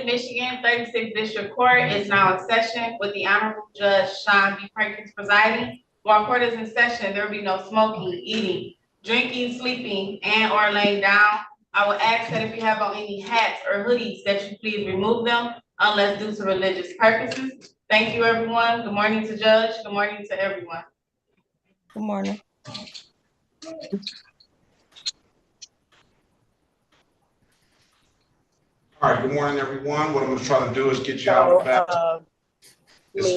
Detroit, Michigan, 36th District Court is now in session with the Honorable Judge Sean B. Perkins presiding. While court is in session, there will be no smoking, eating, drinking, sleeping, and or laying down. I will ask that if you have on any hats or hoodies that you please remove them unless due to religious purposes. Thank you, everyone. Good morning to Judge. Good morning to everyone. Good morning. All right, good morning, everyone. What I'm gonna try to do is get you out as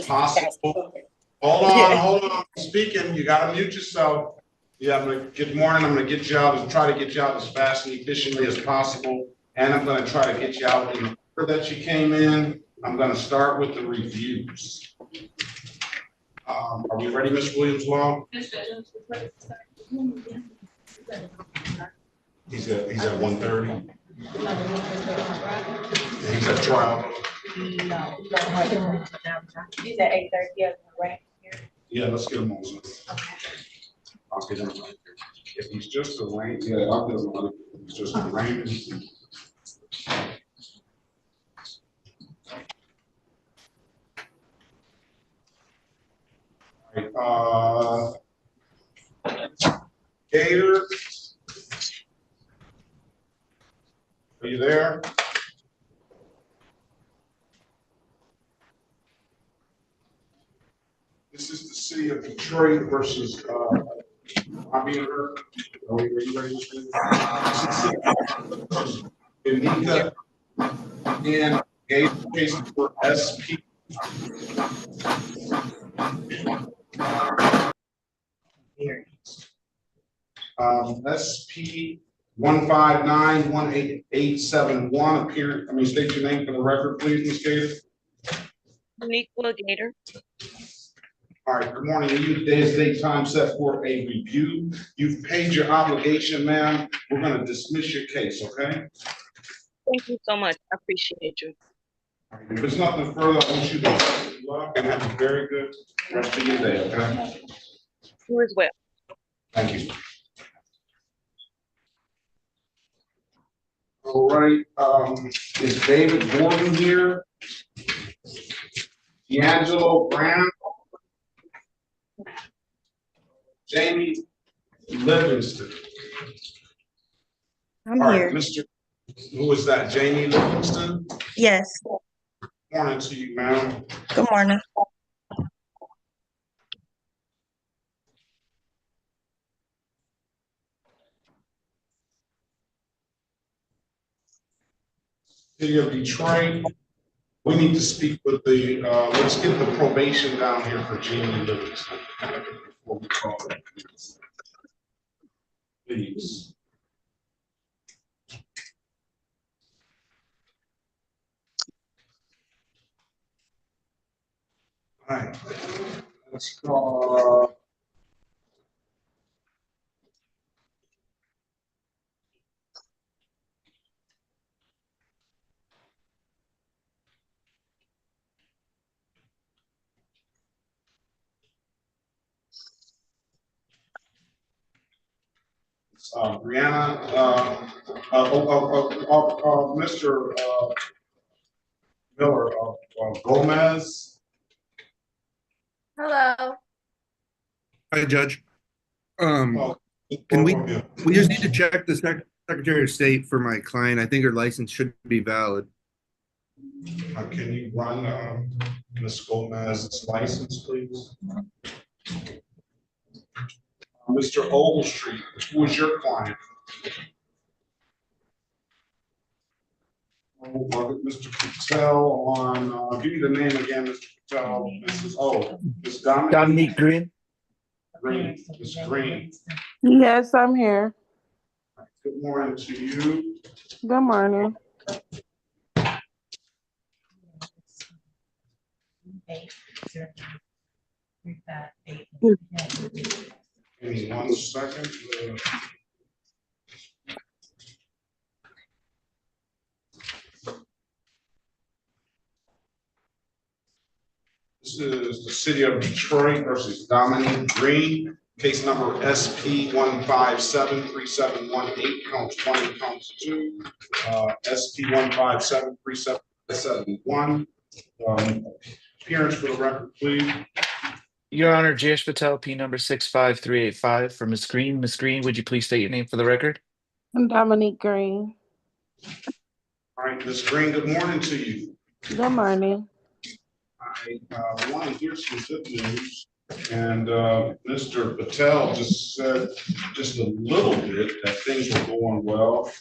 fast as possible. Hold on, I'm speaking. You gotta mute yourself. Yeah, good morning. I'm gonna get you out and try to get you out as fast and efficiently as possible. And I'm gonna try to get you out in the order that you came in. I'm gonna start with the reviews. Are we ready, Ms. Williams-Law? He's at 1:30. He's at trial. No. He's at 8:30. Yeah, right here. Yeah, let's get him on. Okay. I'll get him right here. If he's just arraigned, yeah, I'll get him on. If he's just arraigned. All right, Gator. Are you there? This is the city of Detroit versus I'm being heard. Are you ready to speak? Anika and Gator case for SP. SP 159-18871. Appear. State your name for the record, please, Ms. Gator. Uniqua Gator. All right. Good morning. You today's date time set for a review. You've paid your obligation, ma'am. We're going to dismiss your case. Okay. Thank you so much. I appreciate you. All right, if there's nothing further, I want you to good luck and have a very good rest of your day. Okay. You as well. Thank you. All right, is David Gordon here? D'Angelo Brown? Jamie Livingston? I'm All here. right, Mr. Who is that? Jamie Livingston? Yes. Good morning to you, ma'am. Good morning. City of Detroit. We need to speak with the, let's get the probation down here for Jamie Livingston before we call it. Please. All right, let's call. Brianna, Mr. Miller, Gomez. Hello. Hi, Judge. Oh, Can we just need to check the Secretary of State for my client. I think her license should be valid. Can you run Ms. Gomez's license, please? Mr. Ogletree, who is your client? Mr. Patel on, give me the name again, Mr. Patel. Ms. Dominique Green. Green, Ms. Green. Yes, I'm here. Good morning to you. Good morning. Give me 1 second. This is the city of Detroit versus Dominique Green. Case number SP 1573718, counts 1 and counts 2. SP 1573718 71. Appearance for the record, please. Your Honor, Jayesh Patel, P number 65385 for Ms. Green. Ms. Green, would you please state your name for the record? I'm Dominique Green. All right, Ms. Green, good morning to you. Good morning. I want to hear some good news. And Mr. Patel just said just a little bit that things are going well.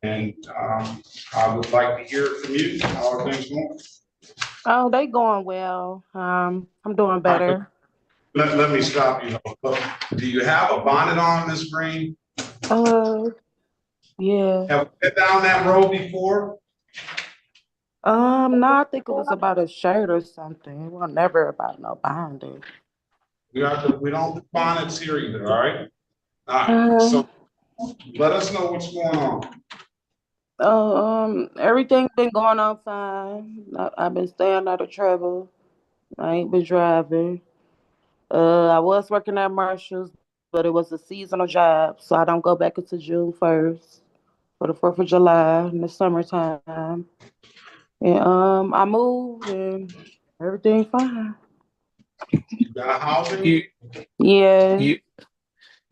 And I would like to hear it from you. How are things going? Oh, they going well. I'm doing better. Let me stop you. Do you have a bonnet on, Ms. Green? Yeah. Have you been down that road before? No, I think it was about a shirt or something. It was never about no binder. We don't do bonnets here either, all right? All right, so let us know what's going on. Everything been going on fine. I've been staying out of trouble. I ain't been driving. I was working at Marshall's, but it was a seasonal job, so I don't go back until June 1st for the 4th of July in the summertime. And I moved and everything fine. You got housing? Yeah.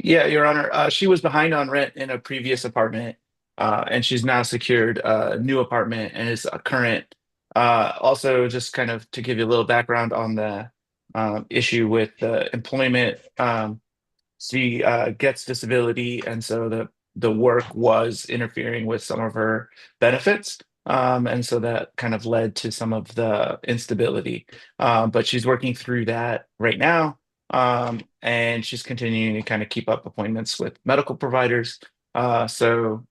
Yeah, Your Honor. She was behind on rent in a previous apartment, and she's now secured a new apartment and is a current. Also, just kind of to give you a little background on the issue with the employment, she gets disability, and so the work was interfering with some of her benefits. And so that kind of led to some of the instability. But she's working through that right now. And she's continuing to kind of keep up appointments with medical providers. So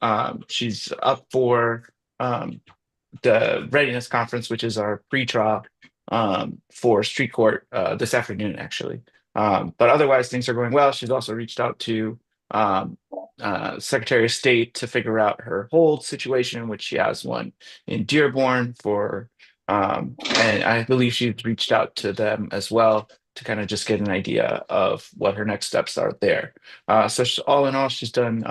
she's up for the readiness conference, which is our pre-trial for street court this afternoon, actually. But otherwise, things are going well. She's also reached out to Secretary of State to figure out her hold situation, which she has one in Dearborn for, and I believe she's reached out to them as well to kind of just get an idea of what her next steps are there. So all in all, she's done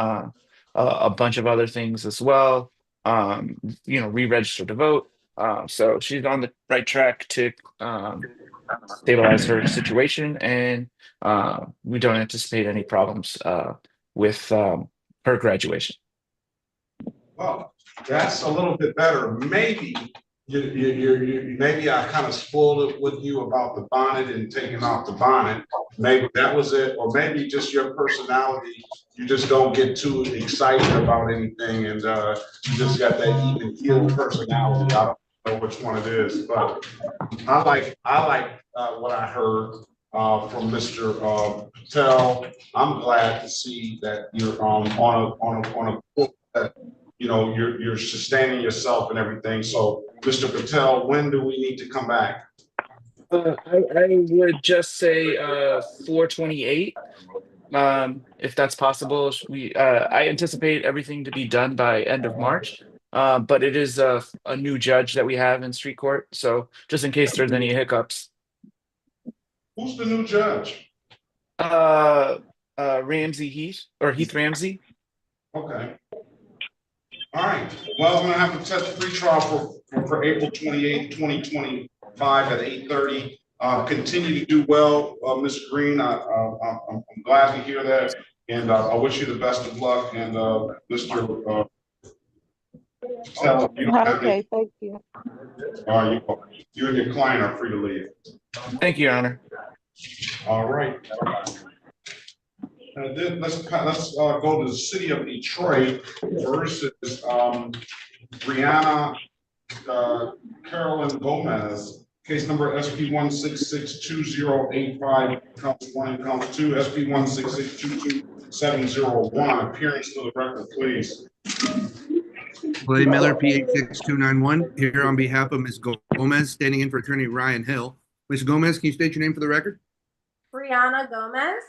a bunch of other things as well. Re-register to vote. So she's on the right track to stabilize her situation, and we don't anticipate any problems with her graduation. Well, that's a little bit better. Maybe maybe I kind of spoiled it with you about the bonnet and taking off the bonnet. Maybe that was it, or maybe just your personality. You just don't get too excited about anything, and you just got that even keel personality. I don't know which one it is, but I like what I heard from Mr. Patel. I'm glad to see that you're on a book that you're sustaining yourself and everything. So, Mr. Patel, when do we need to come back? I would just say 428, if that's possible. I anticipate everything to be done by end of March. But it is a new judge that we have in street court. So just in case there's any hiccups. Who's the new judge? Ramsey Heath or Heath Ramsey. Okay. All right. Well, I'm gonna have to set pre-trial for April 28th, 2025 at 8:30. Continue to do well, Ms. Green. I'm glad to hear that, and I wish you the best of luck. And Mr. Patel, Okay, thank you. All right, you and your client are free to leave. Thank you, Your Honor. All right. Then let's go to the city of Detroit versus Brianna Carolyn Gomez. Case number SP 1662085, counts 1 and counts 2. SP 166227001. Appearance to the record, please. Clay Miller, P86291, here on behalf of Ms. Gomez, standing in for attorney Ryan Hill. Ms. Gomez, can you state your name for the record? Brianna Gomez.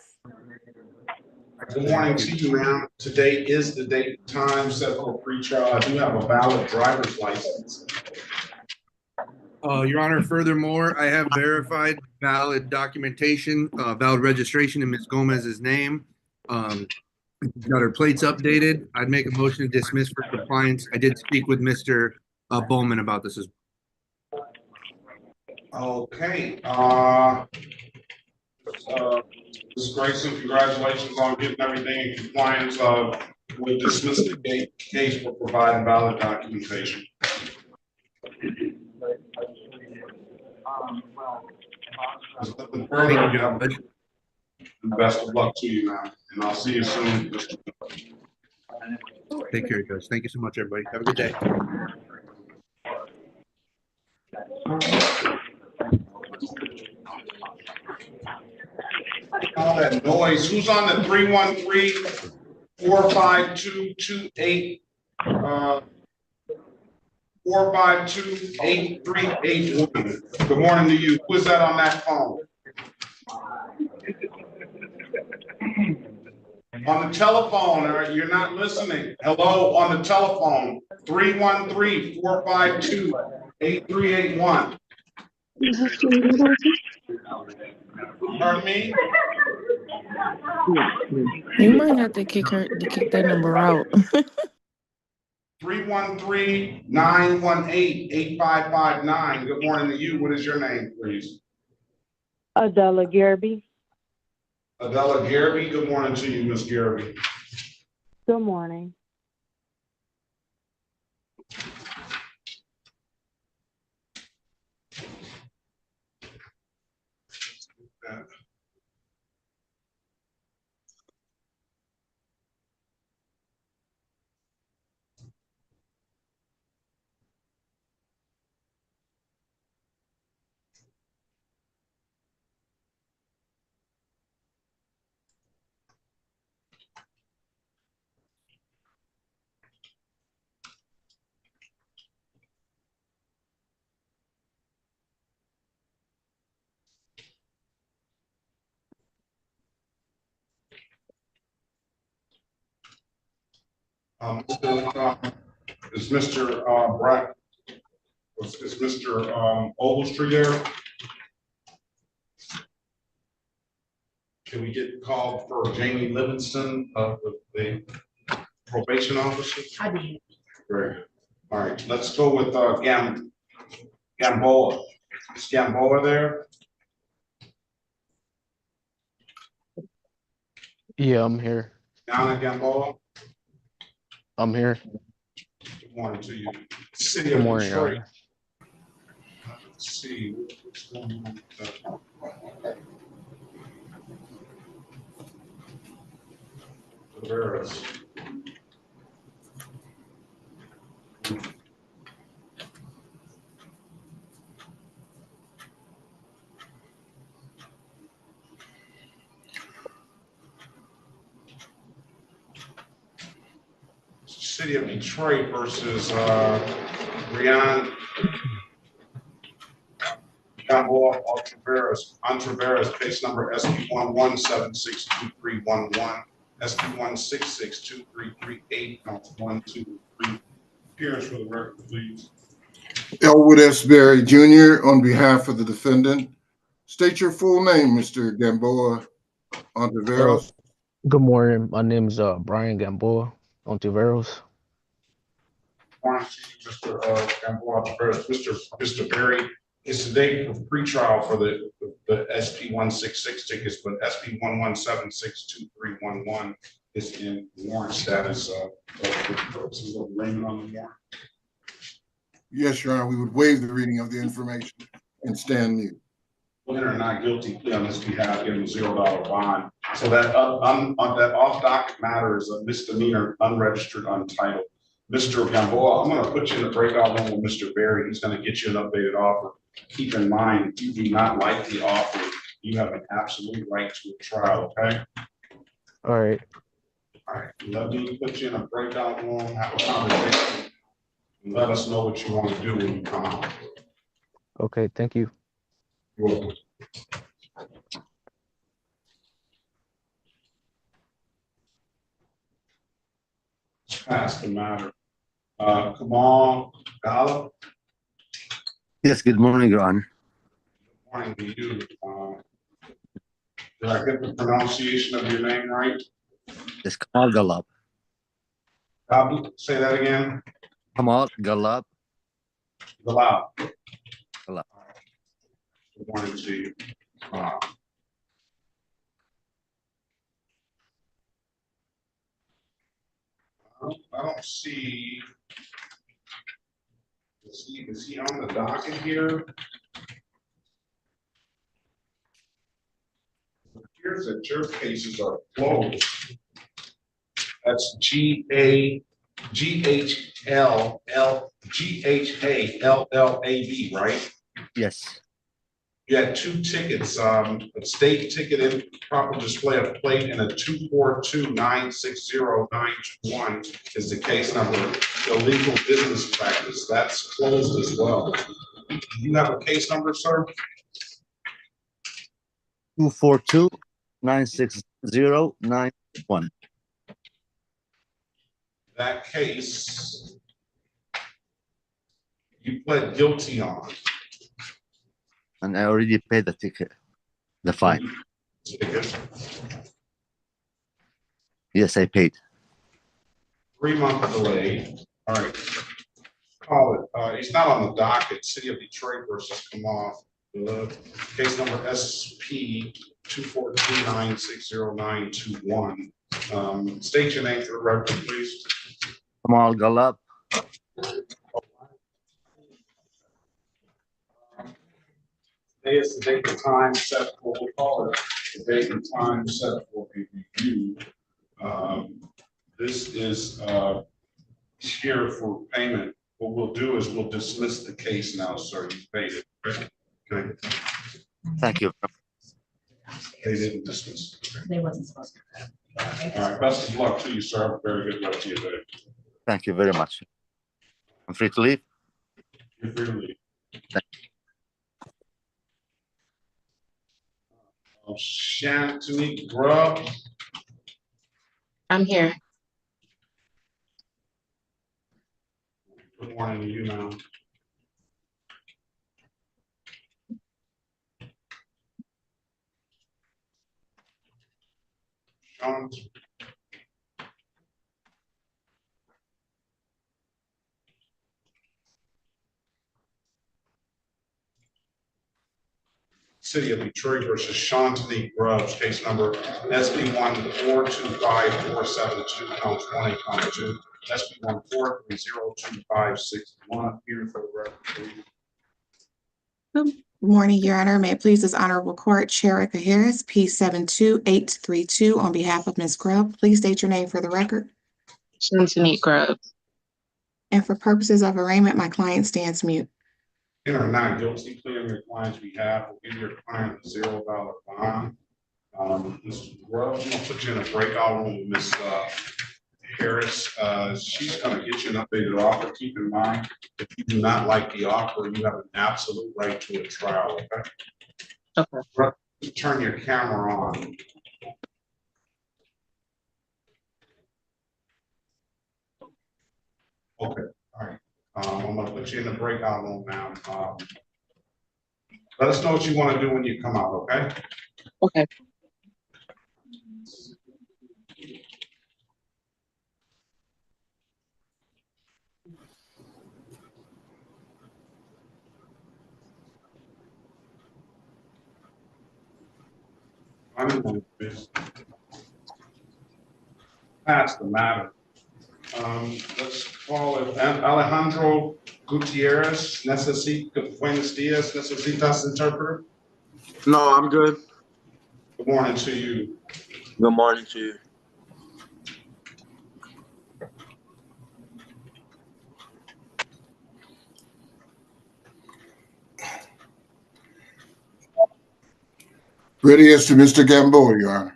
Good morning to you, ma'am. Today is the date and time set for pre-trial. I do have a valid driver's license. Your Honor, furthermore, I have verified valid documentation, valid registration in Ms. Gomez's name. Got her plates updated. I'd make a motion to dismiss for compliance. I did speak with Mr. Bowman about this as Okay, Ms. Grayson, congratulations on getting everything in compliance, with dismissing the case for providing valid documentation. Thank you, Judge. Best of luck to you now, and I'll see you soon. Take care, Judge. Thank you so much, everybody. Have a good day. All that noise. Who's on the 313-452-28? 452-8381. Good morning to you. Who is that on that phone? On the telephone, you're not listening. Hello, on the telephone, 313-452-8381. Pardon me? You might have to kick that number out. 313-918-8559. Good morning to you. What is your name, please? Adela Garby. Adela Garby. Good morning to you, Miss Garby. Good morning. Is Mr. Brett, is Mr. Ogletree there? Can we get called for Jamie Livingston, the probation officer? I did. Very good. All right, let's go with Gamboa. Is Gamboa there? Yeah, I'm here. Down at Gamboa? I'm here. Good morning to you. City Good of morning, Your Detroit. Honor. Let's see what's going on with that. Tavares. City of Detroit versus Brian Gamboa on Tavares, case number SP11762311, SP1662338, counts 1, 2, 3. Appearance for the record, please. Elwood S. Berry Jr. on behalf of the defendant. State your full name, Mr. Gamboa Ontiveros. Good morning. My name is Brian Gamboa Ontiveros. Morning to you, Mr. Gamboa Ontiveros. Mr. Berry, is the date of pretrial for the SP166 tickets, but SP11762311 is in warrant status for purposes of arraignment on the warrant. Yes, Your Honor, we would waive the reading of the information and stand mute. Enter not guilty plea on this behalf, give him a $0 bond. So that on that off docket matter is a misdemeanor, unregistered, untitled. Mr. Gamboa, I'm going to put you in the breakout room with Mr. Berry. He's going to get you an updated offer. Keep in mind, if you do not like the offer, you have an absolute right to a trial, okay? All right. All right, let me put you in a breakout room, have a conversation, and let us know what you want to do when you come out. Okay, thank you. You're welcome. Pass the matter. Kamal Gala. Yes, good morning, Your Honor. Good morning to you. Did I get the pronunciation of your name right? It's Kamal Galab. Say that again. Kamal Galab. Allowed. Allowed. Good morning to you. I don't see. Is he on the docket here? It appears that your cases are closed. That's GHLLAB, right? Yes. You had two tickets, a state ticket, improper display of plate, and a 242960921 is the case number, illegal business practice. That's closed as well. Do you have a case number, sir? 242960921. That case you pled guilty on. And I already paid the ticket, the fine. Ticket. Yes, I paid. 3-month delay. All right. Call it. He's not on the docket. City of Detroit versus Kamoff. Case number SP 242960921. State your name for the record, please. Kamal Galab. Today is the date and time set for, we'll call it the date and time set for a review. This is here for payment. What we'll do is we'll dismiss the case now, sir. You paid it. Okay. Thank you. They didn't dismiss. They wasn't supposed to. All right. Best of luck to you, sir. Have a very good rest of your day. Thank you very much. I'm free to leave. You're free to leave. Thank you. Shantini Grubb. I'm here. Good morning to you now. Sean. City of Detroit versus Shantini Grubbs, case number SB 1425472, count 20, count 2, SB 1430256. Here for the record, please. Good morning, Your Honor. May it please this honorable court, Sherika Harris, P72832, on behalf of Ms. Grubb. Please state your name for the record. Shantini Grubb. And for purposes of arraignment, my client stands mute. In or not guilty plea on your client's behalf, will give your client a $0 bond. Mr. Grubb, I'm gonna put you in a breakout room with Ms. Harris. She's gonna get you an updated offer. Keep in mind, if you do not like the offer, you have an absolute right to a trial, okay? Okay. Turn your camera on. Okay, all right. I'm gonna put you in the breakout room now. Let us know what you want to do when you come out, okay? Okay. I'm going to pass the matter. Let's call it Alejandro Gutierrez. Buenos dias. Necesitas interpreter? No, I'm good. Good morning to you. Good morning to you. Ready as to Mr. Gamboa, Your Honor.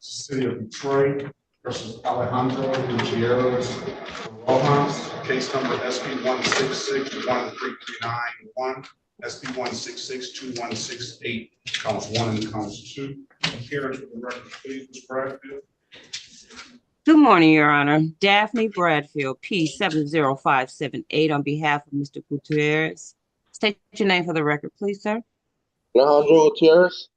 City of Detroit versus Alejandro Gutierrez Rojas, case number SB 1661339-1. SB 1662168, counts 1 and counts 2. Here for the record, please, Ms. Bradfield. Good morning, Your Honor. Daphne Bradfield, P 70578, on behalf of Mr. Gutierrez. State your name for the record, please, sir. Alejandro Gutierrez.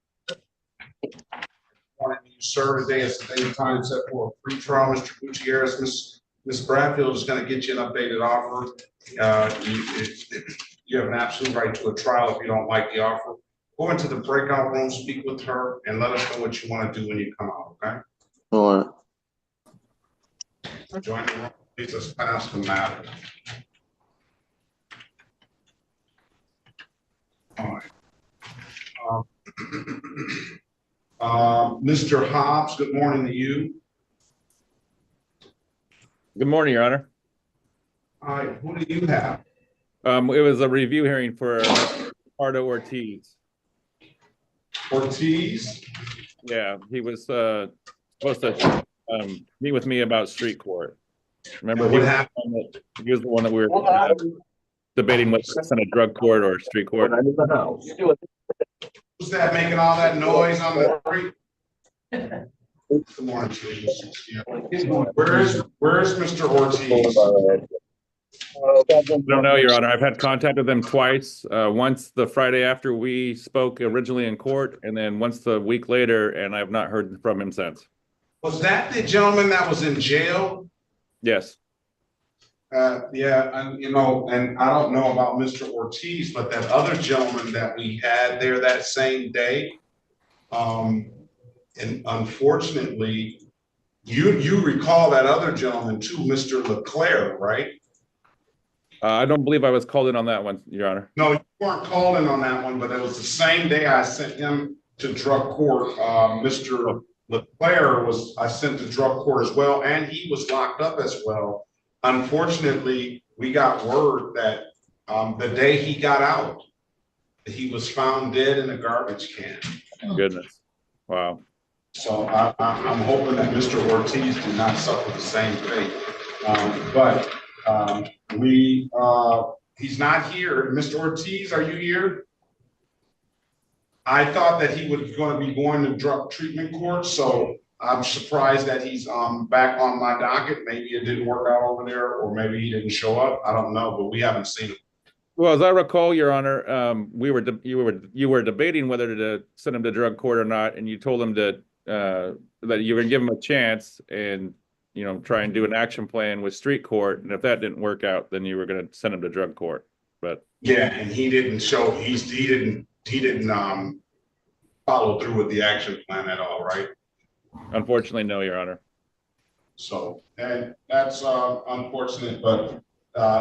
Morning, you serve today as the date and time set for a pre-trial, Mr. Gutierrez. Ms. Bradfield is going to get you an updated offer. You have an absolute right to a trial if you don't like the offer. Go into the breakout room, speak with her, and let us know what you want to do when you come out, okay? All right. Join the room, please. Let's pass the matter. All right. Mr. Hobbs, good morning to you. Good morning, Your Honor. All right, who do you have? It was a review hearing for Ricardo Ortiz. Ortiz? Yeah, he was supposed to meet with me about street court. Remember, he was the one that we were debating whether to send a drug court or street court. Who's that making all that noise on the street? Good morning, where's Mr. Ortiz? I don't know, Your Honor. I've had contact with them twice. Once the Friday after we spoke originally in court, and then once the week later, and I've not heard from him since. Was that the gentleman that was in jail? Yes. Yeah, and and I don't know about Mr. Ortiz, but that other gentleman that we had there that same day, and unfortunately, you recall that other gentleman too, Mr. Leclerc, right? I don't believe I was called in on that one, Your Honor. No, you weren't called in on that one, but it was the same day I sent him to drug court. Mr. Leclerc I sent to drug court as well, and he was locked up as well. Unfortunately, we got word that the day he got out, he was found dead in a garbage can. Goodness. Wow. So I'm hoping that Mr. Ortiz did not suffer the same fate. He's not here. Mr. Ortiz, are you here? I thought that he was going to be going to drug treatment court, so I'm surprised that he's back on my docket. Maybe it didn't work out over there, or maybe he didn't show up. I don't know, but we haven't seen him. Well, as I recall, Your Honor, you were debating whether to send him to drug court or not, and you told him that you were going to give him a chance and try and do an action plan with street court, and if that didn't work out, then you were going to send him to drug court. But yeah, and he didn't show. He didn't follow through with the action plan at all, right? Unfortunately, no, Your Honor. So, and that's unfortunate, but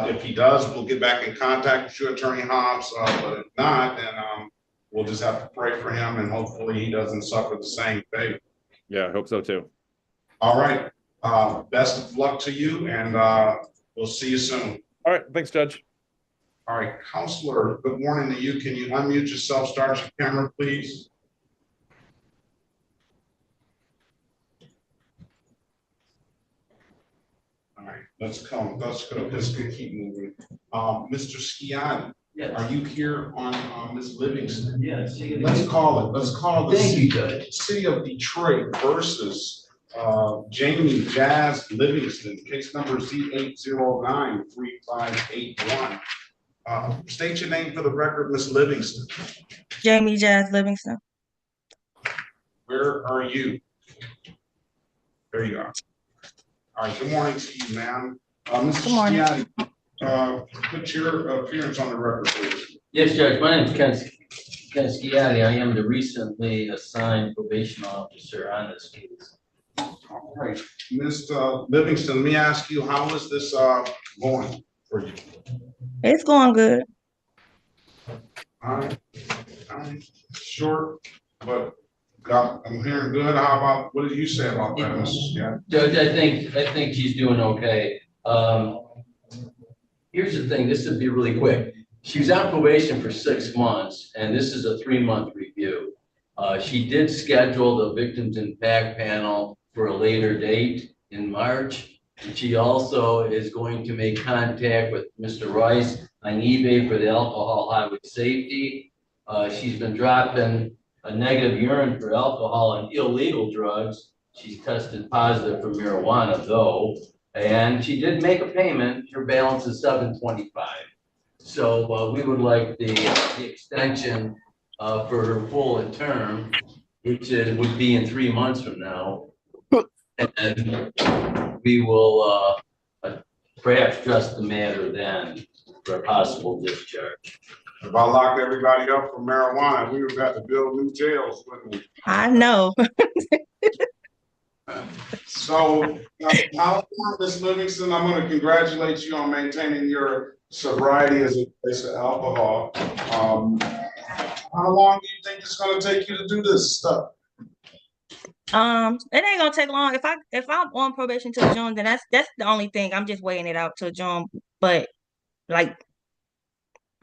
if he does, we'll get back in contact with you, Attorney Hobbs. But if not, then we'll just have to pray for him, and hopefully he doesn't suffer the same fate. Yeah, I hope so too. All right. Best of luck to you, and we'll see you soon. All right. Thanks, Judge. All right, Counselor, good morning to you. Can you unmute yourself, start your camera, please? All right, let's go, keep moving. Mr. Schiatti, yes. Are you here on Ms. Livingston? Yes. Let's call the city of Detroit versus Jamie Jazz Livingston, case number Z8093581. State your name for the record, Ms. Livingston. Jamie Jazz Livingston. Where are you? There you are. All right, good morning to you, ma'am. Mr. Schiatti, put your appearance on the record, please. Yes, Judge. My name is Ken Schiatti. I am the recently assigned probation officer on this case. All right, Mr. Livingston, let me ask you, how is this going for you? It's going good. All right. Short, but I'm hearing good. How about, what did you say about that, Mr. Schiatti? Judge, I think she's doing okay. Here's the thing. This would be really quick. She was on probation for 6 months, and this is a 3-month review. She did schedule the victims impact panel for a later date in March. And she also is going to make contact with Mr. Rice on eBay for the alcohol highway safety. She's been dropping a negative urine for alcohol and illegal drugs. She's tested positive for marijuana though, and she did make a payment. Her balance is $725. So we would like the extension for her full term, which would be in 3 months from now. And we will perhaps trust the matter then for a possible discharge. If I locked everybody up for marijuana, we would have to build new jails, wouldn't we? I know. So, how long, Ms. Livingston, I'm going to congratulate you on maintaining your sobriety as a place of alcohol. How long do you think it's going to take you to do this stuff? It ain't gonna take long. If I'm on probation till June, then that's the only thing. I'm just waiting it out till June. But like,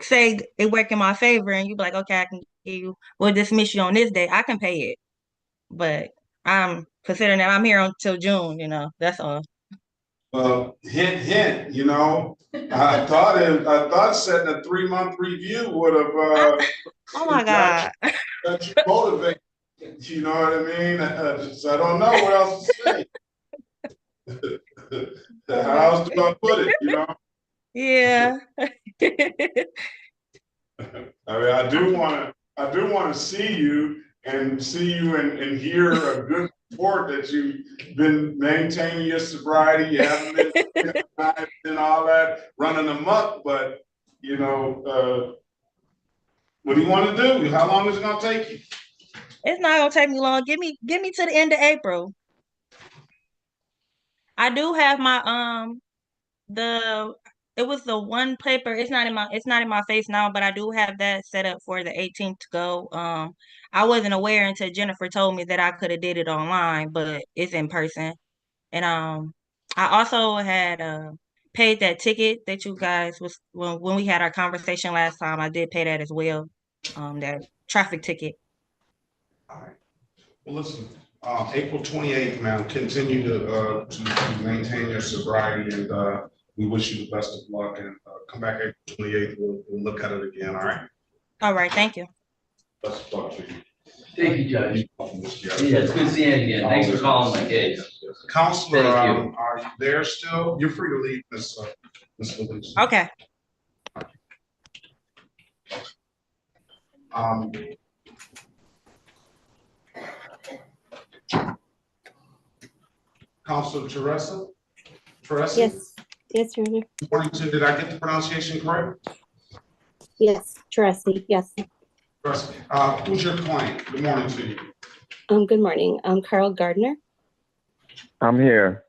say it work in my favor, and you be like, okay, I can give you, we'll dismiss you on this day. I can pay it, but I'm considering that I'm here until June. That's all. Hint, hint. You know, I thought setting a 3-month review would have. Oh my God. Got you motivated. You know what I mean? So I don't know what else to say. How else do I put it? You know? Yeah. I mean, I do want to see you and hear a good report that you've been maintaining your sobriety. You haven't been and all that running amok, but you know, what do you want to do? How long is it going to take you? It's not gonna take me long. Give me to the end of April. I do have my it was the one paper. It's not in my face now, but I do have that set up for the 18th to go. I wasn't aware until Jennifer told me that I could have did it online, but it's in person. And I also had paid that ticket that you guys was when we had our conversation last time. I did pay that as well. That traffic ticket. All right. Well, listen, April 28th, ma'am, continue to maintain your sobriety, and we wish you the best of luck. And come back April 28th, we'll look at it again. All right. All right. Thank you. Best of luck to you. Thank you, Judge. Yeah, it's good seeing you again. Thanks for calling my case. Counselor, Thank you. are you there still? You're free to leave, Miss Livingston. Okay. Counselor Teresa? Yes, yes, Your Honor. Good morning, Tim. Did I get the pronunciation correct? Yes, Teresi, yes. Teresa, who's your client? Good morning to you. Good morning. Carl Gardner. I'm here.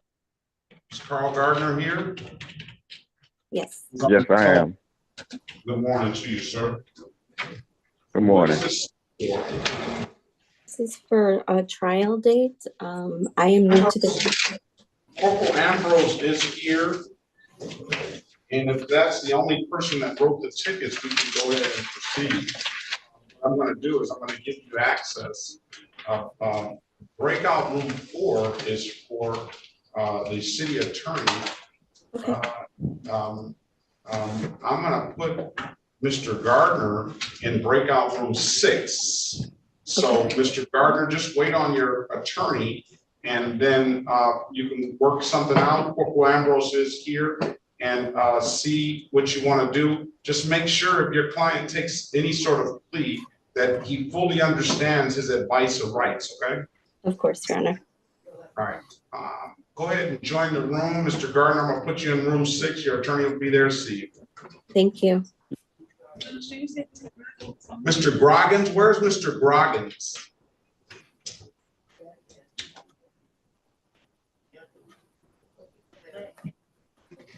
Is Carl Gardner here? Yes. Yes, I am. Good morning to you, sir. Good morning. This is for a trial date. I am new to the. Corporal Ambrose is here. And if that's the only person that wrote the tickets, we can go ahead and proceed. What I'm going to do is I'm going to give you access. Breakout room 4 is for the city attorney. Okay. I'm going to put Mr. Gardner in breakout room 6. So, okay. Mr. Gardner, just wait on your attorney, and then you can work something out. Corporal Ambrose is here, and see what you want to do. Just make sure if your client takes any sort of plea that he fully understands his advice or rights, okay? Of course, Your Honor. All right. Go ahead and join the room. Mr. Gardner, I'm going to put you in room 6. Your attorney will be there to see you. Thank you. Mr. Groggins, where's Mr. Groggins?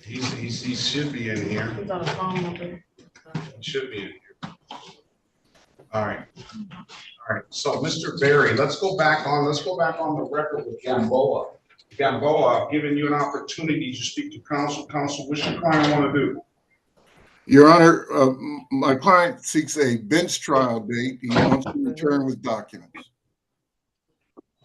He should be in here. He's on a phone number. He should be in here. All right. All right. So, Mr. Berry, let's go back on the record with Gamboa. Gamboa, I've given you an opportunity to speak to counsel. Counsel, what's your client want to do? Your Honor, my client seeks a bench trial date. He wants to return with documents.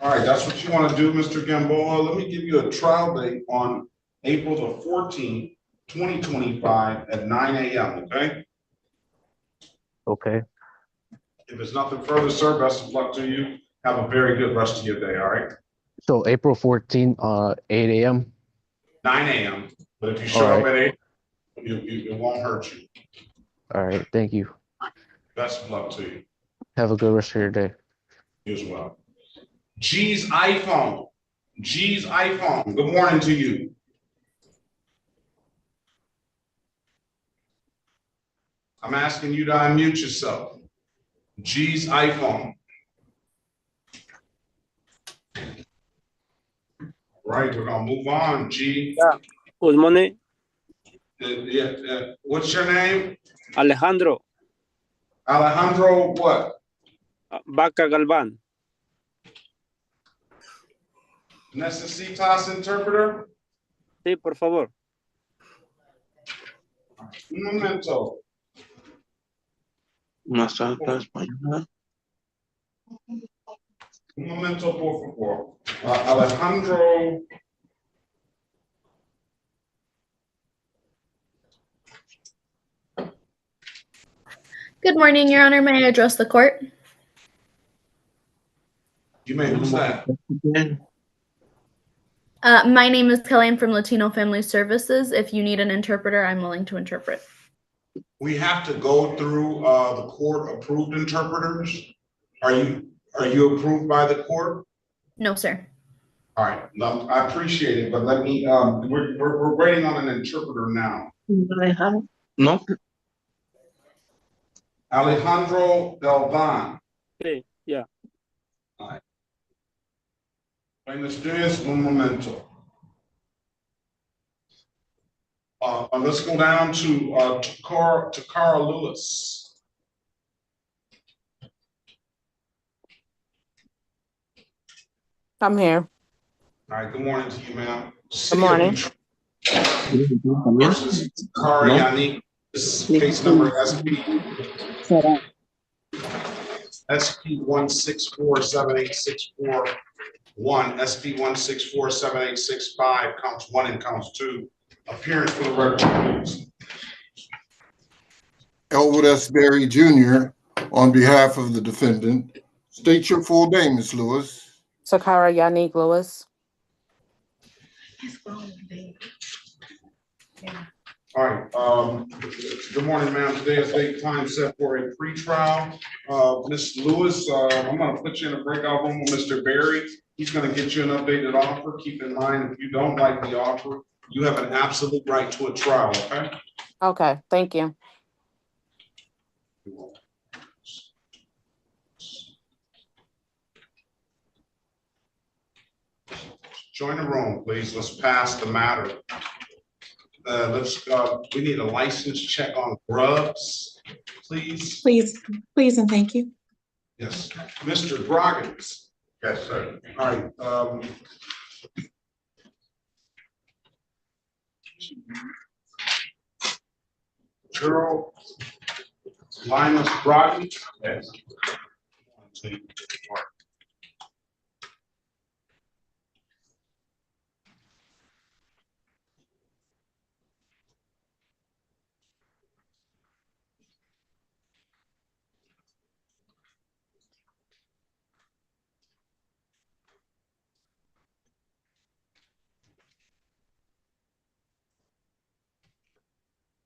All right, that's what you want to do, Mr. Gamboa. Let me give you a trial date on April the 14th 2025 at 9 a.m., okay? Okay. If there's nothing further, sir, best of luck to you. Have a very good rest of your day, all right? So April 14th, 8 a.m. 9 a.m., but if you All show up right. at 8, it won't hurt you. All right. Thank you. Best of luck to you. Have a good rest of your day. You as well. G's iPhone. G's iPhone. Good morning to you. I'm asking you to unmute yourself. G's iPhone. All right, we're gonna move on. G. Yeah. Good morning. What's your name? Alejandro. Alejandro what? Vaca Galvan. ¿Necesitas interpreter? Sí, por favor. Un momento. No habla español. Un momento, por favor. Alejandro. Good morning, Your Honor. May I address the court? You may. Who's that? My name is Kelly. I'm from Latino Family Services. If you need an interpreter, I'm willing to interpret. We have to go through the court-approved interpreters. Are you approved by the court? No, sir. All right. No, I appreciate it, but let me. We're waiting on an interpreter now. No. Alejandro Galvan. Sí, yeah. All right. Buenos dias, un momento. Let's go down to Takara Lewis. I'm here. All right, good morning to you, ma'am. Good morning. Versus Takara Yannick. This is case number SP 1647864 SP 1647865 counts 1 and counts 2. Appearance for the record, please. Elwood S. Berry Jr. on behalf of the defendant. State your full name, Ms. Lewis. Sakara Yannick Lewis. All right. Good morning, ma'am. Today is date time set for a pretrial. Ms. Lewis, I'm going to put you in a breakout room with Mr. Berry. He's going to get you an updated offer. Keep in mind, if you don't like the offer, you have an absolute right to a trial, okay? Okay, thank you. Join the room, please. Let's pass the matter. We need a license check on Grubbs, please. Please, and thank you. Yes, Mr. Groggins. Yes, sir. All right. Gerald Linus Groggins. Yes.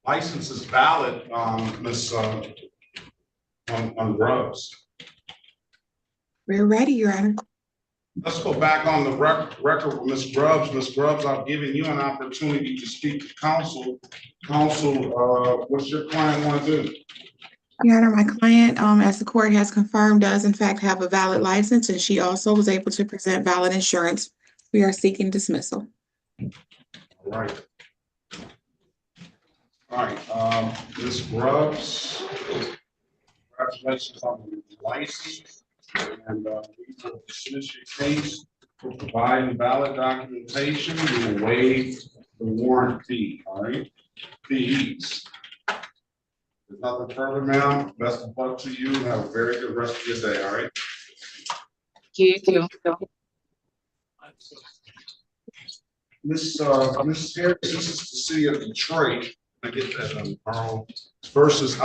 License is valid, Miss on Grubbs. We're ready, Your Honor. Let's go back on the record with Ms. Grubbs. Ms. Grubbs, I've given you an opportunity to speak to counsel. Counsel, what's your client want to do? Your Honor, my client, as the court has confirmed, does in fact have a valid license, and she also was able to present valid insurance. We are seeking dismissal. All right. All right, Ms. Grubbs, congratulations on the license, and we will dismiss your case for providing valid documentation. We will waive the warrant fee. All right, fees. There's nothing further, ma'am. Best of luck to you. Have a very good rest of your day. All right. You too. Miss Harris, this is the city of Detroit. I get that, versus,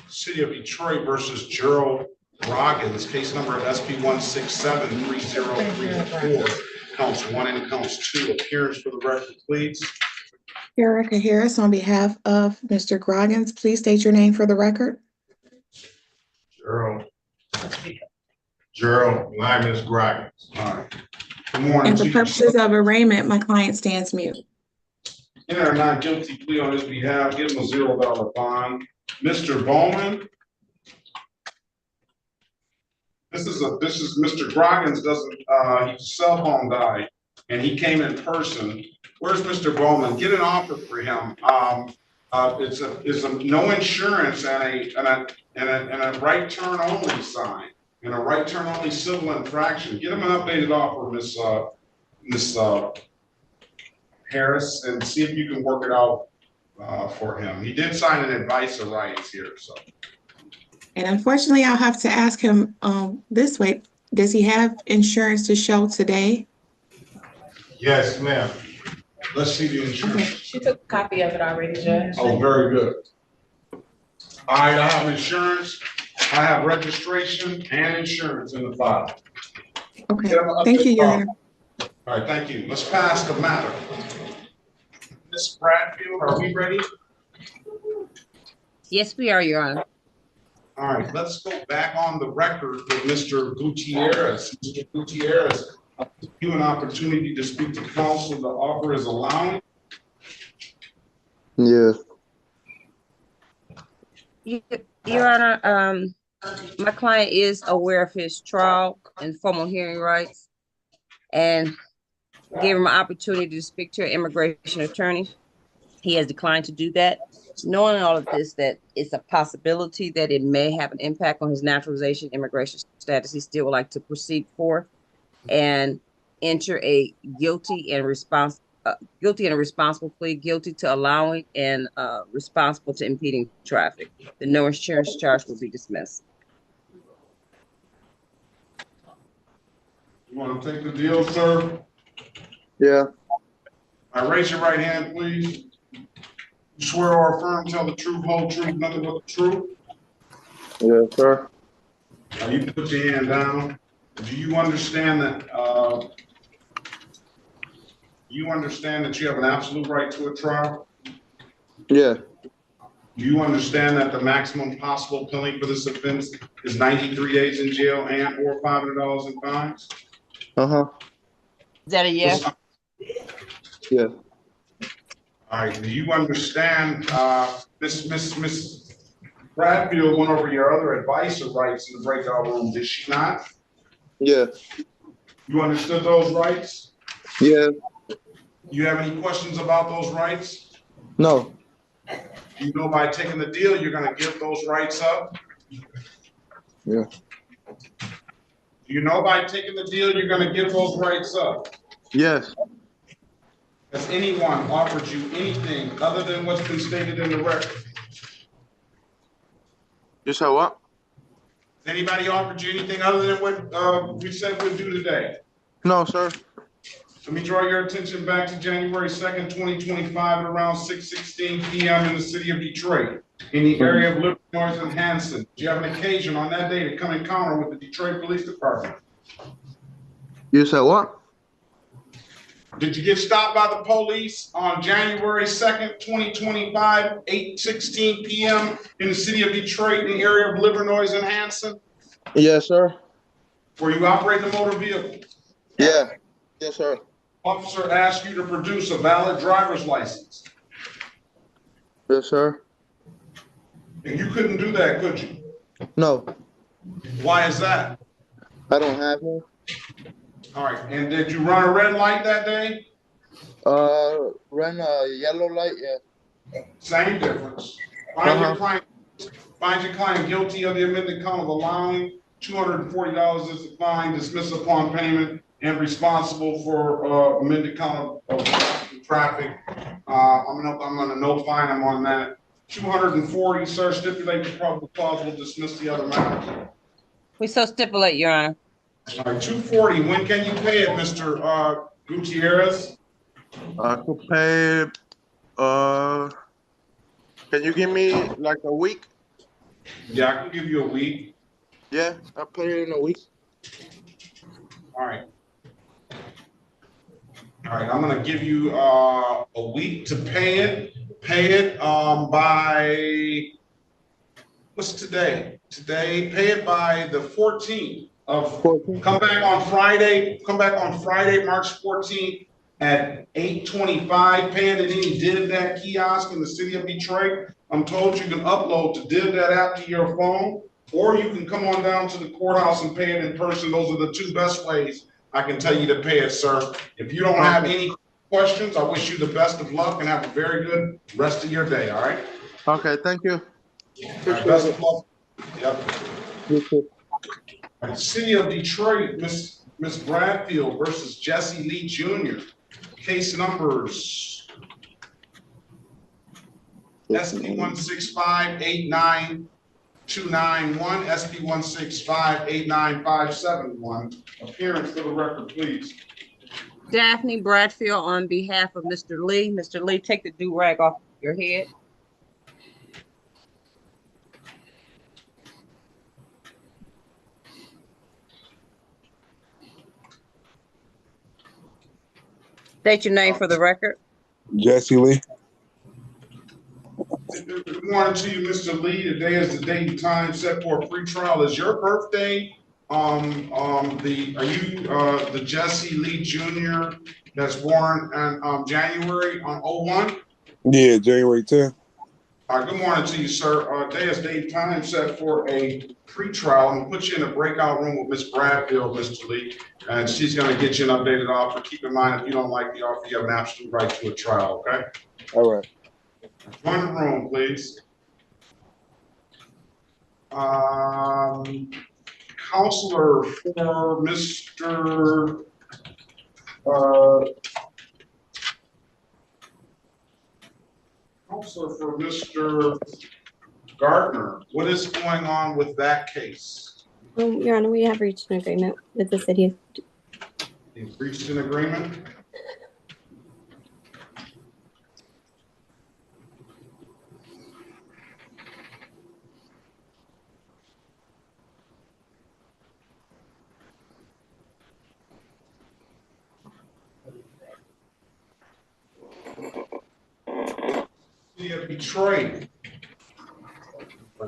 City of Detroit versus Gerald Roggins, case number SP 1673034, counts 1 and counts 2. Appearance for the record, please. Erica Harris, on behalf of Mr. Groggins, please state your name for the record. Gerald, my name is Groggins. All right. Good morning. And for purposes of arraignment, my client stands mute. Enter a not guilty plea on his behalf, give him a $0 bond. Mr. Bowman. This is Mr. Groggins his cell phone died and he came in person. Where's Mr. Bowman? Get an offer for him. It's a no insurance and a right turn only sign and a right turn only civil infraction. Get him an updated offer, Miss Harris, and see if you can work it out for him. He did sign an advice of rights here, so. And unfortunately, I'll have to ask him this way. Does he have insurance to show today? Yes, ma'am. Let's see the insurance. Okay. She took a copy of it already, Judge. Oh, very good. All right, I have insurance. I have registration and insurance in the file. Okay, thank you, Your Honor. All right, thank you. Let's pass the matter. Ms. Bradfield, are we ready? Yes, we are, Your Honor. All right, let's go back on the record with Mr. Gutierrez. Mr. Gutierrez, I'll give you an opportunity to speak to counsel. The offer is allowed. Yes. Your Honor, my client is aware of his trial and formal hearing rights and gave him an opportunity to speak to an immigration attorney. He has declined to do that. Knowing all of this, that it's a possibility that it may have an impact on his naturalization immigration status, he still would like to proceed forth and enter a guilty and responsible plea, guilty to allowing and responsible to impeding traffic. The no insurance charge will be dismissed. You want to take the deal, sir? Yeah. All right, raise your right hand, please. You swear or affirm, tell the truth, whole truth, nothing but the truth? Yes, sir. Now you put your hand down. Do you understand that you have an absolute right to a trial? Yeah. Do you understand that the maximum possible penalty for this offense is 93 days in jail and or $500 in fines? Uh-huh. Is that a yes? Yeah. All right, do you understand, Miss Bradfield went over your other advice of rights in the breakout room, did she not? Yeah. You understood those rights? Yeah. You have any questions about those rights? No. You know by taking the deal, you're gonna give those rights up? Yeah. You know by taking the deal, you're gonna give those rights up? Yes. Has anyone offered you anything other than what's been stated in the record? You said what? Has anybody offered you anything other than what we said we'd do today? No, sir. Let me draw your attention back to January 2nd, 2025 at around 6:16 p.m. in the city of Detroit, in the area of Livernois and Hanson. Do you have an occasion on that day to come encounter with the Detroit Police Department? You said what? Did you get stopped by the police on January 2nd, 2025, 8:16 p.m. in the city of Detroit, in the area of Livernois and Hanson? Yes, sir. Were you operating a motor vehicle? Yeah. Yes, sir. Officer asked you to produce a valid driver's license. Yes, sir. And you couldn't do that, could you? No. Why is that? I don't have one. All right, and did you run a red light that day? Run a yellow light, yeah. Same difference. Find your client guilty of the amended count of allowing $240 is the fine, dismissed upon payment, and responsible for amended count of traffic. I'm on a no fine, I'm on that. 240, sir, stipulate the probable cause will dismiss the other matter. We so stipulate, Your Honor. All right, 240, when can you pay it, Mr. Gutierrez? I could pay, can you give me like a week? Yeah, I can give you a week. Yeah, I'll pay it in a week. All right. All right, I'm gonna give you a week to pay it. Pay it by, what's today? Today, pay it by the 14th of, come back on Friday, March 14th at 8:25, pay it at any DivDat kiosk in the city of Detroit. I'm told you can upload to DivDat app to your phone, or you can come on down to the courthouse and pay it in person. Those are the two best ways I can tell you to pay it, sir. If you don't have any questions, I wish you the best of luck and have a very good rest of your day, all right? Okay, thank you. All right, best of luck. Yep. All right, City of Detroit, Miss Bradfield versus Jesse Lee Jr. Case numbers SP 165-89291, SP 165-89571. Appearance for the record, please. Daphne Bradfield on behalf of Mr. Lee. Mr. Lee, take the do-rag off your head. State your name for the record. Jesse Lee. Good morning to you, Mr. Lee. Today is the date and time set for a pre-trial. Is your birthday are you the Jesse Lee Jr. that's born in January on 01? Yeah, January 10th. All right, good morning to you, sir. Today is date and time set for a pre-trial. I'm gonna put you in a breakout room with Miss Bradfield, Mr. Lee, and she's gonna get you an updated offer. Keep in mind, if you don't like the offer, you have an absolute right to a trial, okay? All right. Join the room, please. Counselor for Mr. Counselor for Mr. Gardner, what is going on with that case? Your Honor, we have reached an agreement with the city. You've reached an agreement? City of Detroit. I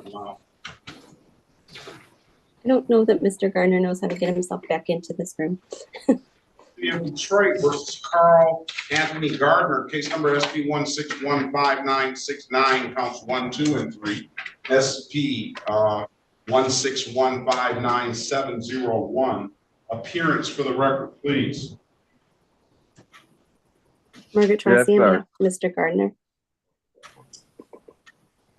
don't know that Mr. Gardner knows how to get himself back into this room. City of Detroit versus Carl Anthony Gardner, case number SP 1615969, counts 1, 2, and 3. SP 1615971. Appearance for the record, please. Margaret Tracy, Mr. Gardner.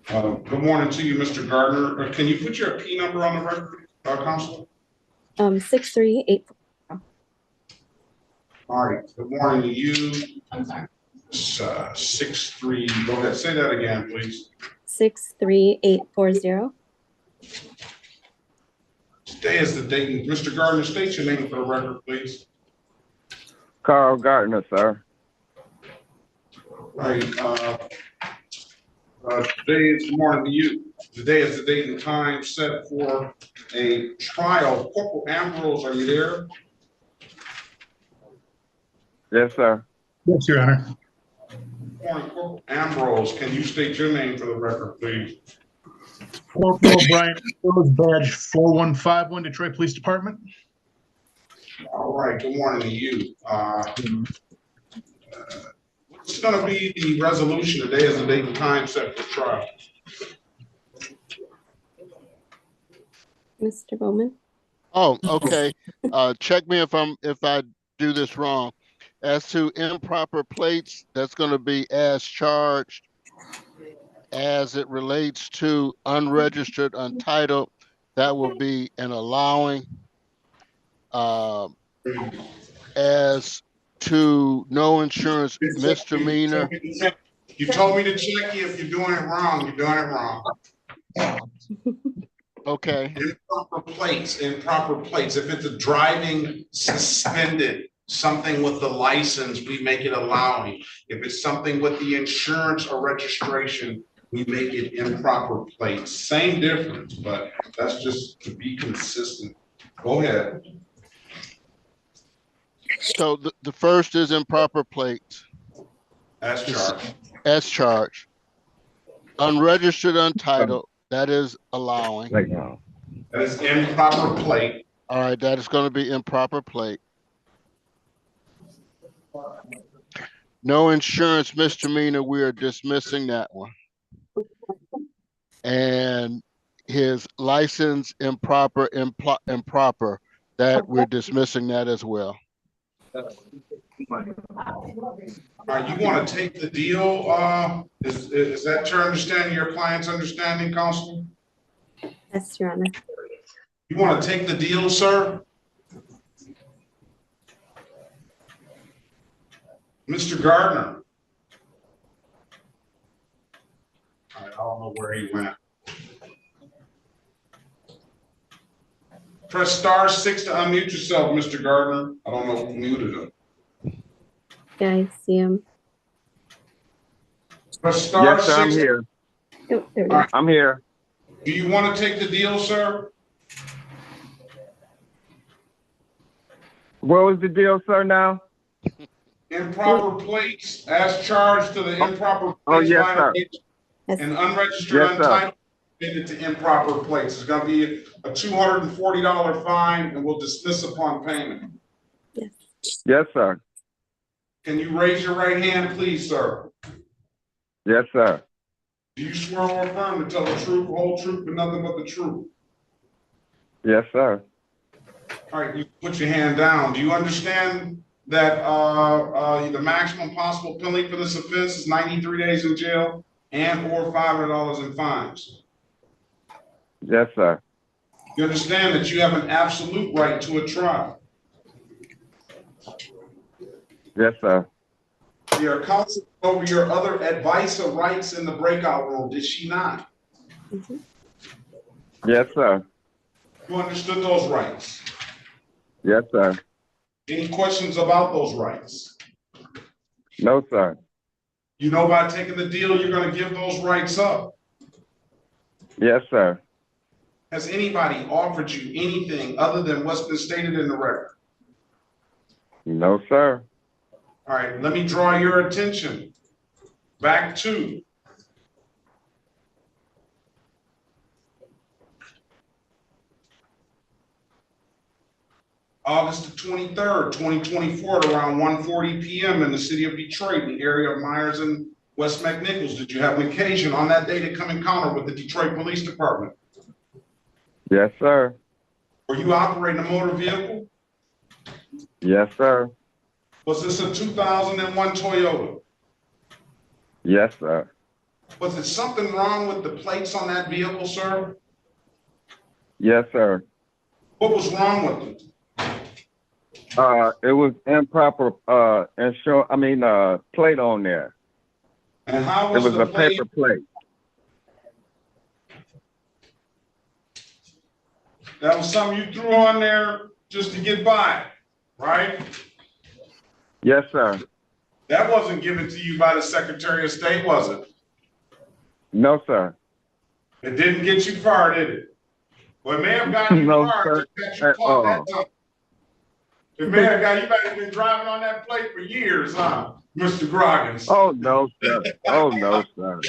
Good morning to you, Mr. Gardner. Can you put your P number on the record, Counselor? 638. All right. Good morning to you. I'm sorry. 63. Go ahead. Say that again, please. 63840. Today is the date. Mr. Gardner, state your name for the record, please. Carl Gardner, sir. Right. Today is good morning to you. Today is the date and time set for a trial. Corporal Ambrose, are you there? Yes, sir. Yes, Your Honor. Good morning, Corporal Ambrose. Can you state your name for the record, please? Corporal Brian, badge 4151, Detroit Police Department. All right. Good morning to you. What's going to be the resolution? Today is the date and time set for trial. Mr. Bowman. Oh, okay. Check me if I do this wrong. As to improper plates, that's going to be as charged. As it relates to unregistered, untitled, that will be an allowing. As to no insurance misdemeanor. You told me to check you if you're doing it wrong. You're doing it wrong. Okay. Improper plates. If it's a driving suspended, something with the license, we make it allowing. If it's something with the insurance or registration, we make it improper plates. Same difference, but that's just to be consistent. Go ahead. So the first is improper plates. As charged. As charged. Unregistered, untitled, that is allowing. Right now. That is improper plate. All right, that is going to be improper plate. No insurance misdemeanor, we are dismissing that one. And his license improper, that we're dismissing that as well. All right, you want to take the deal? Is that your understanding, your client's understanding, Counselor? Yes, Your Honor. You want to take the deal, sir? Mr. Gardner. I don't know where he went. Press *6 to unmute yourself, Mr. Gardner. I don't know who muted him. Yeah, I see him. Press Yes, sir, *6. I'm here. Oh, there we go. Right. I'm here. Do you want to take the deal, sir? What was the deal, sir, now? Improper plates as charged to the improper plates. Oh, yes, sir. And unregistered, Yes, sir. untitled, related to improper plates. It's going to be a $240 fine, and we'll dismiss upon payment. Yes, sir. Can you raise your right hand, please, sir? Yes, sir. Do you swear or affirm to tell the truth, whole truth, and nothing but the truth? Yes, sir. All right, you put your hand down. Do you understand that the maximum possible penalty for this offense is 93 days in jail and or $500 in fines? Yes, sir. You understand that you have an absolute right to a trial? Yes, sir. Your counsel over your other advisor rights in the breakout room, did she not? Yes, sir. You understood those rights? Yes, sir. Any questions about those rights? No, sir. You know by taking the deal, you're going to give those rights up. Yes, sir. Has anybody offered you anything other than what's been stated in the record? No, sir. All right, let me draw your attention back to August the 23rd, 2024 at around 1:40 p.m. in the city of Detroit, in the area of Myers and West McNichols. Did you have an occasion on that day to come encounter with the Detroit Police Department? Yes, sir. Were you operating a motor vehicle? Yes, sir. Was this a 2001 Toyota? Yes, sir. Was there something wrong with the plates on that vehicle, sir? Yes, sir. What was wrong with them? It was improper plate on there. And how It was was the a plate? paper plate. That was something you threw on there just to get by, right? Yes, sir. That wasn't given to you by the Secretary of State, was it? No, sir. It didn't get you far, did it? Well, it may have gotten you No, far. sir. It got you caught that time. It may have got you. Might have been driving on that plate for years, huh, Mr. Groggins? Oh, no, sir. Oh, no, sir.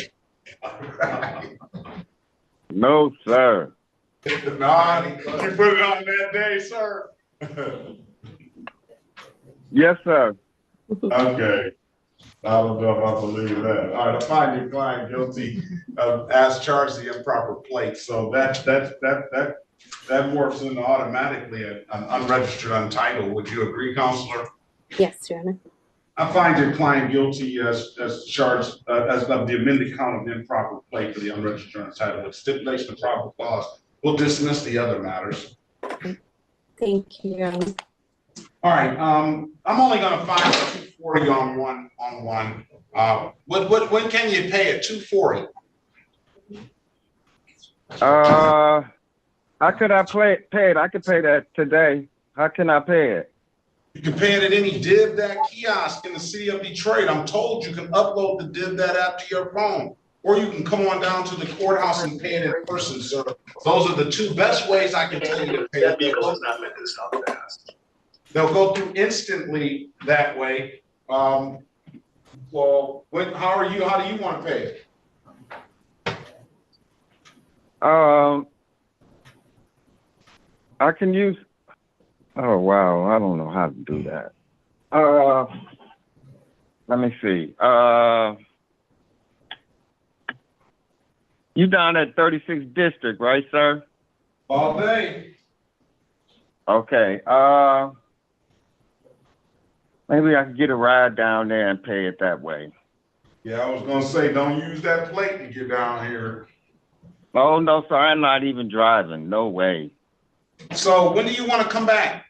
No, sir. Nah, you put it on that day, sir. Yes, sir. Okay. I don't know if I believe that. All right, I find your client guilty of as charged the improper plate. So that morphs into automatically an unregistered untitled. Would you agree, Counselor? Yes, Your Honor. I find your client guilty as charged as of the amended count of improper plate for the unregistered untitled with stipulation of probable cause We'll dismiss the other matters. Thank you, Your Honor. All right, I'm only gonna find 240 on one. When can you pay it? 240? How could I pay it? I could pay that today. How can I pay it? You can pay it at any DivDat kiosk in the city of Detroit. I'm told you can upload the DivDat app to your phone, or you can come on down to the courthouse and pay it in person, sir. Those are the two best ways I can tell you to pay it. They'll go through instantly that way. Well, how do you want to pay it? I can use. Oh wow, I don't know how to do that. Let me see. You down at 36th District, right, sir? All day. Okay. Maybe I can get a ride down there and pay it that way. Yeah, I was gonna say, don't use that plate to get down here. Oh no, sir, I'm not even driving. No way. So when do you want to come back?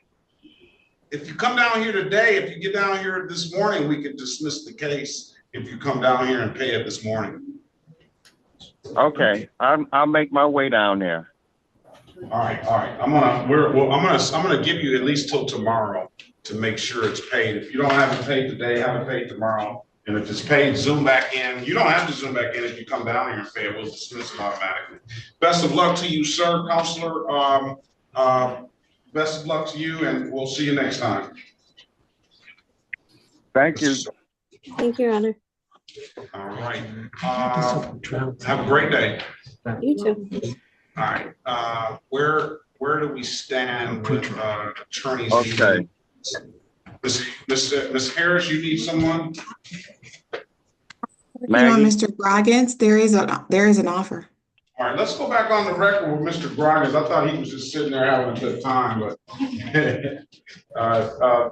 If you come down here today, if you get down here this morning, we could dismiss the case. If you come down here and pay it this morning. Okay, I'll make my way down there. All right. I'm gonna give you at least till tomorrow to make sure it's paid. If you don't have it paid today, have it paid tomorrow. And if it's paid, zoom back in. You don't have to zoom back in if you come down here and pay it. We'll dismiss it automatically. Best of luck to you, sir, counselor. Best of luck to you, and we'll see you next time. Thank you. Thank you, Your Honor. All right. Have a great day. You too. All right. Where do we stand with attorneys? Okay. Miss Harris, you need someone? Working on Mr. Groggins, there is an offer. All right, let's go back on the record with Mr. Groggins. I thought he was just sitting there having a good time, but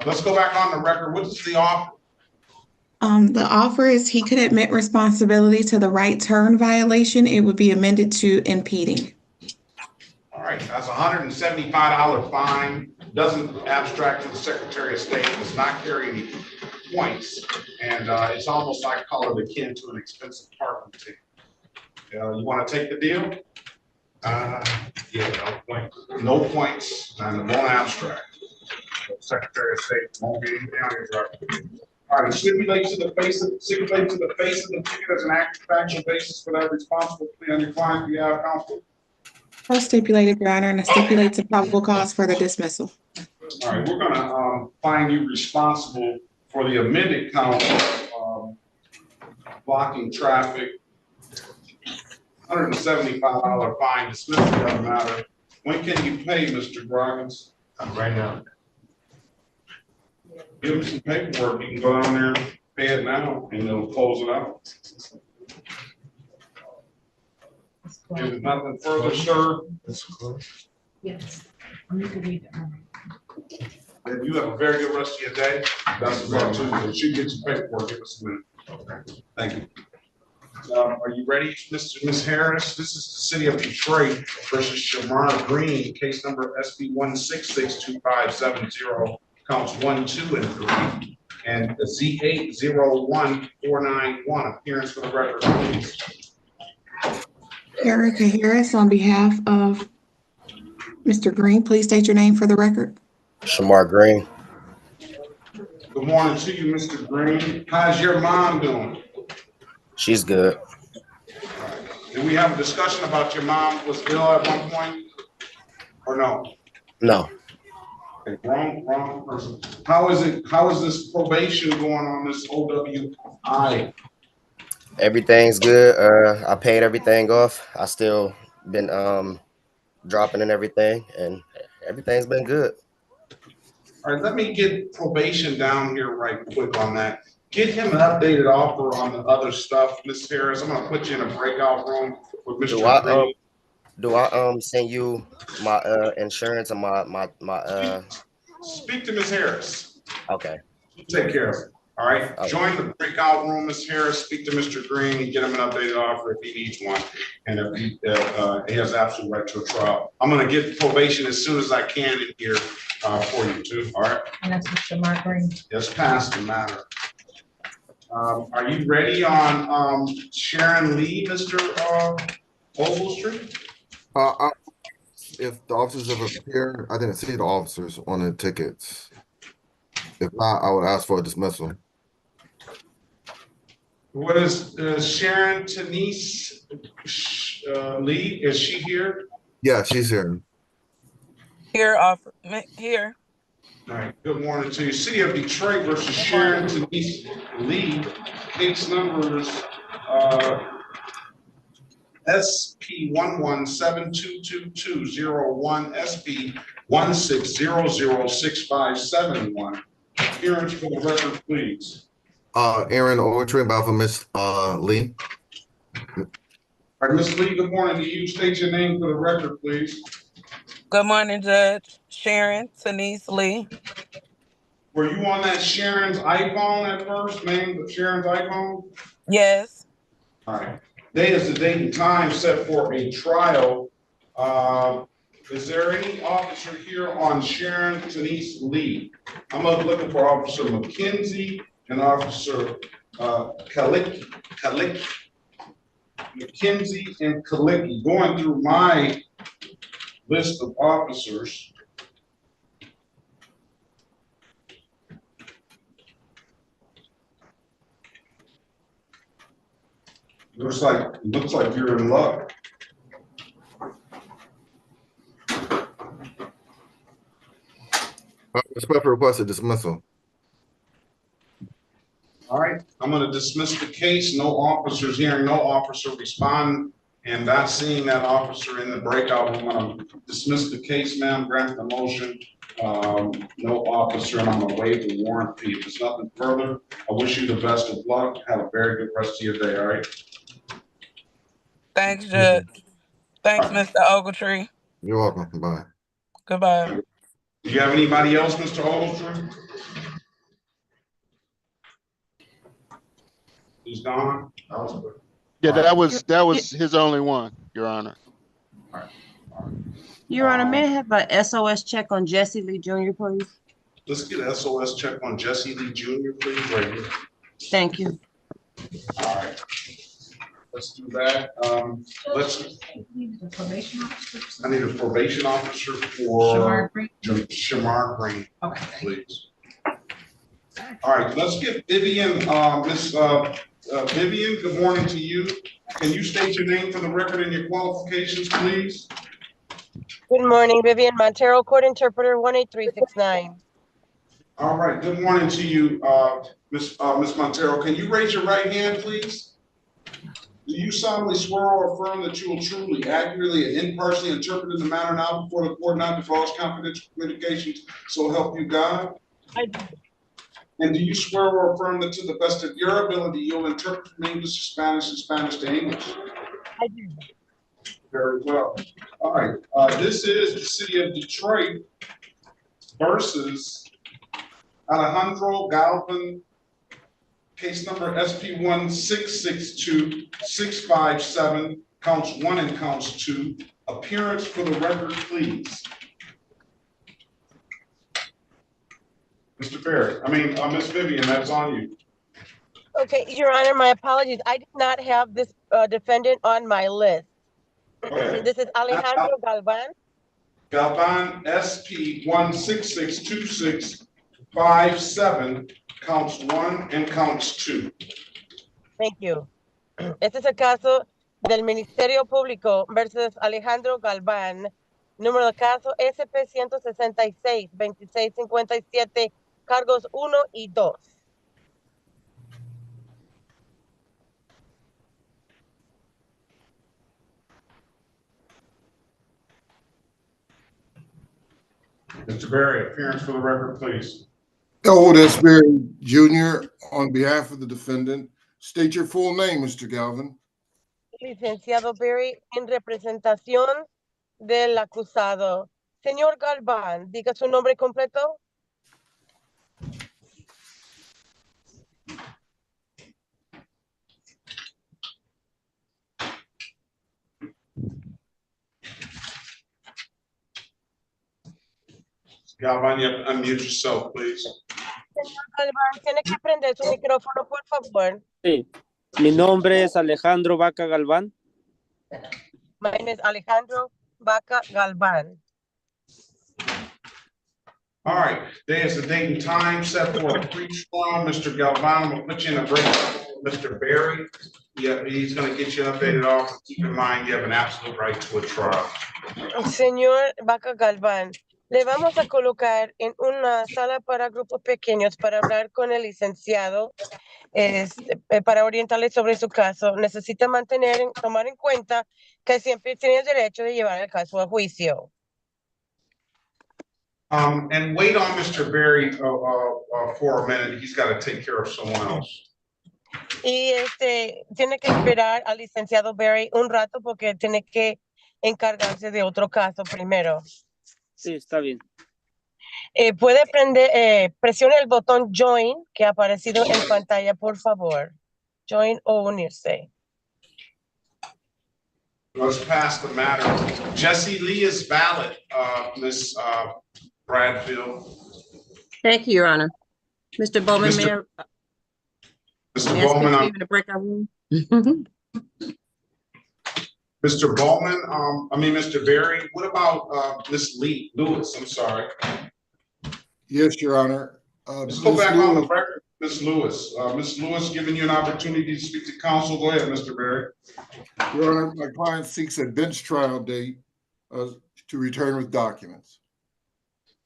let's go back on the record. What is the offer? The offer is he could admit responsibility to the right turn violation. It would be amended to impeding. All right, that's a $175 fine. Doesn't abstract to the Secretary of State. Does not carry any points, and it's almost like call it akin to an expensive parking ticket. You want to take the deal? Yeah, no points, and it won't abstract. The Secretary of State won't be anything on your record. All right, stipulate to the face of the ticket as an factual basis for that responsible plea on your client's behalf, counsel. So stipulated, Your Honor, and it stipulates a probable cause for the dismissal. All right, we're gonna find you responsible for the amended count of blocking traffic. $175 fine, dismiss the other matter. When can you pay, Mr. Groggins? Right now. Give him some paperwork. You can go down there, pay it now, and they'll close it out. If there's nothing further, sir. Yes. Then you have a very good rest of your day. That's about Tuesday. She gets your paperwork. Give us a minute. Okay. Thank you. Are you ready, Miss Harris? This is the city of Detroit versus Shamar Green, case number SB 1662570, counts 1, 2, and 3, and the Z801491. Appearance for the record, please. Erica Harris, on behalf of Mr. Green, please state your name for the record. Shamar Green. Good morning to you, Mr. Green. How's your mom doing? She's good. Did we have a discussion about your mom was ill at one point, or no? No. Okay, wrong person. How is this probation going on this OWI? Everything's good. I paid everything off. I still been dropping and everything, and everything's been good. All right, let me get probation down here right quick on that. Get him an updated offer on the other stuff, Ms. Harris. I'm gonna put you in a breakout room with Mr. Green. Do I send you my insurance and my Speak to Ms. Harris. Okay. Take care of it. All right, join the breakout room, Ms. Harris, speak to Mr. Green, and get him an updated offer if he needs one. And if he has absolute right to a trial. I'm gonna get probation as soon as I can in here for you too, all right? And that's Mr. Mark Green. Just pass the matter. Are you ready on Sharon Lee, Mr. Ogletree? If the officers have appeared, I didn't see the officers on the tickets. If not, I would ask for a dismissal. What is Sharon Tanise Lee? Is she here? Yeah, she's here. Here, here. All right, good morning to you. City of Detroit versus Sharon Tanise Lee. Case numbers SP 11722201, SP 16006571. Appearance for the record, please. Aaron Ogletree, about for Miss Lee. All right, Miss Lee, good morning to you. State your name for the record, please. Good morning, Judge. Sharon Tanise Lee. Were you on that Sharon's iPhone at first, name of Sharon's iPhone? Yes. All right. Today is the date and time set for a trial. Is there any officer here on Sharon Tanise Lee? I'm looking for Officer McKenzie and Officer McKenzie and Kalicki. Going through my list of officers. Looks like you're in luck. Respectfully request a dismissal. All right, I'm going to dismiss the case. No officers hearing no officer respond, and not seeing that officer in the breakout room. I'm going to dismiss the case, ma'am. Grant the motion. No officer, and I'm going to waive the warrant fee. If there's nothing further, I wish you the best of luck. Have a very good rest of your day. All right. Thanks, Judge. Thanks, Mr. Ogletree. You're welcome. Bye. Goodbye. Do you have anybody else, Mr. Ogletree? He's gone. Yeah, that was his only one, Your Honor. All right. Your Honor, may I have a SOS check on Jesse Lee Jr., please? Let's get an SOS check on Jesse Lee Jr., please, right here. Thank you. All right. Let's do that. I need a probation officer for Shamar Green. Okay. Please. All right, let's get Vivian. Vivian, good morning to you. Can you state your name for the record and your qualifications, please? Good morning, Vivian Montero, Court Interpreter 18369. All right, good morning to you, Miss Montero. Can you raise your right hand, please? Do you solemnly swear or affirm that you will truly, accurately, and impartially interpret in the matter now before the court, not divulge confidential communications, so help you God? I do. And do you swear or affirm that to the best of your ability, you'll interpret from English to Spanish and Spanish to English? I do. Very well. All right, this is the City of Detroit versus Alejandro Galvan, case number SP 1662657, counts 1 and counts 2. Appearance for the record, please. Mr. Barrett, Miss Vivian, that's on you. Okay, Your Honor, my apologies. I did not have this defendant on my list. Okay. This is Alejandro Galvan. Galvan, SP 1662657, counts 1 and counts 2. Thank you. Este es el caso del Ministerio Público versus Alejandro Galvan. Número de caso SP 166-2657, cargos 1 y 2. Mr. Berry, appearance for the record, please. Elwood S. Berry Jr., on behalf of the defendant, state your full name, Mr. Galvan. Licenciado Berry, en representación del acusado. Señor Galvan, diga su nombre completo. Galvan, you have to unmute yourself, please. Señor Galván, tiene que prender su micrófono, por favor. Sí. Mi nombre es Alejandro Vaca Galván. My name is Alejandro Vaca Galván. All right, there's a date and time set for a pre-trial. Mr. Galvan, I'm gonna put you in a break. Mr. Berry, yeah, he's gonna get you updated off. Keep in mind, you have an absolute right to a trial. Señor Vaca Galván, le vamos a colocar en una sala para grupos pequeños para hablar con el licenciado, para orientarle sobre su caso. Necesita tomar en cuenta que siempre tiene el derecho de llevar el caso a juicio. And wait on Mr. Berry for a minute. He's got to take care of someone else. Y tiene que esperar al licenciado Berry un rato porque tiene que encargarse de otro caso primero. Sí, está bien. Puede presione el botón Join que ha aparecido en pantalla, por favor. Join o unirse. Let's pass the matter. Jesse Lee is valid, Ms. Bradfield. Thank you, Your Honor. Mr. Bowman, Mr. may I Bowman, speak to you in the breakout room? Mr. Bowman, Mr. Berry, what about Ms. Lewis? I'm sorry. Yes, Your Honor. Let's go back on the record, Ms. Lewis. Ms. Lewis, giving you an opportunity to speak to counsel. Go ahead, Mr. Berry. Your Honor, my client seeks a bench trial date to return with documents.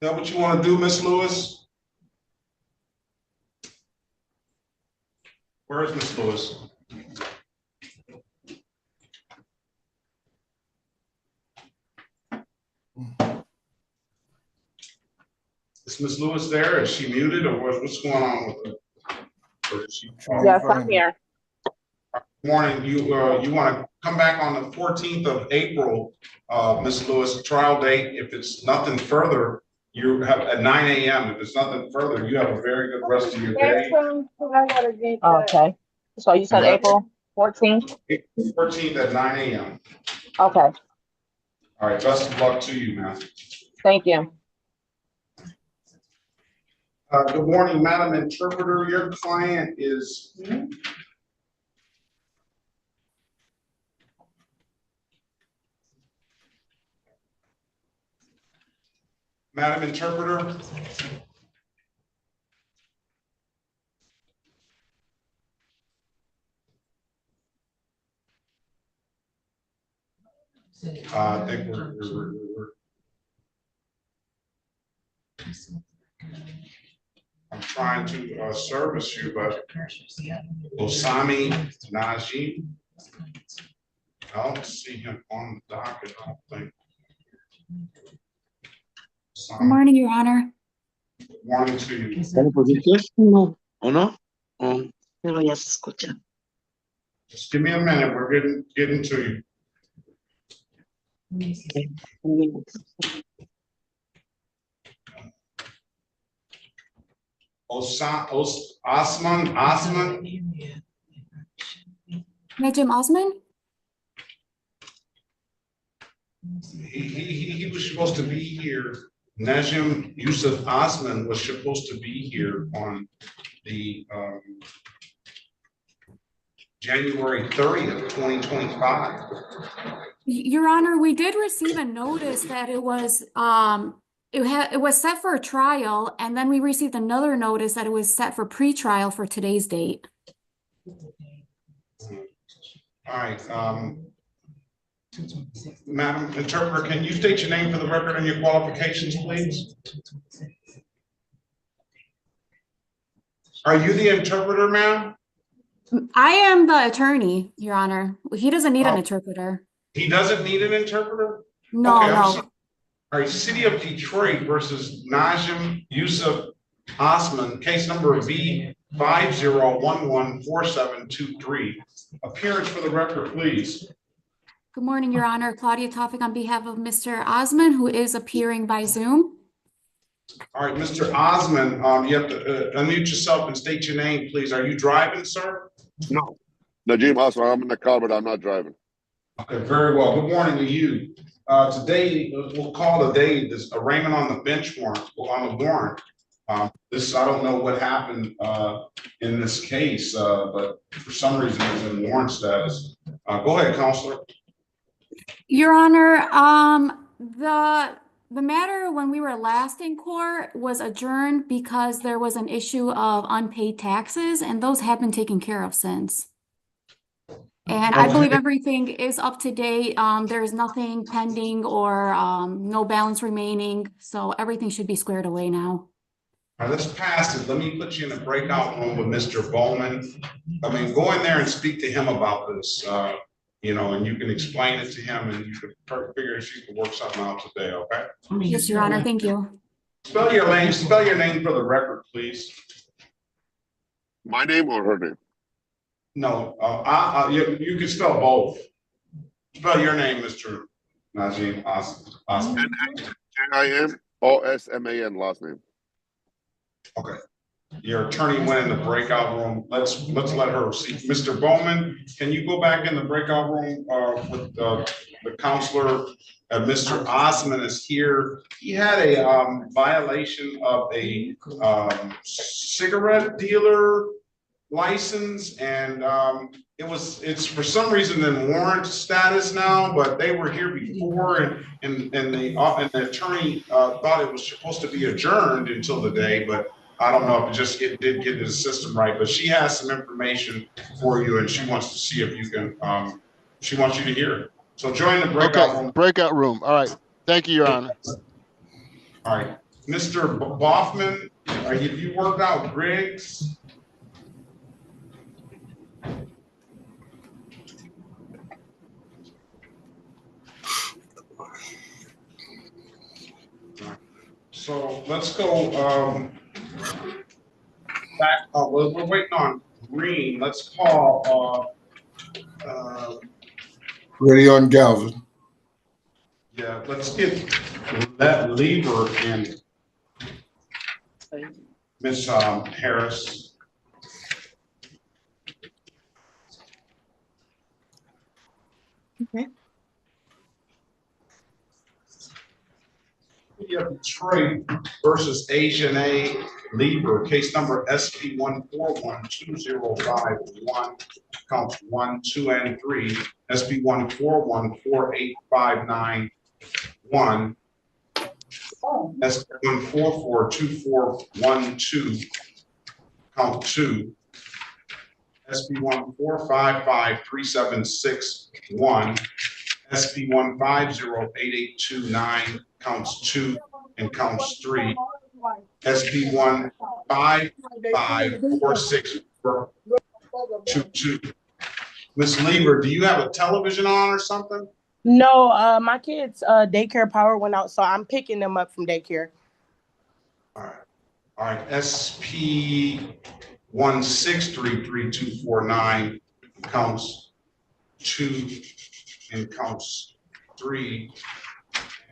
Is that what you want to do, Ms. Lewis? Where is Ms. Lewis? Is Ms. Lewis there? Is she muted or what's going on with her? Yes, I'm here. Morning, you want to come back on the 14th of April, Ms. Lewis, trial date. If it's nothing further, you have at 9 a.m. If it's nothing further, you have a very good rest of your day. Okay. So you said April 14th? 14th at 9 a.m. Okay. All right, best of luck to you, man. Thank you. Good morning, Madam Interpreter. Your client is Madam Interpreter. I think we're I'm trying to service you, but Osami Najee, I don't see him on the docket, I don't think. Good morning, Your Honor. Good morning to you. No, ¿o no? Pero ya se escucha. Just give me a minute, we're getting to you. Osman? Najim Osman? He was supposed to be here. Najim Yusuf Osman was supposed to be here on the January 30th, 2025. Your Honor, we did receive a notice that it was it was set for a trial, and then we received another notice that it was set for pre-trial for today's date. All right, Madam Interpreter, can you state your name for the record and your qualifications, please? Are you the interpreter, ma'am? I am the attorney, Your Honor. He doesn't need an interpreter. He doesn't need an interpreter? No, okay, no. All right, City of Detroit versus Najim Yusuf Osman, case number V50114723. Appearance for the record, please. Good morning, Your Honor. Claudia Tofik on behalf of Mr. Osman, who is appearing by Zoom. All right, Mr. Osman, you have to unmute yourself and state your name, please. Are you driving, sir? No. Najim Osman, I'm in the car, but I'm not driving. Okay, very well. Good morning to you. Today, we'll call today this arraignment on the bench warrant, on the warrant. This, I don't know what happened in this case, but for some reason it's in warrant status. Go ahead, Counselor. Your Honor, the matter when we were last in court was adjourned because there was an issue of unpaid taxes, and those have been taken care of since. And I believe everything is up to date. There's nothing pending or no balance remaining, so everything should be squared away now. All right, let's pass it. Let me put you in a breakout room with Mr. Bowman. I mean, go in there and speak to him about this, you know, and you can explain it to him and you can figure if you can work something out today, okay? Yes, Your Honor, thank you. Spell your name for the record, please. My name or her name? No, you can spell both. Spell your name, Mr. Najim Osman. N-I-M-O-S-M-A-N, last name. Okay. Your attorney went in the breakout room. Let's let her see. Mr. Bowman, can you go back in the breakout room with the counselor? Mr. Osman is here. He had a violation of a cigarette dealer license, and it's for some reason in warrant status now, but they were here before, and the attorney thought it was supposed to be adjourned until the day, but I don't know if it did get the system right. But she has some information for you, and she wants to see if you can. She wants you to hear it. So join the breakout room. Breakout room. All right. Thank you, Your Honor. All right, Mr. Boffman, have you worked out Griggs? So let's go back. We're waiting on Green. Let's call. Ready on Galvin. Yeah, let's get that Lieber and Miss Harris. Okay. Detroit versus Asian A. Lieber, case number SP 1412051, counts 1, 2, and 3. SP 1414859. 1, SP 1442412, count 2, SP 1455376, SP 1508829, counts 2 and counts 3, SP 1554622. Miss Lieber, do you have a television on or something? No, my kids' daycare power went out, so I'm picking them up from daycare. All right. SP 1633249, counts 2 and counts 3.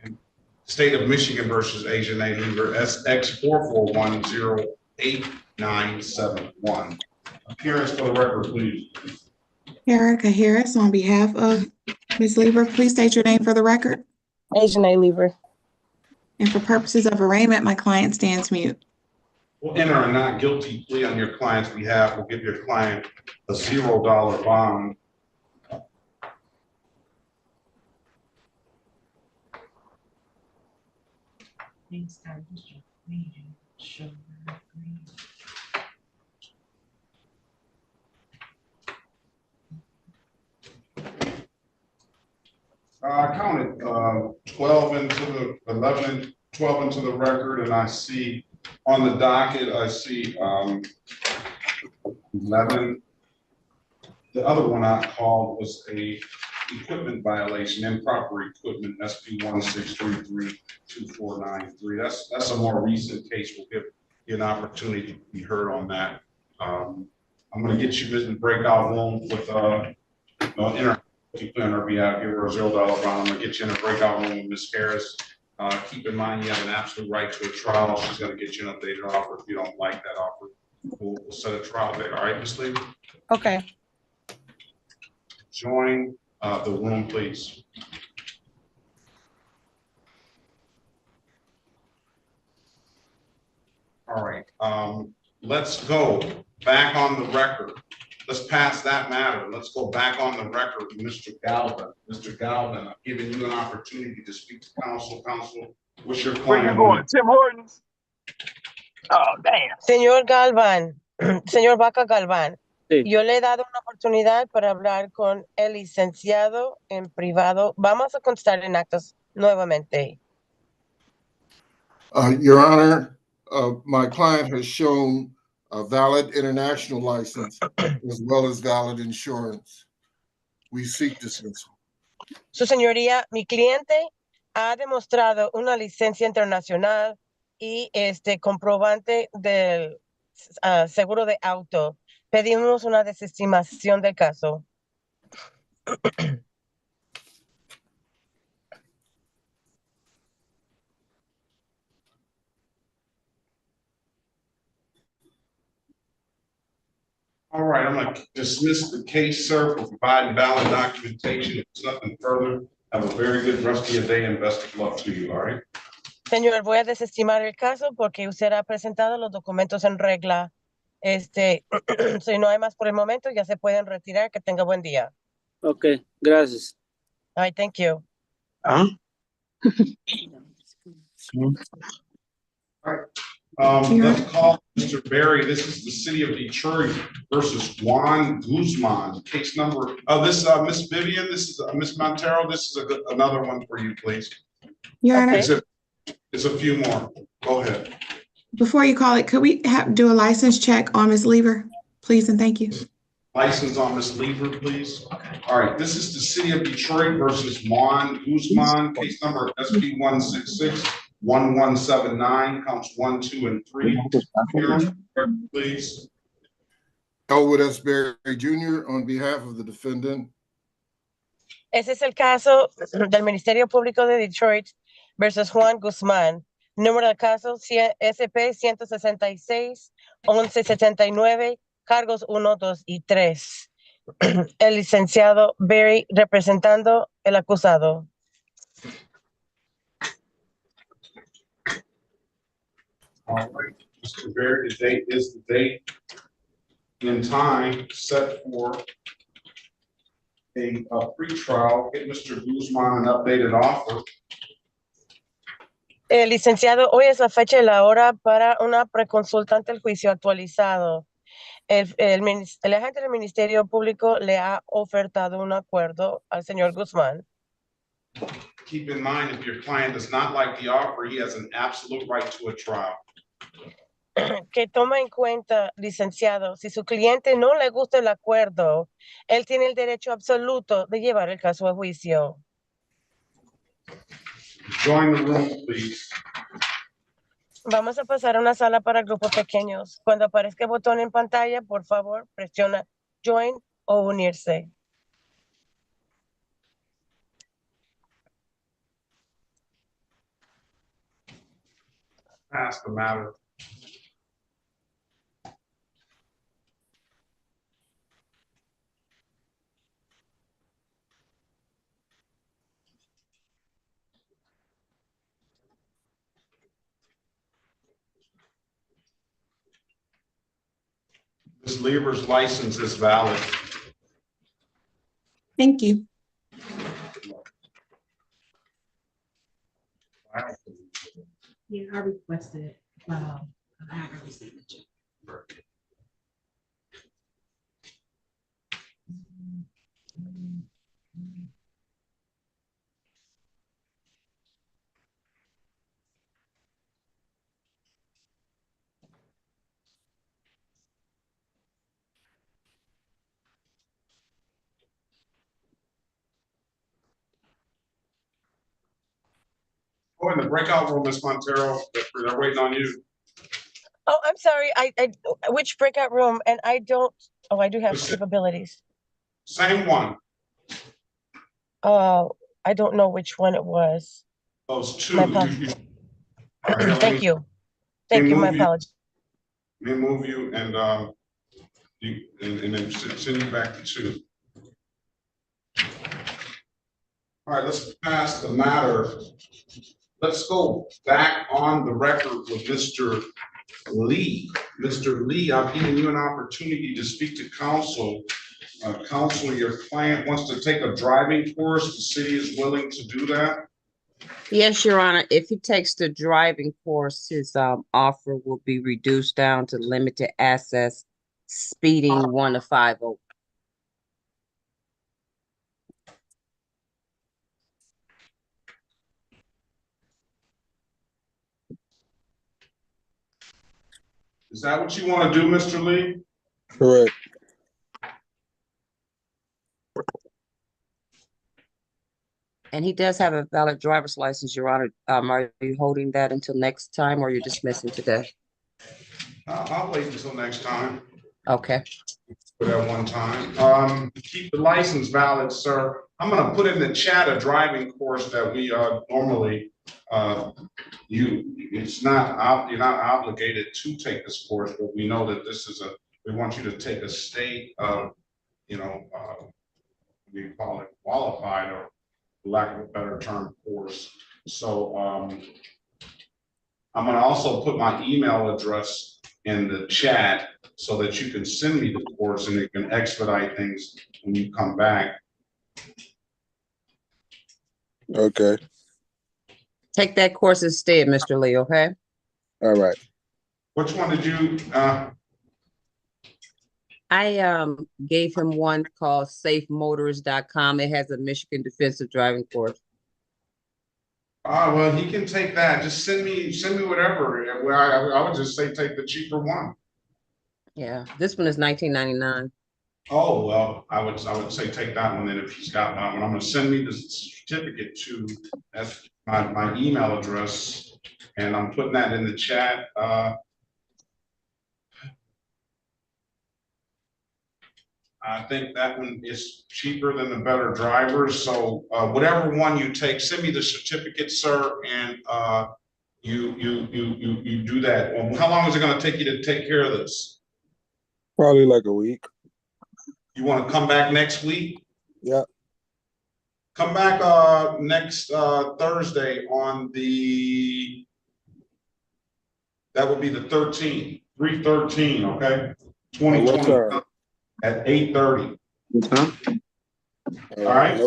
And State of Michigan versus Asian A. Lieber, SX 4410891. Appearance for the record, please. Erica Harris, on behalf of Ms. Lieber, please state your name for the record. Asian A. Lieber. And for purposes of arraignment, my client stands mute. We'll enter a not guilty plea on your client's behalf. We'll give your client a $0 bond. I counted 12 into the 11, 12 into the record, and I see on the docket, I see 11. The other one I called was a equipment violation, improper equipment, SP 1633249. That's a more recent case. We'll give you an opportunity to be heard on that. I'm going to get you in the breakout room with I'll be out here for a $0 bond. I'm going to get you in a breakout room with Ms. Harris. Keep in mind you have an absolute right to a trial. She's going to get you an updated offer. If you don't like that offer, we'll set a trial date. All right, Ms. Lee? Okay. Join the room, please. All right, let's go back on the record. Let's pass that matter. Let's go back on the record, Mr. Galvin. Mr. Galvin, I'm giving you an opportunity to speak to counsel. Counsel, what's your Where you client? going, Tim Hortons? Oh, damn. Señor Galván, señor Vaca Galván, Sí. yo le he dado una oportunidad para hablar con el licenciado en privado. Vamos a constar en actos nuevamente. Your Honor, my client has shown a valid international license as well as valid insurance. We seek dismissal. Su señoría, mi cliente ha demostrado una licencia internacional y comprobante del seguro de auto. Pedimos una desestimación del caso. All right, I'm going to dismiss the case, sir, for providing valid documentation. If there's nothing further, have a very good rest of your day and best of luck to you, all right? Señor, voy a desestimar el caso porque usted ha presentado los documentos en regla. Si no hay más por el momento, ya se pueden retirar. Que tenga buen día. Ok, gracias. Ay, thank you. Let's call Mr. Barry. This is the city of Detroit versus Juan Guzman. Case number, this is Miss Vivian, this is Miss Montero. This is another one for you, please. Your Honor, It's a few more. Go ahead. before you call it, could we do a license check on Ms. Lever, please, and thank you. License on Miss Lever, please. All right, this is the city of Detroit versus Juan Guzman. Case number SP 166-1179, counts 1, 2, and 3. Here, please. Elwood S. Berry Jr. on behalf of the defendant. Ese es el caso del Ministerio Público de Detroit versus Juan Guzmán. Número del caso SP 166-1179, cargos 1, 2 y 3. El licenciado Berry representando el acusado. All right, Mr. Barry, the date is the date in time set for a pre-trial. Get Mr. Guzman an updated offer. Licenciado, hoy es la fecha y la hora para una preconsulta ante el juicio actualizado. El agente del Ministerio Público le ha ofertado un acuerdo al señor Guzmán. Keep in mind, if your client does not like the offer, he has an absolute right to a trial. Que toma en cuenta, licenciado, si su cliente no le gusta el acuerdo, él tiene el derecho absoluto de llevar el caso a juicio. Join the room, please. Vamos a pasar a una sala para grupos pequeños. Cuando aparezca el botón en pantalla, por favor, presiona Join o unirse. Pass the matter. Ms. Lever's license is valid. Thank you. Yeah, I requested, I haven't received it yet. Go in the breakout room, Ms. Montero. They're waiting on you. Oh, I'm sorry. Which breakout room? And I don't. Oh, I do have capabilities. Same one. Oh, I don't know which one it was. Those two. Thank you. Thank you. My apologies. They move you and then send you back to 2. All right, let's pass the matter. Let's go back on the record with Mr. Lee. Mr. Lee, I've given you an opportunity to speak to council. Council, your client wants to take a driving course. The city is willing to do that. Yes, Your Honor. If he takes the driving course, his offer will be reduced down to limited access, speeding 1 to 50. Is that what you want to do, Mr. Lee? Correct. And he does have a valid driver's license, Your Honor. Are you holding that until next time, or are you dismissing today? I'll wait until next time. Okay. For that one time. Keep the license valid, sir. I'm gonna put in the chat a driving course that we normally you're not obligated to take this course, but we know that this is we want you to take a state we call it qualified, or for lack of a better term, course. So I'm gonna also put my email address in the chat so that you can send me the course and it can expedite things when you come back. Okay. Take that course instead, Mr. Lee, okay? All right. Which one did you I gave him one called safemotorist.com. It has a Michigan defensive driving course. well, he can take that. Just send me whatever. Well, I would just say take the cheaper one. Yeah, this one is $19.99. Oh, well, I would say take that one then if he's got that one. I'm gonna send me the certificate to that's my email address, and I'm putting that in the chat. I think that one is cheaper than the better drivers. So whatever one you take, send me the certificate, sir, and you do that. Well, how long is it going to take you to take care of this? Probably like a week. You want to come back next week? Yeah. Come back next Thursday on that would be the 13th, 3/13, okay? 2020 at 8:30. All right.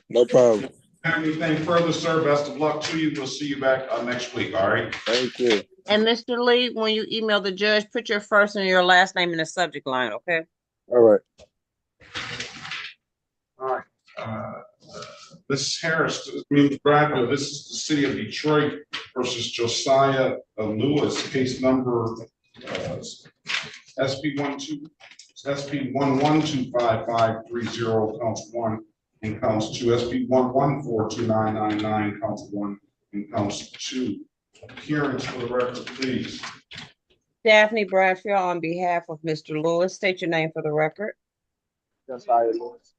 No problem. Anything further, sir? Best of luck to you. We'll see you back next week. All right. Thank you. And Mr. Lee, when you email the judge, put your first and your last name in the subject line, okay? All right. All right. Ms. Harris, Bradville, this is the city of Detroit versus Josiah Lewis, case number SP 11255530, counts 1 and counts 2. SP 11429999, counts 1 and counts 2. Appearance for the record, please. Daphne Bradfield on behalf of Mr. Lewis. State your name for the record. Josiah Lewis.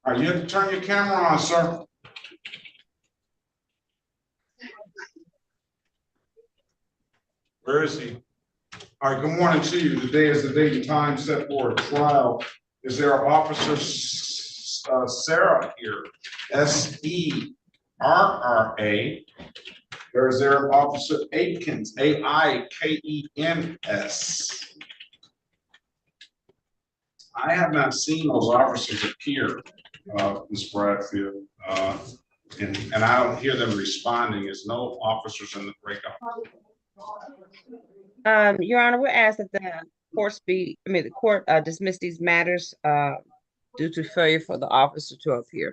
All right, you have to turn your camera on, sir. Where is he? All right, good morning to you. Today is the date and time set for a trial. Is there an officer, Sarah here? S-E-R-R-A. Or is there an officer Aikens, A-I-K-E-N-S? I have not seen those officers appear, Ms. Bradfield, and I don't hear them responding. There's no officers in the breakout. Your Honor, we're asked that the court dismiss these matters due to failure for the officer to appear.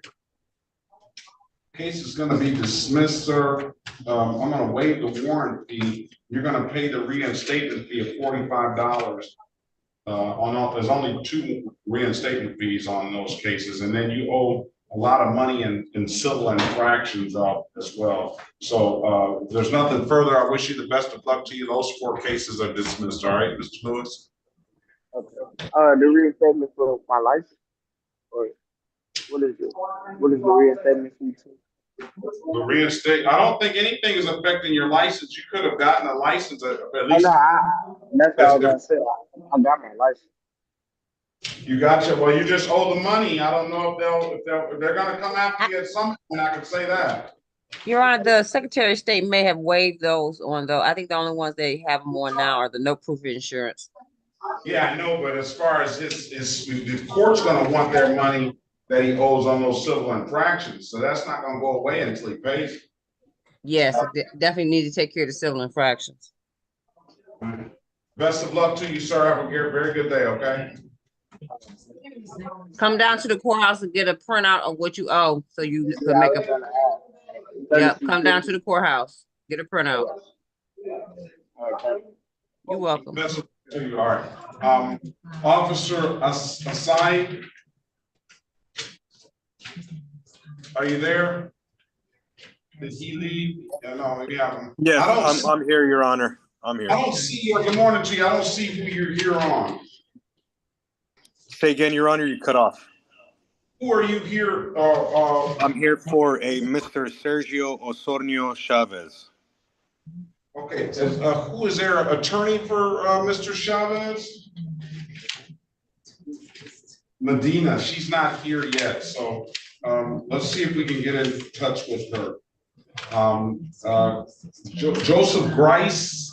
Case is going to be dismissed, sir. I'm going to waive the warrant fee. You're going to pay the reinstatement fee of $45. There's only 2 reinstatement fees on those cases, and then you owe a lot of money in civil infractions as well. So there's nothing further. I wish you the best of luck to you. Those 4 cases are dismissed. All right, Mr. Lewis. Okay. The reinstatement for my license, or what is it? What is the reinstatement fee to? The reinstate. I don't think anything is affecting your license. You could have gotten a license at least. That's what I was gonna say. I got my license. You gotcha. Well, you just owe the money. I don't know if they're gonna come after you at some point. I can say that. Your Honor, the Secretary of State may have waived those on though. I think the only ones they have them on now are the no proof of insurance. Yeah, I know, but as far as the court's gonna want their money that he owes on those civil infractions, so that's not gonna go away until he pays. Yes, definitely need to take care of the civil infractions. Best of luck to you, sir. Have a very good day, okay? Come down to the courthouse and get a printout of what you owe, so you can make a. Yep, come down to the courthouse, get a printout. You're welcome. Best of luck to you. All right. Officer Asai, are you there? Did he leave? Yeah, no, maybe I'm. Yes, I'm here, Your Honor. I'm here. I don't see you. Good morning to you. I don't see who you're here on. Say again, Your Honor, you cut off. Who are you here? I'm here for a Mr. Sergio Osornio Chavez. Okay, who is their attorney for Mr. Chavez? Medina, she's not here yet, so let's see if we can get in touch with her. Joseph Grice.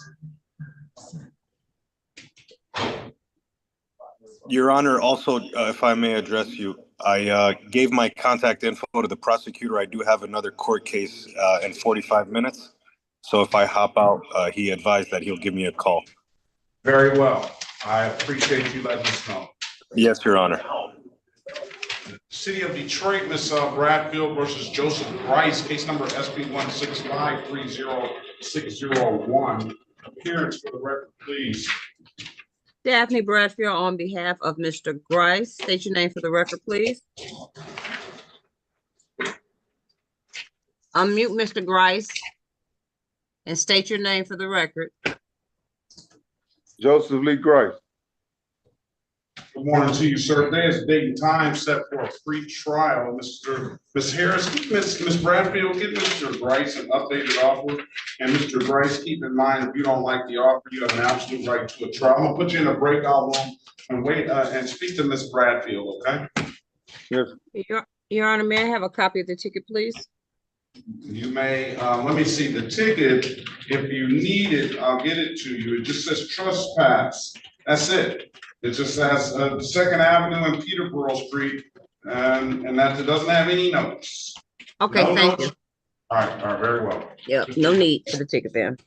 Your Honor, also, if I may address you, I gave my contact info to the prosecutor. I do have another court case in 45 minutes. So if I hop out, he advised that he'll give me a call. Very well. I appreciate you letting us know. Yes, Your Honor. City of Detroit, Ms. Bradfield versus Joseph Grice, case number SB 165-30601. Appearance for the record, please. Daphne Bradfield on behalf of Mr. Grice. State your name for the record, please. Unmute Mr. Grice and state your name for the record. Joseph Lee Grice. Good morning to you, sir. Today is the date and time set for a free trial. Ms. Harris, Ms. Bradfield, give Mr. Grice an updated offer. And Mr. Grice, keep in mind, if you don't like the offer, you have an absolute right to a trial. I'm gonna put you in a breakout room and wait and speak to Ms. Bradfield, okay? Yes. Your Honor, may I have a copy of the ticket, please? You may, let me see the ticket. If you need it, I'll get it to you. It just says trespass. That's it. It just says 2nd Avenue and Peterborough Street, and that it doesn't have any notes. Okay, No thank notes. you. All right, very well. Yeah, no need for the ticket then.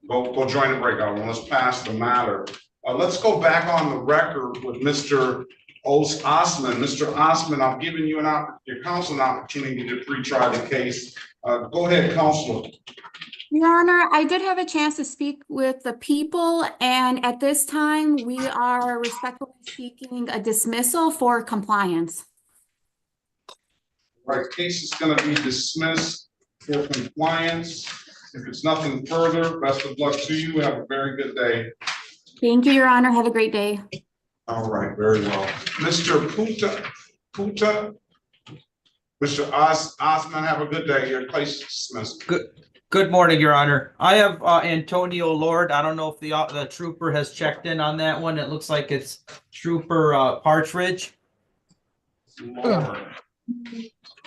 Go join the breakout room. Let's pass the matter. Let's go back on the record with Mr. Osman. Mr. Osman, I'm giving you your counsel an opportunity to pre-try the case. Go ahead, counselor. Your Honor, I did have a chance to speak with the people, and at this time, we are respectfully seeking a dismissal for compliance. Right, case is going to be dismissed for compliance. If it's nothing further, best of luck to you. Have a very good day. Thank you, Your Honor. Have a great day. All right, very well. Mr. Puta, Mr. Osman, have a good day. Your case is dismissed. Good morning, Your Honor. I have Antonio Lord. I don't know if the trooper has checked in on that one. It looks like it's Trooper Partridge. Lord.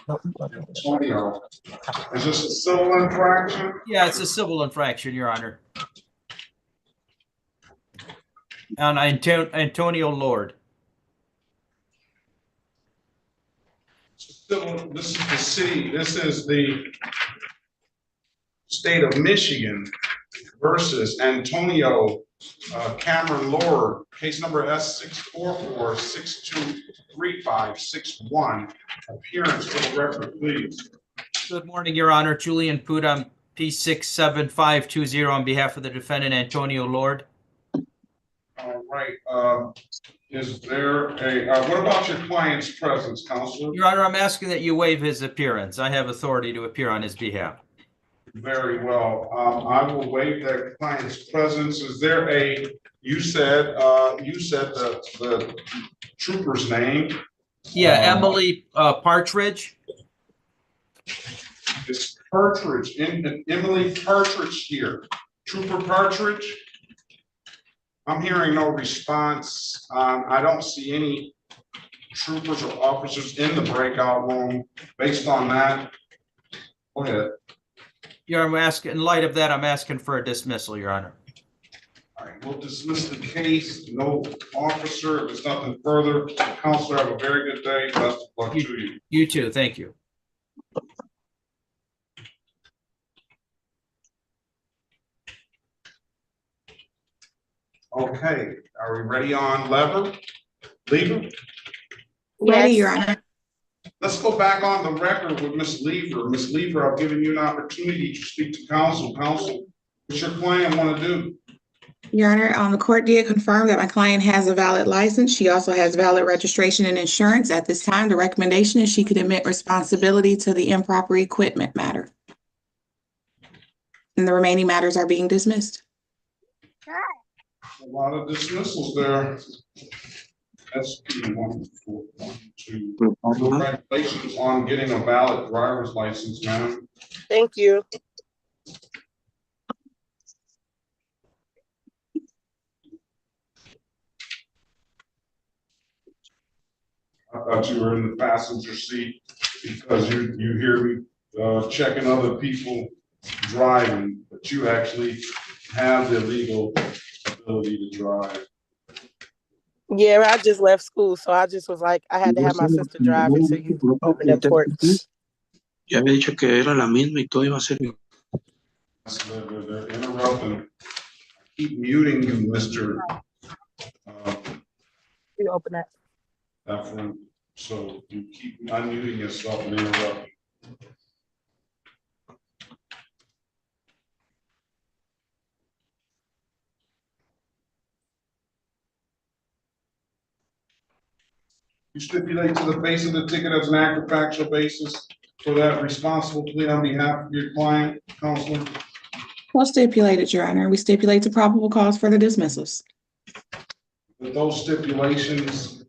Antonio, is this a civil infraction? Yeah, it's a civil infraction, Your Honor. And Antonio Lord. Civil, this is the city, this is the state of Michigan versus Antonio Cameron Lord, case number S644-623561. Appearance for the record, please. Good morning, Your Honor. Julian Puda, P67520 on behalf of the defendant Antonio Lord. All right. Is there what about your client's presence, counselor? Your Honor, I'm asking that you waive his appearance. I have authority to appear on his behalf. Very well. I will waive that client's presence. Is there you said the trooper's name? Yeah, Emily Partridge. It's Partridge, Emily Partridge here. Trooper Partridge? I'm hearing no response. I don't see any troopers or officers in the breakout room. Based on that, Go ahead. Your Honor, in light of that, I'm asking for a dismissal, Your Honor. All right, we'll dismiss the case. No officer. If there's nothing further, Counselor, have a very good day. Best of luck to you. You too. Thank you. Okay, are we ready on Lever? Ready, Your Honor. Let's go back on the record with Ms. Lever. Ms. Lever, I've given you an opportunity to speak to counsel. Counsel, what's your client want to do? Your Honor, the court did confirm that my client has a valid license. She also has valid registration and insurance. At this time, the recommendation is she could admit responsibility to the improper equipment matter. And the remaining matters are being dismissed. A lot of dismissals there. That's 1, 4, 1, 2. Congratulations on getting a valid driver's license, ma'am. Thank you. I thought you were in the passenger seat because you hear me checking other people driving, but you actually have the legal ability to drive. Yeah, I just left school, so I just was like, I had to have my sister drive until you opened the court. Ya había dicho que era la misma y todo iba a ser. They're interrupting. Keep muting you, Mr. You open that. Efren. So you keep unmuting yourself and interrupting. You stipulate to the face of the ticket as an act of factual basis for that responsible plea on behalf of your client, Counselor? Well stipulated, Your Honor. We stipulate the probable cause for the dismissals. With those stipulations,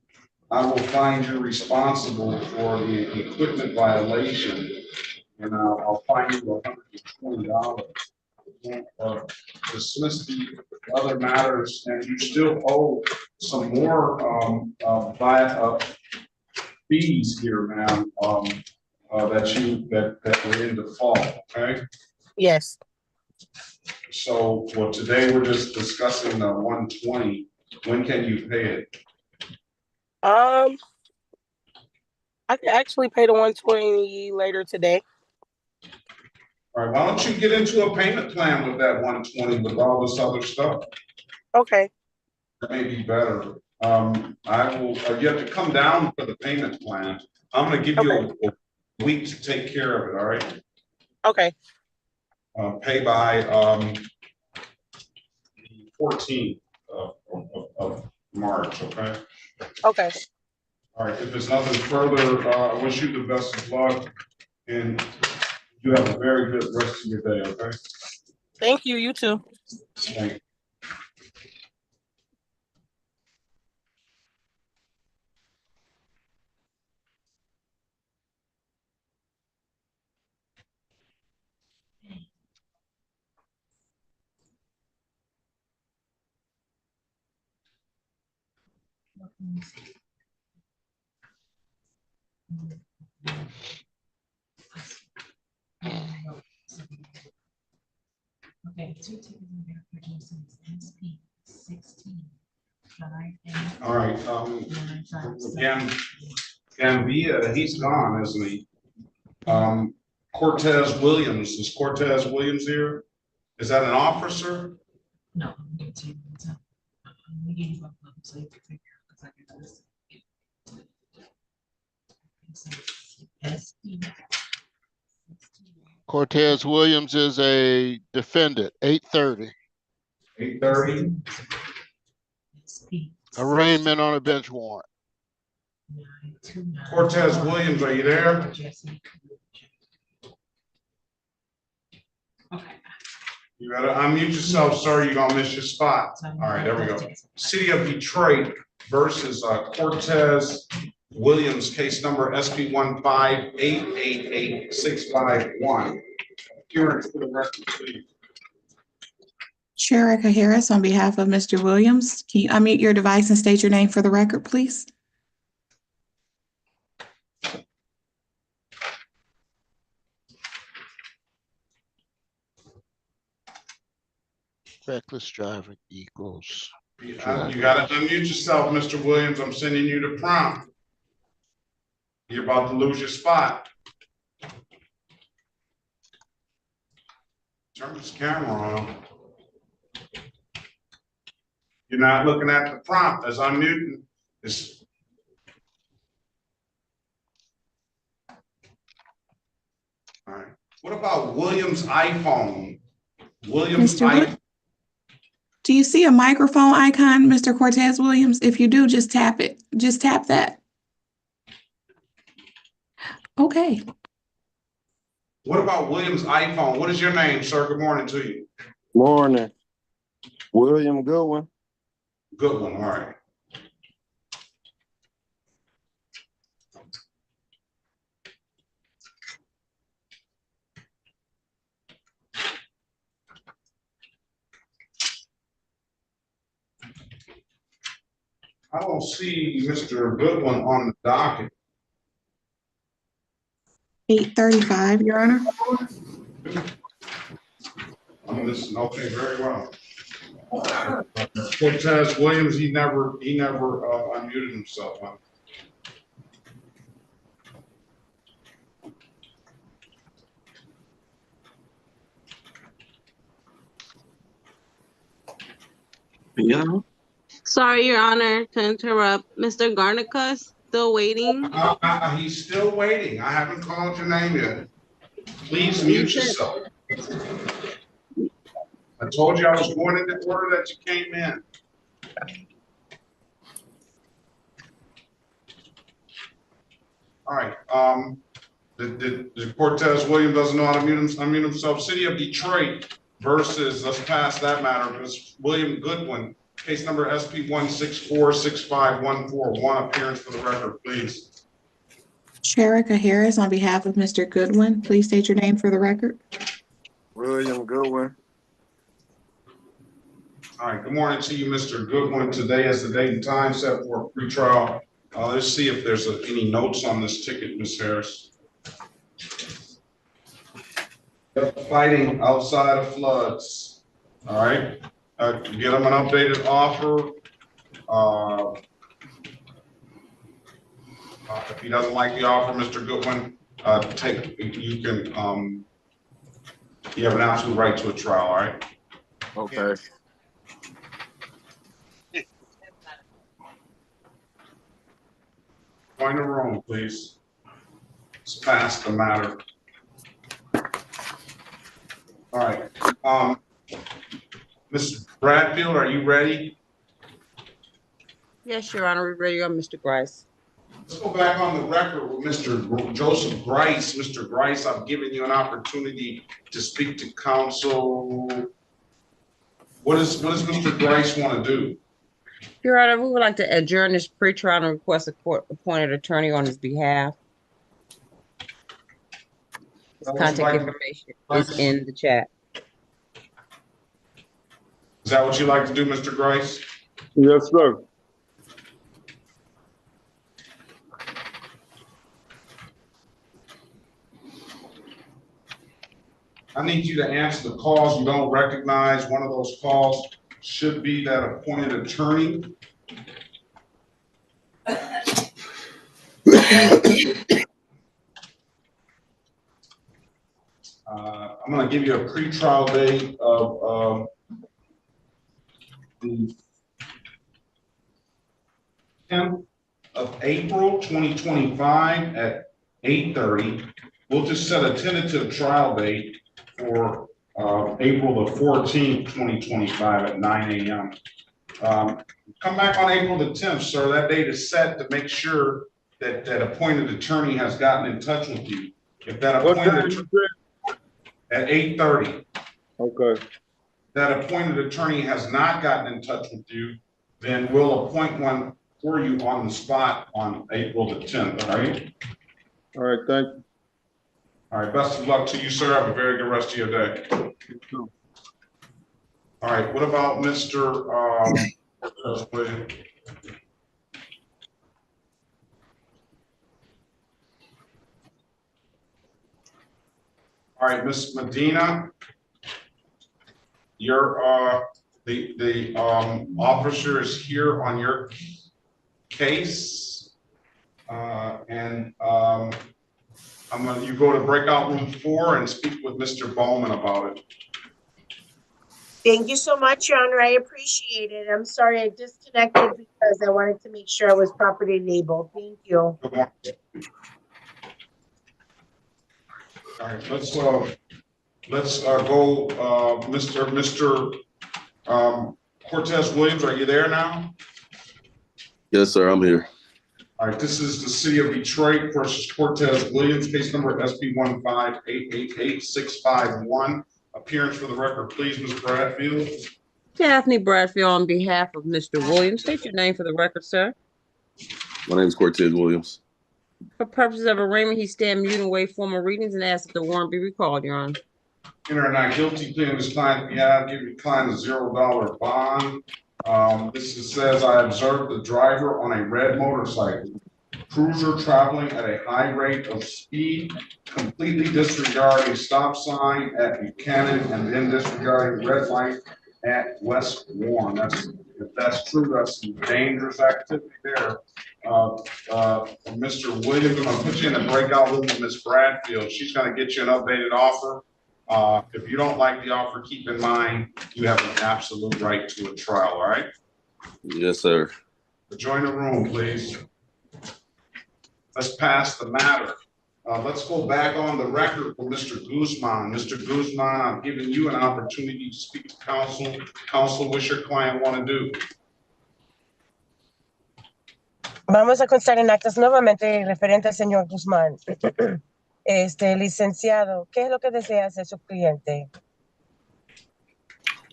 I will find you responsible for the equipment violation, and I'll fine you $120. Dismiss the other matters, and you still owe some more fees here, ma'am, that were in default. Okay. Yes. So for today, we're just discussing the 120. When can you pay it? I can actually pay the 120 later today. All right, why don't you get into a payment plan with that 120 with all this other stuff? Okay. That may be better. I will, you have to come down for the payment plan. I'm gonna give you a week to take care of it, all right? Okay. Pay by the 14th of March, okay? Okay. All right, if there's nothing further, I wish you the best of luck, and you have a very good rest of your day, okay? Thank you, you too. Thank you. Okay, 2 tickets in there for Jason's SP 16. All right, Gambia, he's gone, isn't he? Cortez Williams, is Cortez Williams here? Is that an officer? No, I'm going to we gave you both of them so you can figure out because I can do this. Cortez Williams is a defendant, 830. 830. Arraignment on a bench warrant. Cortez Williams, are you there? Okay. You gotta unmute yourself, sir. You're gonna miss your spot. All right, there we go. City of Detroit versus Cortez Williams, case number SP 158888651. Hearing for the record, please. Sherika Harris on behalf of Mr. Williams. Can you unmute your device and state your name for the record, please? Reckless driving equals. You gotta unmute yourself, Mr. Williams. I'm sending you the prompt. You're about to lose your spot. Turn this camera on. You're not looking at the prompt as I'm muting. All right. What about Williams' iPhone? Williams' Mr. iPhone. Do you see a microphone icon, Mr. Cortez Williams? If you do, just tap it. Just tap that. Okay. What about Williams' iPhone? What is your name, sir? Good morning to you. Morning. William Goodwin. Good one. All right. I don't see Mr. Goodwin on the docket. 8:35, Your Honor. I'm listening. Okay, very well. Cortez Williams, he never unmuted himself. Huh? Yeah. Sorry, Your Honor, to interrupt. Mr. Garnicus, still waiting. He's still waiting. I haven't called your name yet. Please mute yourself. I told you I was going in the order that you came in. All right. The Cortez Williams doesn't know how to unmute himself. City of Detroit versus, let's pass that matter, because William Goodwin, case number SP 1646514. Appearance for the record, please. Sherika Harris on behalf of Mr. Goodwin. Please state your name for the record. William Goodwin. All right, good morning to you, Mr. Goodwin. Today is the date and time set for a pretrial. Let's see if there's any notes on this ticket, Ms. Harris. Fighting outside of floods. All right, get them an updated offer. If he doesn't like the offer, Mr. Goodwin, you have an absolute right to a trial, all right? Okay. Point of room, please. Let's pass the matter. All right. Mr. Bradfield, are you ready? Yes, Your Honor, we're ready on Mr. Grice. Let's go back on the record with Mr. Joseph Grice. Mr. Grice, I've given you an opportunity to speak to counsel. What does Mr. Grice want to do? Your Honor, we would like to adjourn this pretrial and request a court-appointed attorney on his behalf. His contact information is in the chat. Is that what you like to do, Mr. Grice? Yes, sir. I need you to answer the calls you don't recognize. One of those calls should be that appointed attorney. I'm going to give you a pretrial date of the 10th of April 2025 at 8:30. We'll just set a tentative trial date for April the 14th, 2025 at 9 a.m. Come back on April the 10th, sir. That date is set to make sure that that appointed attorney has gotten in touch with you. If that appointed attorney at 8:30. Okay. That appointed attorney has not gotten in touch with you, then we'll appoint one for you on the spot on April the 10th, all right? All right, thank you. All right, best of luck to you, sir. Have a very good rest of your day. All right, what about Mr. All right, Ms. Medina, you're The officer is here on your case. You go to breakout room 4 and speak with Mr. Bowman about it. Thank you so much, Your Honor. I appreciate it. I'm sorry I disconnected because I wanted to make sure I was properly labeled. Thank you. Good morning. All right, let's go, Mr. Cortez Williams, are you there now? Yes, sir, I'm here. All right, this is the City of Detroit versus Cortez Williams, case number SP 158888651. Appearance for the record, please, Ms. Bradfield. Daphne Bradfield on behalf of Mr. Williams. State your name for the record, sir. My name is Cortez Williams. For purposes of arraignment, he stand mute and wait formal readings and ask that the warrant be recalled, Your Honor. Enter a not guilty plea on this client's behalf, give your client a $0 bond. This says, I observed the driver on a red motorcycle, cruiser traveling at a high rate of speed, completely disregarding stop sign at Buchanan and then disregarding red light at West Warren. If that's true, that's some dangerous activity there. Mr. Williams, I'm gonna put you in the breakout room with Ms. Bradfield. She's gonna get you an updated offer. If you don't like the offer, keep in mind, you have an absolute right to a trial, all right? Yes, sir. Join the room, please. Let's pass the matter. Let's go back on the record with Mr. Guzman. Mr. Guzman, I'm giving you an opportunity to speak to counsel. Counsel, what's your client want to do? Vamos a constar en actas nuevamente referente al señor Guzmán. Licenciado, ¿qué es lo que desea hacer su cliente?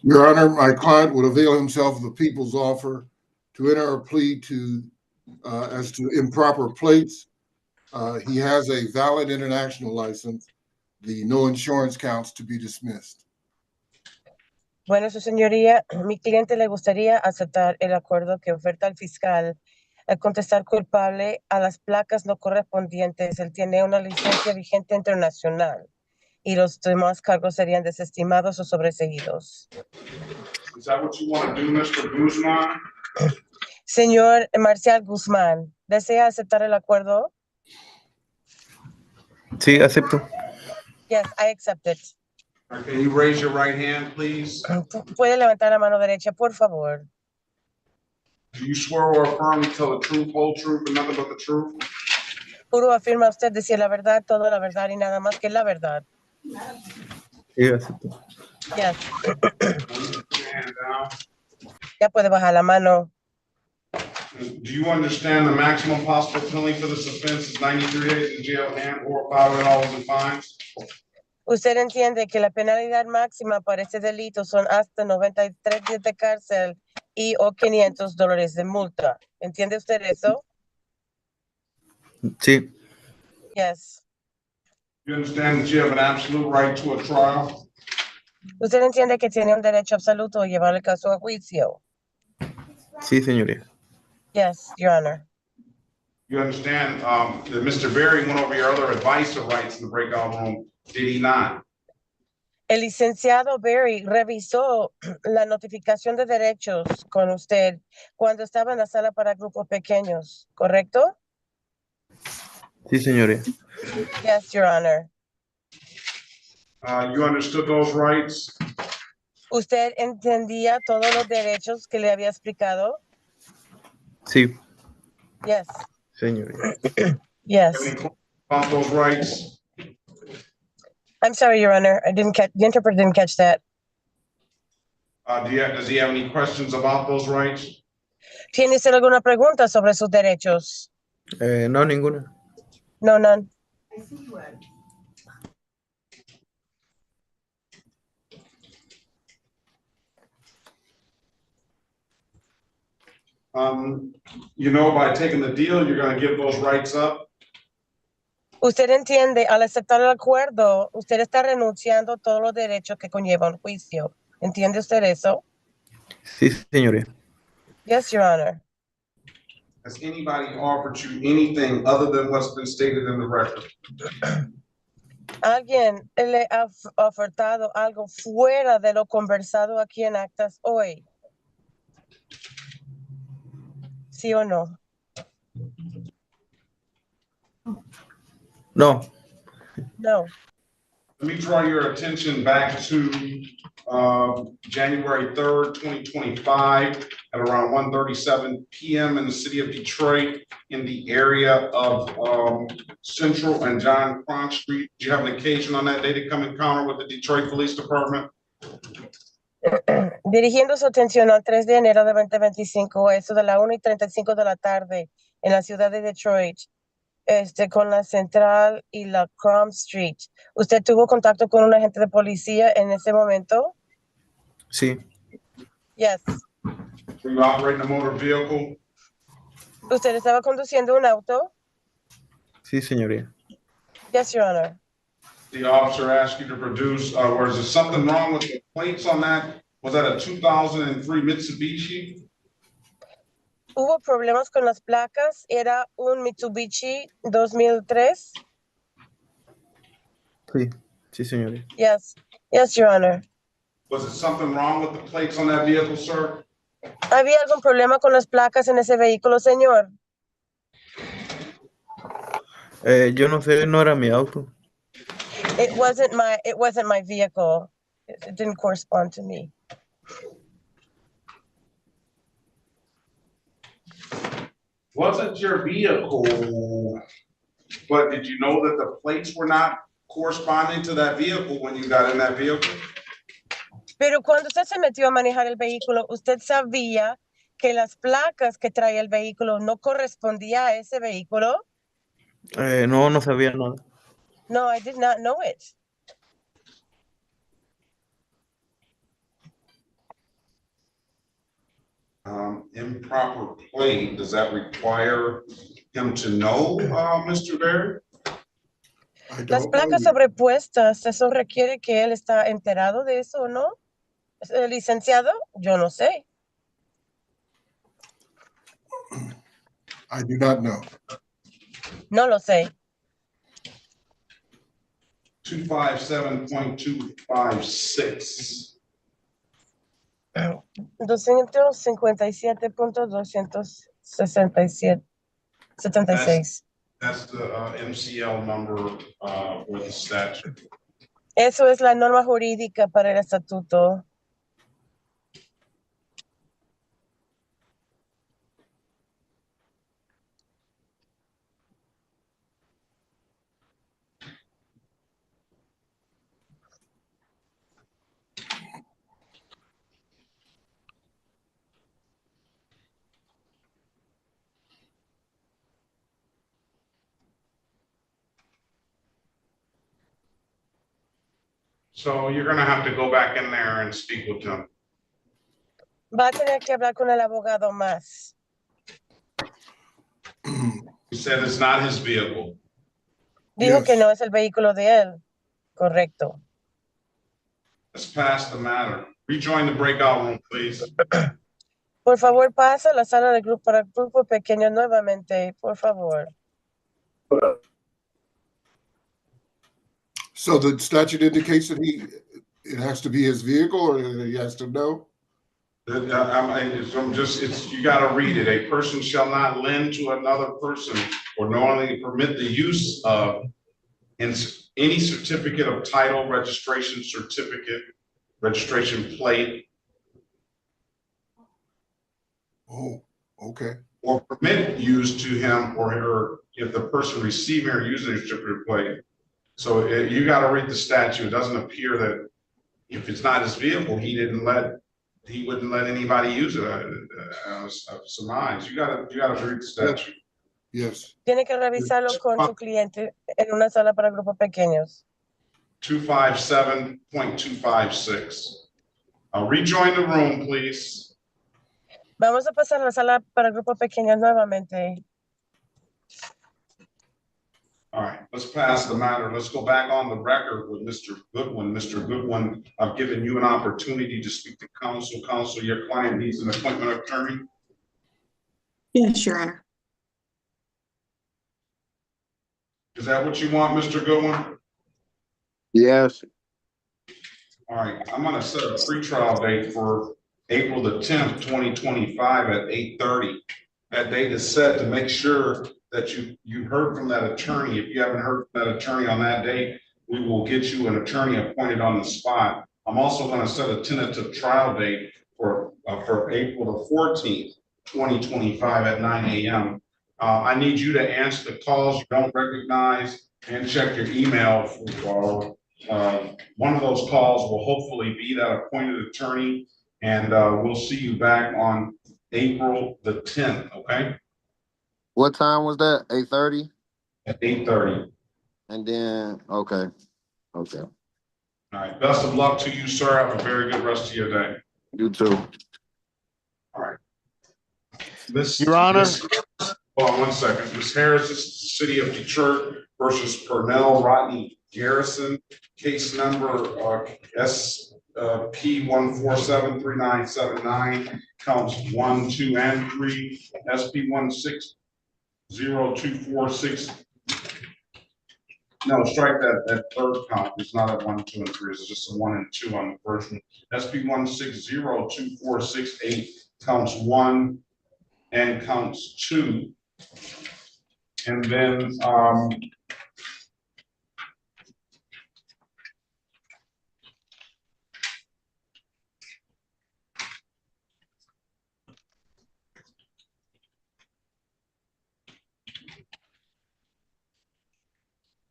Your Honor, my client would avail himself of the people's offer to enter a plea to as to improper plates. He has a valid international license. The no insurance counts to be dismissed. Bueno, su señoría, mi cliente le gustaría aceptar el acuerdo que oferta el fiscal al contestar culpable a las placas no correspondientes. Él tiene una licencia vigente internacional y los demás cargos serían desestimados o sobreseídos. Is that what you want to do, Mr. Guzman? Señor Marcial Guzmán, ¿desea aceptar el acuerdo? Sí, acepto. Yes, I accept it. Can you raise your right hand, please? Puede levantar la mano derecha, por favor. Do you swear or affirm to tell the truth, whole truth, and nothing but the truth? Juro afirma usted decir la verdad, toda la verdad y nada más que la verdad. Sí, acepto. Yes. Ya puede bajar la mano. Do you understand the maximum possible penalty for this offense is 93 days in jail and or $500 in fines? Usted entiende que la penalidad máxima para este delito son hasta 93 días de cárcel y o $500 de multa. ¿Entiende usted eso? Sí. Yes. You understand that you have an absolute right to a trial? Usted entiende que tiene un derecho absoluto a llevar el caso a juicio. Sí, señoría. Yes, Your Honor. You understand that Mr. Berry went over your other advisor rights in the breakout room, did he not? El licenciado Berry revisó la notificación de derechos con usted cuando estaba en la sala para grupos pequeños, ¿correcto? Sí, señoría. Yes, Your Honor. You understood those rights? ¿Usted entendía todos los derechos que le había explicado? Sí. Yes. Señoría. Yes. Any questions about those rights? I'm sorry, Your Honor. I didn't catch, the interpreter didn't catch that. Does he have any questions about those rights? ¿Tiene usted alguna pregunta sobre sus derechos? No, ninguna. No, none. You know, by taking the deal, you're going to give those rights up. Usted entiende, al aceptar el acuerdo, usted está renunciando a todos los derechos que conlleva un juicio. ¿Entiende usted eso? Sí, señoría. Yes, Your Honor. Has anybody offered you anything other than what's been stated in the record? ¿Alguien le ha ofertado algo fuera de lo conversado aquí en actas hoy? ¿Sí o no? No. No. Let me draw your attention back to January 3rd, 2025, at around 1:37 p.m. in the city of Detroit, in the area of Central and John Kronk Street. Do you have an occasion on that day to come encounter with the Detroit Police Department? Dirigiendo su atención al 3 de enero de 2025, eso de la 1:35 de la tarde, en la ciudad de Detroit, con la Central y la Crum Street. ¿Usted tuvo contacto con un agente de policía en ese momento? Sí. Yes. Were you operating a motor vehicle? ¿Usted estaba conduciendo un auto? Sí, señoría. Yes, Your Honor. The officer asked you to produce, or is there something wrong with the plates on that? Was that a 2003 Mitsubishi? ¿Hubo problemas con las placas? ¿Era un Mitsubishi 2003? Sí, sí, señoría. Yes. Yes, Your Honor. Was it something wrong with the plates on that vehicle, sir? ¿Había algún problema con las placas en ese vehículo, señor? Yo no sé, no era mi auto. It wasn't my vehicle. It didn't correspond to me. Wasn't your vehicle, but did you know that the plates were not corresponding to that vehicle when you got in that vehicle? Pero cuando usted se metió a manejar el vehículo, ¿usted sabía que las placas que traía el vehículo no correspondía a ese vehículo? No, no sabía nada. No, I did not know it. Improper plate, does that require him to know, Mr. Berry? Las placas sobrepuestas, ¿eso requiere que él está enterado de eso o no? ¿Licenciado? Yo no sé. I do not know. No lo sé. 257.256. 257.276. That's the MCL number for the statute. Eso es la norma jurídica para el estatuto. So you're gonna have to go back in there and speak with him. Va a tener que hablar con el abogado más. He said it's not his vehicle. Dijo que no es el vehículo de él. Correcto. Let's pass the matter. Rejoin the breakout room, please. Por favor, pasa a la sala de grupo para grupo pequeño nuevamente, por favor. So the statute indicates that it has to be his vehicle, or that he has to know? You gotta read it. A person shall not lend to another person or knowingly permit the use of any certificate of title, registration certificate, registration plate. Oh, okay. Or permit use to him or her if the person receiving or using a certificate plate. So you gotta read the statute. It doesn't appear that if it's not his vehicle, he wouldn't let anybody use it. Surmise. You gotta read the statute. Yes. Tiene que revisarlo con su cliente en una sala para grupos pequeños. 257.256. Rejoin the room, please. Vamos a pasar a la sala para grupos pequeños nuevamente. All right, let's pass the matter. Let's go back on the record with Mr. Goodwin. Mr. Goodwin, I've given you an opportunity to speak to counsel. Counsel, your client needs an appointment attorney. Yes, Your Honor. Is that what you want, Mr. Goodwin? Yes. All right, I'm gonna set a pretrial date for April the 10th, 2025 at 8:30. That date is set to make sure that you heard from that attorney. If you haven't heard from that attorney on that date, we will get you an attorney appointed on the spot. I'm also gonna set a tentative trial date for April the 14th, 2025 at 9 a.m. I need you to answer the calls you don't recognize and check your email for one of those calls will hopefully be that appointed attorney, and we'll see you back on April the 10th, okay? What time was that? 8:30? At 8:30. And then, okay. Okay. All right, best of luck to you, sir. Have a very good rest of your day. You too. All right. Your Honor. Hold on one second. Ms. Harris, this is the City of Detroit versus Pernell Rodney Garrison, case number SP 1473979, counts 1, 2, and 3, SP 1602446. No, strike that third count. It's not a 1, 2, and 3. It's just a 1 and 2 on the first one. SP 1602468 counts 1 and counts 2. And then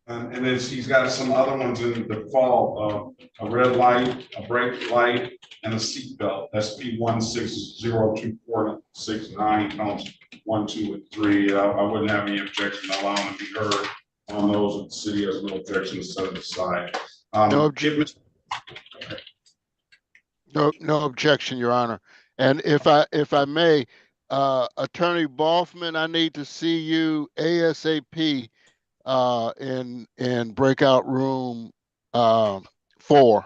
and then he's got some other ones in the fall, a red light, a brake light, and a seat belt. SP 1602469 counts 1, 2, and 3. I wouldn't have any objection to allowing them to be heard on those. If the city has no objection, set it aside. No objection, Your Honor. And if I may, Attorney Boffman, I need to see you ASAP in breakout room 4.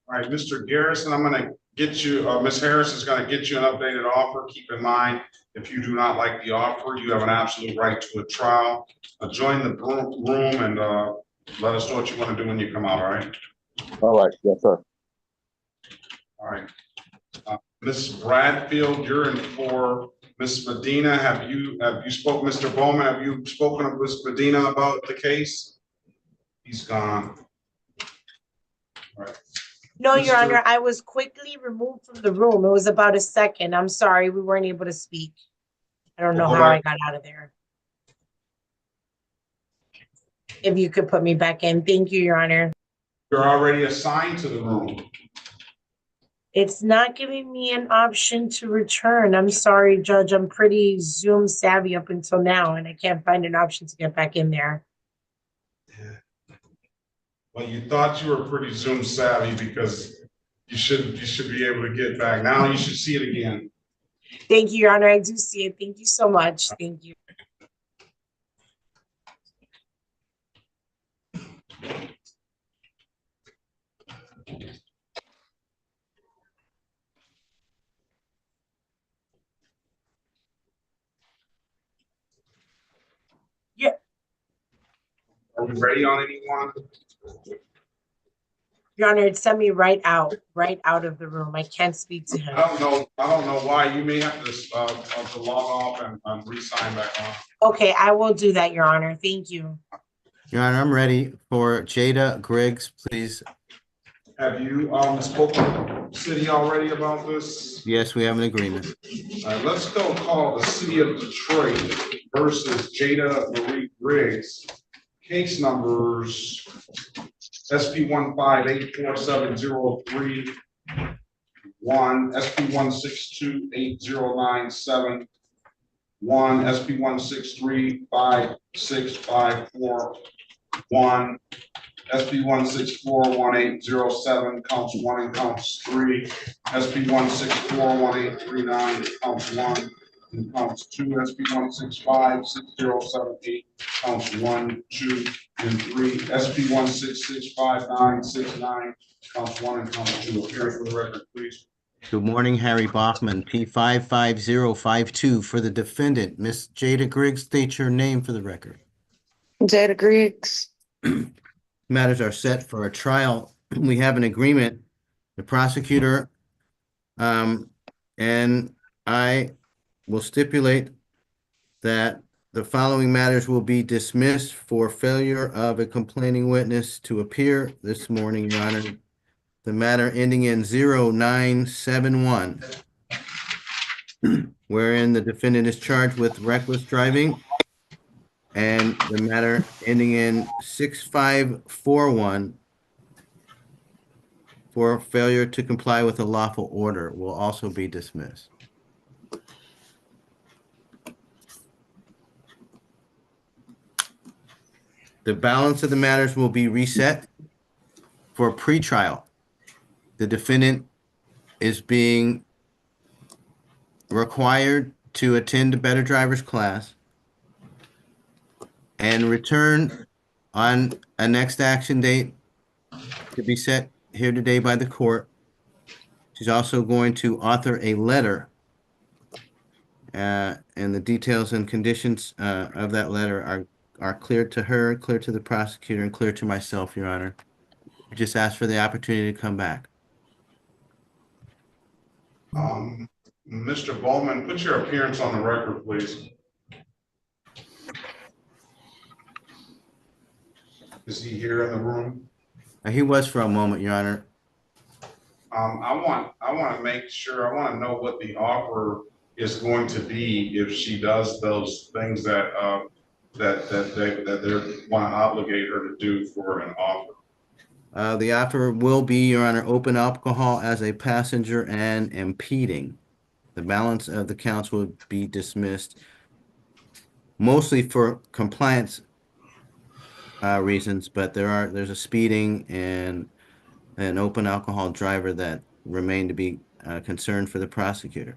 All right, Mr. Garrison, I'm going to get you, Ms. Harris is going to get you an updated offer. Keep in mind, if you do not like the offer, you have an absolute right to a trial. Join the room and let us know what you want to do when you come out, all right? All right, yes, sir. All right. Ms. Bradfield, you're in for Ms. Medina. Have you spoken, Mr. Bowman, have you spoken with Ms. Medina about the case? He's gone. All right. No, Your Honor, I was quickly removed from the room. It was about a second. I'm sorry, we weren't able to speak. I don't know how I got out of there. If you could put me back in. Thank you, Your Honor. You're already assigned to the room. It's not giving me an option to return. I'm sorry, Judge. I'm pretty Zoom savvy up until now, and I can't find an option to get back in there. Well, you thought you were pretty Zoom savvy because you should be able to get back. Now you should see it again. Thank you, Your Honor. I do see it. Thank you so much. Thank you. Yeah. Are we ready on anyone? Your Honor, it sent me right out of the room. I can't speak to him. I don't know why. You may have to log off and re-sign back on. Okay, I will do that, Your Honor. Thank you. Your Honor, I'm ready for Jada Griggs, please. Have you spoken to the city already about this? Yes, we have an agreement. All right, let's go call the City of Detroit versus Jada Marie Griggs. Case numbers SP 1584703 SP 1628097 SP 1635654 SP 1641807 counts 1 and counts 3. SP 1641839 counts 1 and counts 2. SP 1656078 counts 1, 2, and 3. SP 1665969 counts 1 and counts 2. Appearance for the record, please. Good morning, Harry Bachman, P55052 for the defendant. Miss Jada Griggs, state your name for the record. Jada Griggs. matters are set for a trial. We have an agreement, the prosecutor, and I will stipulate that the following matters will be dismissed for failure of a complaining witness to appear this morning, Your Honor. The matter ending in 0971, wherein the defendant is charged with reckless driving, and the matter ending in 6541 for failure to comply with a lawful order will also be dismissed. The balance of the matters will be reset for pretrial. The defendant is being required to attend a better driver's class and return on a next action date to be set here today by the court. She's also going to author a letter, and the details and conditions of that letter are clear to her, clear to the prosecutor, and clear to myself, Your Honor. I just asked for the opportunity to come back. Mr. Bowman, put your appearance on the record, please. Is he here in the room? He was for a moment, Your Honor. I want to make sure, I want to know what the offer is going to be if she does those things that they want to obligate her to do for an offer. The offer will be, Your Honor, open alcohol as a passenger and impeding. The balance of the counts would be dismissed, mostly for compliance reasons, but there's a speeding and an open alcohol driver that remain to be concerned for the prosecutor.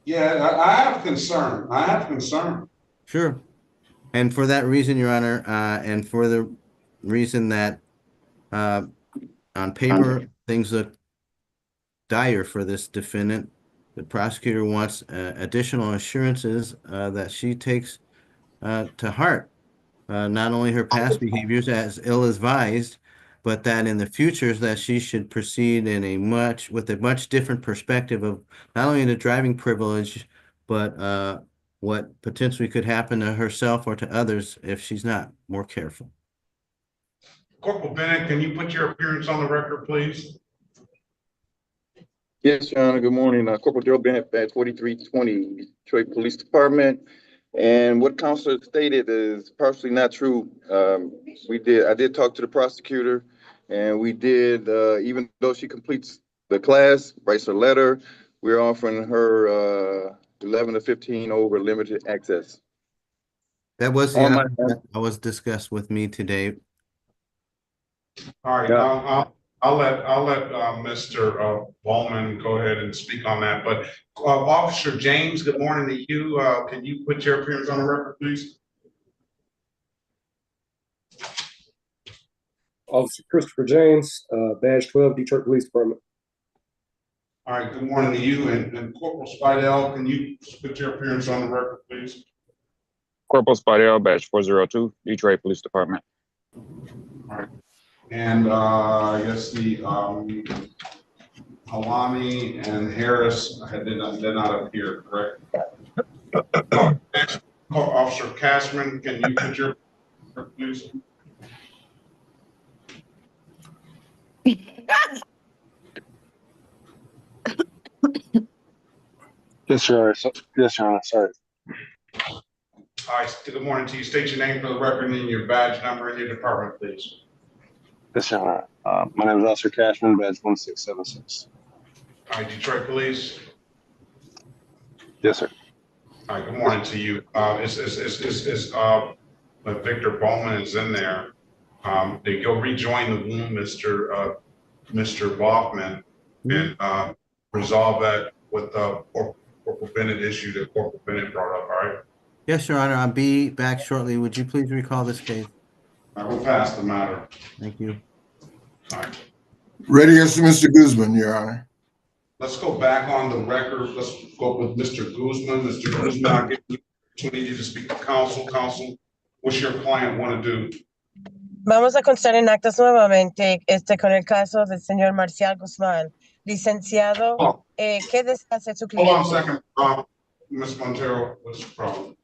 Yeah, I have concern. I have concern. Sure. And for that reason, Your Honor, and for the reason that on paper, things look dire for this defendant, the prosecutor wants additional assurances that she takes to heart not only her past behaviors as ill-advised, but that in the future that she should proceed with a much different perspective of not only the driving privilege, but what potentially could happen to herself or to others if she's not more careful. Corporal Bennett, can you put your appearance on the record, please? Yes, Your Honor. Good morning. Corporal Joe Bennett, Badge 4320, Detroit Police Department. And what Counselor stated is partially not true. I did talk to the prosecutor, and we did, even though she completes the class, writes her letter, we're offering her 11 to 15 over limited access. That was the offer that was discussed with me today. All right, I'll let Mr. Bowman go ahead and speak on that. But Officer James, good morning to you. Can you put your appearance on the record, please? Officer Christopher James, Badge 12, Detroit Police Department. All right, good morning to you. And Corporal Spidell, can you put your appearance on the record, please? Corporal Spidell, Badge 402, Detroit Police Department. All right. And I guess the Halami and Harris did not appear, correct? Officer Cashman, can you put your please? Yes, sir. Yes, Your Honor. Sorry. All right. Good morning to you. State your name for the record and your badge number and your department, please. Yes, Your Honor. My name is Officer Cashman, Badge 1676. All right, Detroit Police. Yes, sir. All right. Good morning to you. Victor Bowman is in there. You'll rejoin the room, Mr. Bachman, and resolve that with the Corporal Bennett issue that Corporal Bennett brought up. All right. Yes, Your Honor. I'll be back shortly. Would you please recall this case? I will pass the matter. Thank you. All right. Ready as to Mr. Guzman, Your Honor. Let's go back on the record. Let's go with Mr. Guzman. Mr. Guzman, I'll give you the opportunity to speak to counsel. Counsel, what's your client want to do? Vamos a constar en actas nuevamente con el caso del señor Marcial Guzmán. Licenciado, Oh. ¿qué desea hacer su Hold on a cliente? second, Ms. Montero, what's the problem?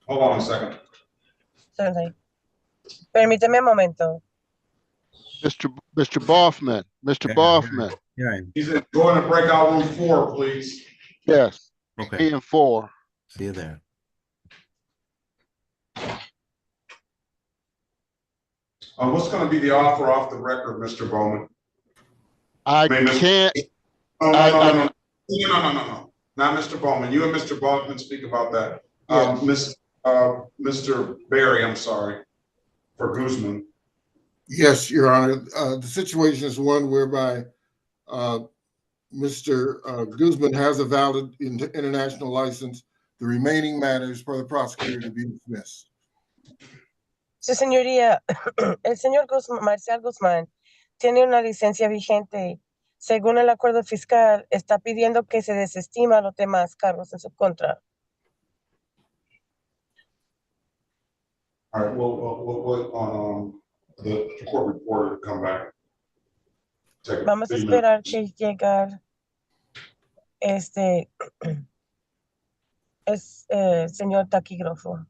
Hold on a second. Certainly. Permíteme un momento. Mr. Boffman, Mr. Boffman. Yeah. He's going to breakout room 4, please. Yes. Okay. 3 and 4. See you there. What's going to be the offer off the record, Mr. Bowman? I can't. No. Not Mr. Bowman. You and Mr. Bowman speak about that. Yes. Mr. Barry, I'm sorry, for Guzman. Yes, Your Honor. The situation is one whereby Mr. Guzman has a valid international license. The remaining matters for the prosecutor to be dismissed. Su señoría, el señor Marcial Guzmán tiene una licencia vigente. Según el acuerdo fiscal, está pidiendo que se desestima los demás cargos en su contra. All right, the court reporter come back. Vamos a esperar que llegue señor taquígrafo.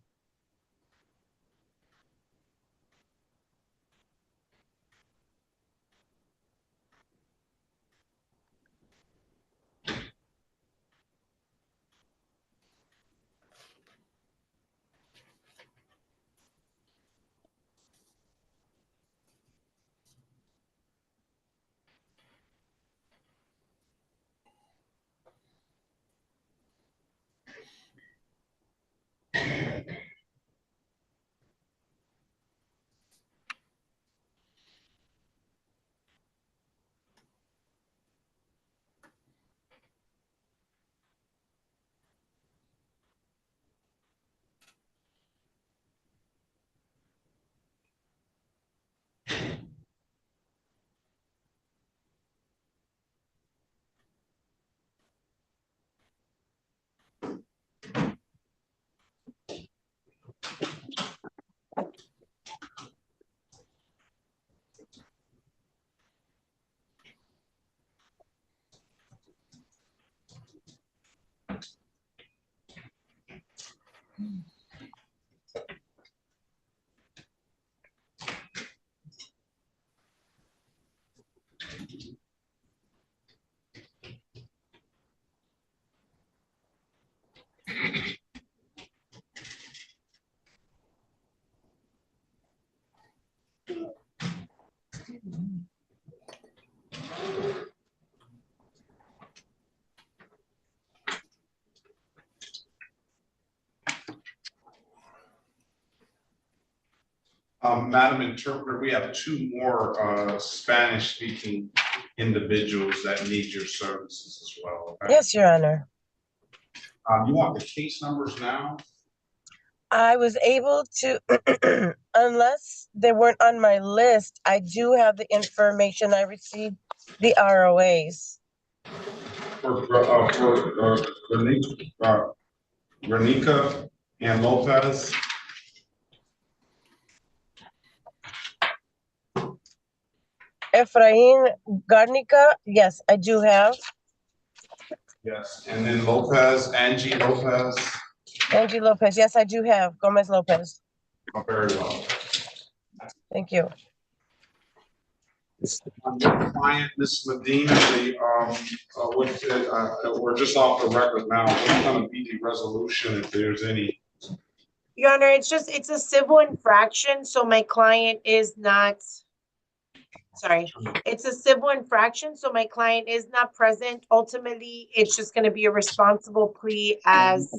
Madam Interpreter, we have 2 more Spanish-speaking individuals that need your services as well. Okay? Yes, Your Honor. You want the case numbers now? I was able to, unless they weren't on my list, I do have the information. I received the ROAs. For Renica and Lopez. Efrain Garnica, yes, I do have. Yes, and then Lopez, Angie Lopez. Angie Lopez, yes, I do have. Gomez Lopez. Oh, very well. Thank you. Your client, Ms. Medina, we're just off the record now. What's going to be the resolution if there's any? Your Honor, it's a civil infraction, so my client is not, sorry, it's a civil infraction, so my client is not present. Ultimately, it's just going to be a responsible plea as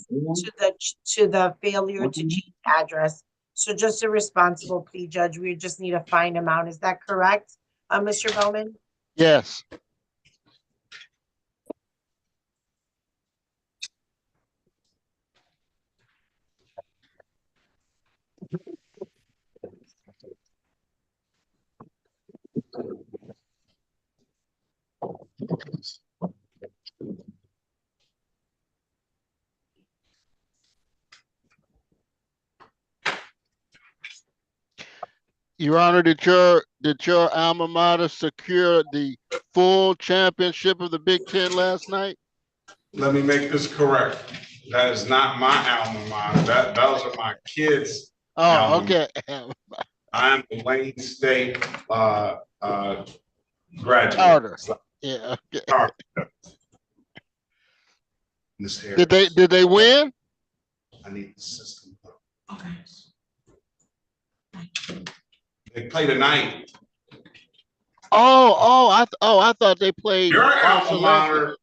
to the failure to change address. So just a responsible plea, Judge. We just need a fine amount. Is that correct, Mr. Bowman? Yes. Your Honor, did your alma mater secure the full championship of the Big Ten last night? Let me make this correct. That is not my alma mater. Those are my kids. Oh, okay. I'm the Wayne State graduate. Carter. Yeah. Okay. Carter. Did they win? I need the system. Okay. They play tonight. I thought they played Your off alma selection. mater.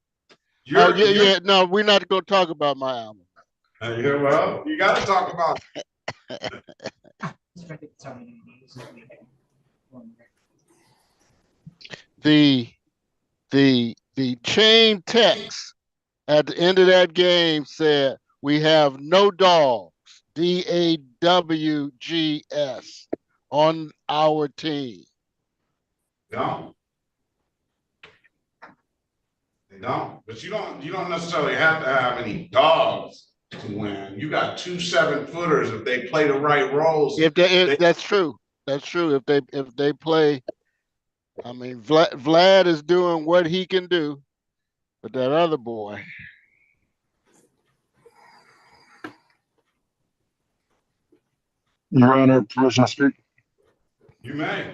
Yeah. No, we're not going to talk about my alma. Yeah, well, you got to talk about the chain text at the end of that game said, "We have no dogs, DAWGS, on our team." No. They don't. But you don't necessarily have to have any dogs to win. You got 2 7-footers if they play the right roles. That's true. That's true. If they play, I mean, Vlad is doing what he can do, but that other boy. Your Honor, permission to speak? You may.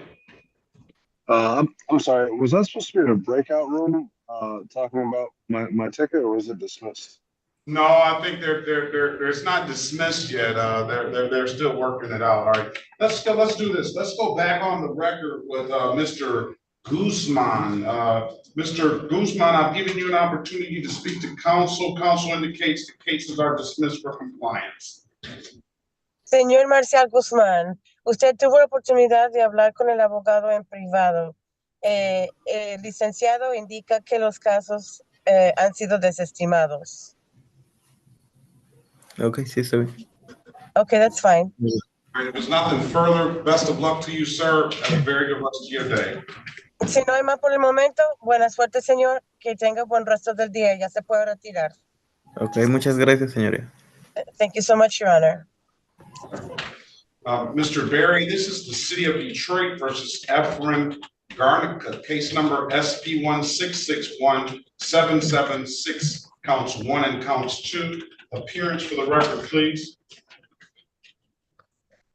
I'm sorry. Was I supposed to be in a breakout room talking about my ticket, or was it dismissed? No, I think it's not dismissed yet. They're still working it out. All right. Let's do this. Let's go back on the record with Mr. Guzman. Mr. Guzman, I've given you an opportunity to speak to counsel. Counsel indicates the cases are dismissed for compliance. Señor Marcial Guzmán, usted tuvo la oportunidad de hablar con el abogado en privado. El licenciado indica que los casos han sido desestimados. Okay, sí, está bien. Okay, that's fine. If there's nothing further, best of luck to you, sir. Have a very good rest of your day. Si no hay más por el momento, buena suerte, señor. Que tenga buen resto del día. Ya se puede retirar. Okay, muchas gracias, señoría. Thank you so much, Your Honor. Mr. Berry, this is the City of Detroit versus Efren Garnica, case number SP 1661776, counts 1 and counts 2. Appearance for the record, please.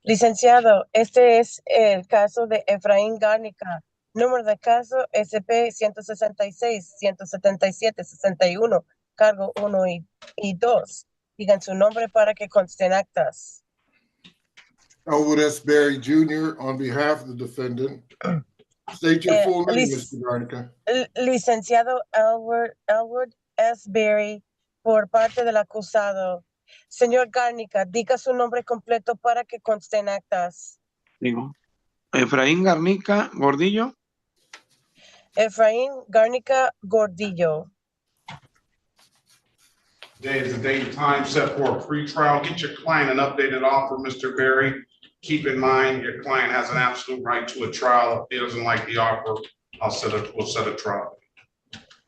Licenciado, este es el caso de Efraín Garnica. Número de caso SP 166-177-61, cargo 1 y 2. Digan su nombre para que consten actas. Elwood S. Berry Jr. on behalf of the defendant. State your full name, Mr. Garnica. Licenciado Elwood S. Berry, por parte del acusado. Señor Garnica, diga su nombre completo para que consten actas. Digo, Efraín Garnica Gordillo. Efraín Garnica Gordillo. Today is the date and time set for a pretrial. Get your client an updated offer, Mr. Berry. Keep in mind, your client has an absolute right to a trial. If he doesn't like the offer, we'll set a trial.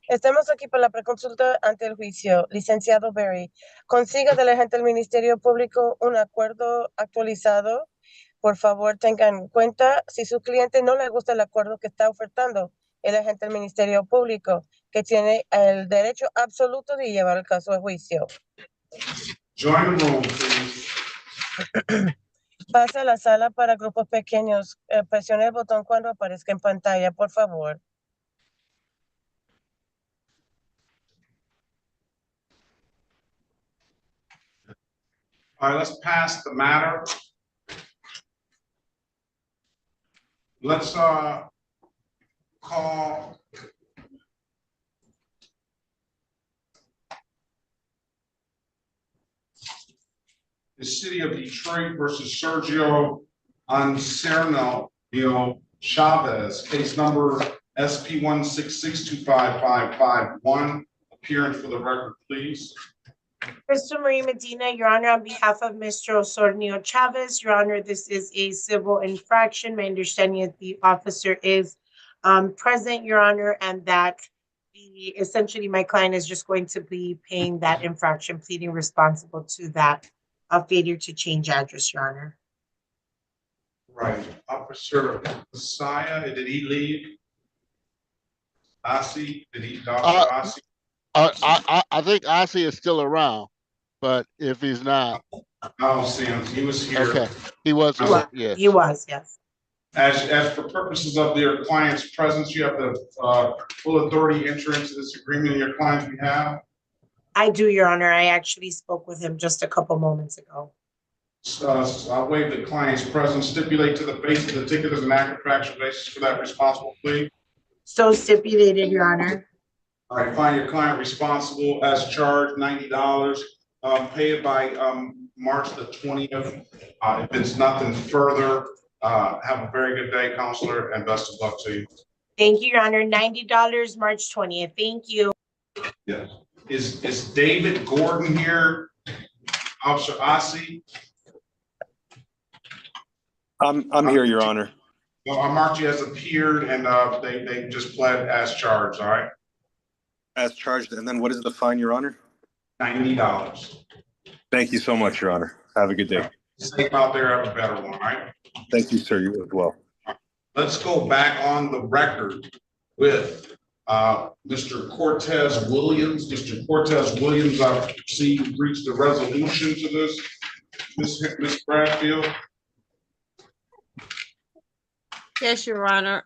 Estamos aquí para la preconsulta ante el juicio. Licenciado Berry, consiga del agente del Ministerio Público un acuerdo actualizado. Por favor, tengan en cuenta, si su cliente no le gusta el acuerdo que está ofertando el agente del Ministerio Público, que tiene el derecho absoluto de llevar el caso a juicio. Join the room, please. Pase a la sala para grupos pequeños. Presione el botón cuando aparezca en pantalla, por favor. All right, let's pass the matter. Let's call the City of Detroit versus Sergio Anserno Chavez, case number SP 166255551. Appearance for the record, please. Crystal Marie Medina, Your Honor, on behalf of Mr. Osornio Chavez, Your Honor, this is a civil infraction. My understanding is the officer is present, Your Honor, and that essentially my client is just going to be paying that infraction, pleading responsible to that failure to change address, Your Honor. Right, Officer Messiah, did he leave? Ossie, did he, Officer Ossie? I think Ossie is still around, but if he's not, I don't see him, he was here. okay, he was here, yes. He was, yes. As for purposes of your client's presence, you have the full authority enter into this agreement on your client's behalf. I do, Your Honor. I actually spoke with him just a couple moments ago. I'll waive the client's presence, stipulate to the face of the ticket as an active factual basis for that responsible plea. So stipulated, Your Honor. All right, find your client responsible as charged, $90. Pay it by March the 20th. If it's nothing further, have a very good day, counselor, and best of luck to you. Thank you, Your Honor. $90, March 20th. Thank you. Yes. Is David Gordon here? Officer Ossie? I'm here, Your Honor. Well, I marked you as appeared, and they just pled as charged. All right. As charged, and then what is the fine, Your Honor? $90. Thank you so much, Your Honor. Have a good day. Safe out there, have a better one. All right. Thank you, sir. You as well. Let's go back on the record with Mr. Cortez Williams. Mr. Cortez Williams, I see you reached a resolution to this, Ms. Bradfield. Yes, Your Honor.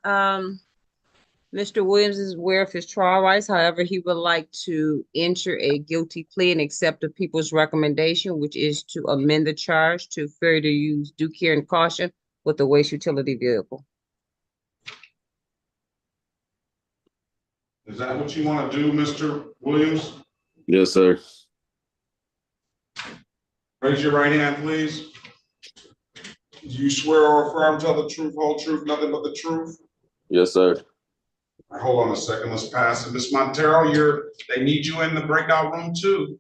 Mr. Williams is aware of his trial rights. However, he would like to enter a guilty plea and accept the people's recommendation, which is to amend the charge to failure to use due care and caution with a waste utility vehicle. Is that what you want to do, Mr. Williams? Yes, sir. Raise your right hand, please. Do you swear or affirm to tell the truth, whole truth, nothing but the truth? Yes, sir. All right, hold on a second. Let's pass it. Ms. Montero, they need you in the breakout room too.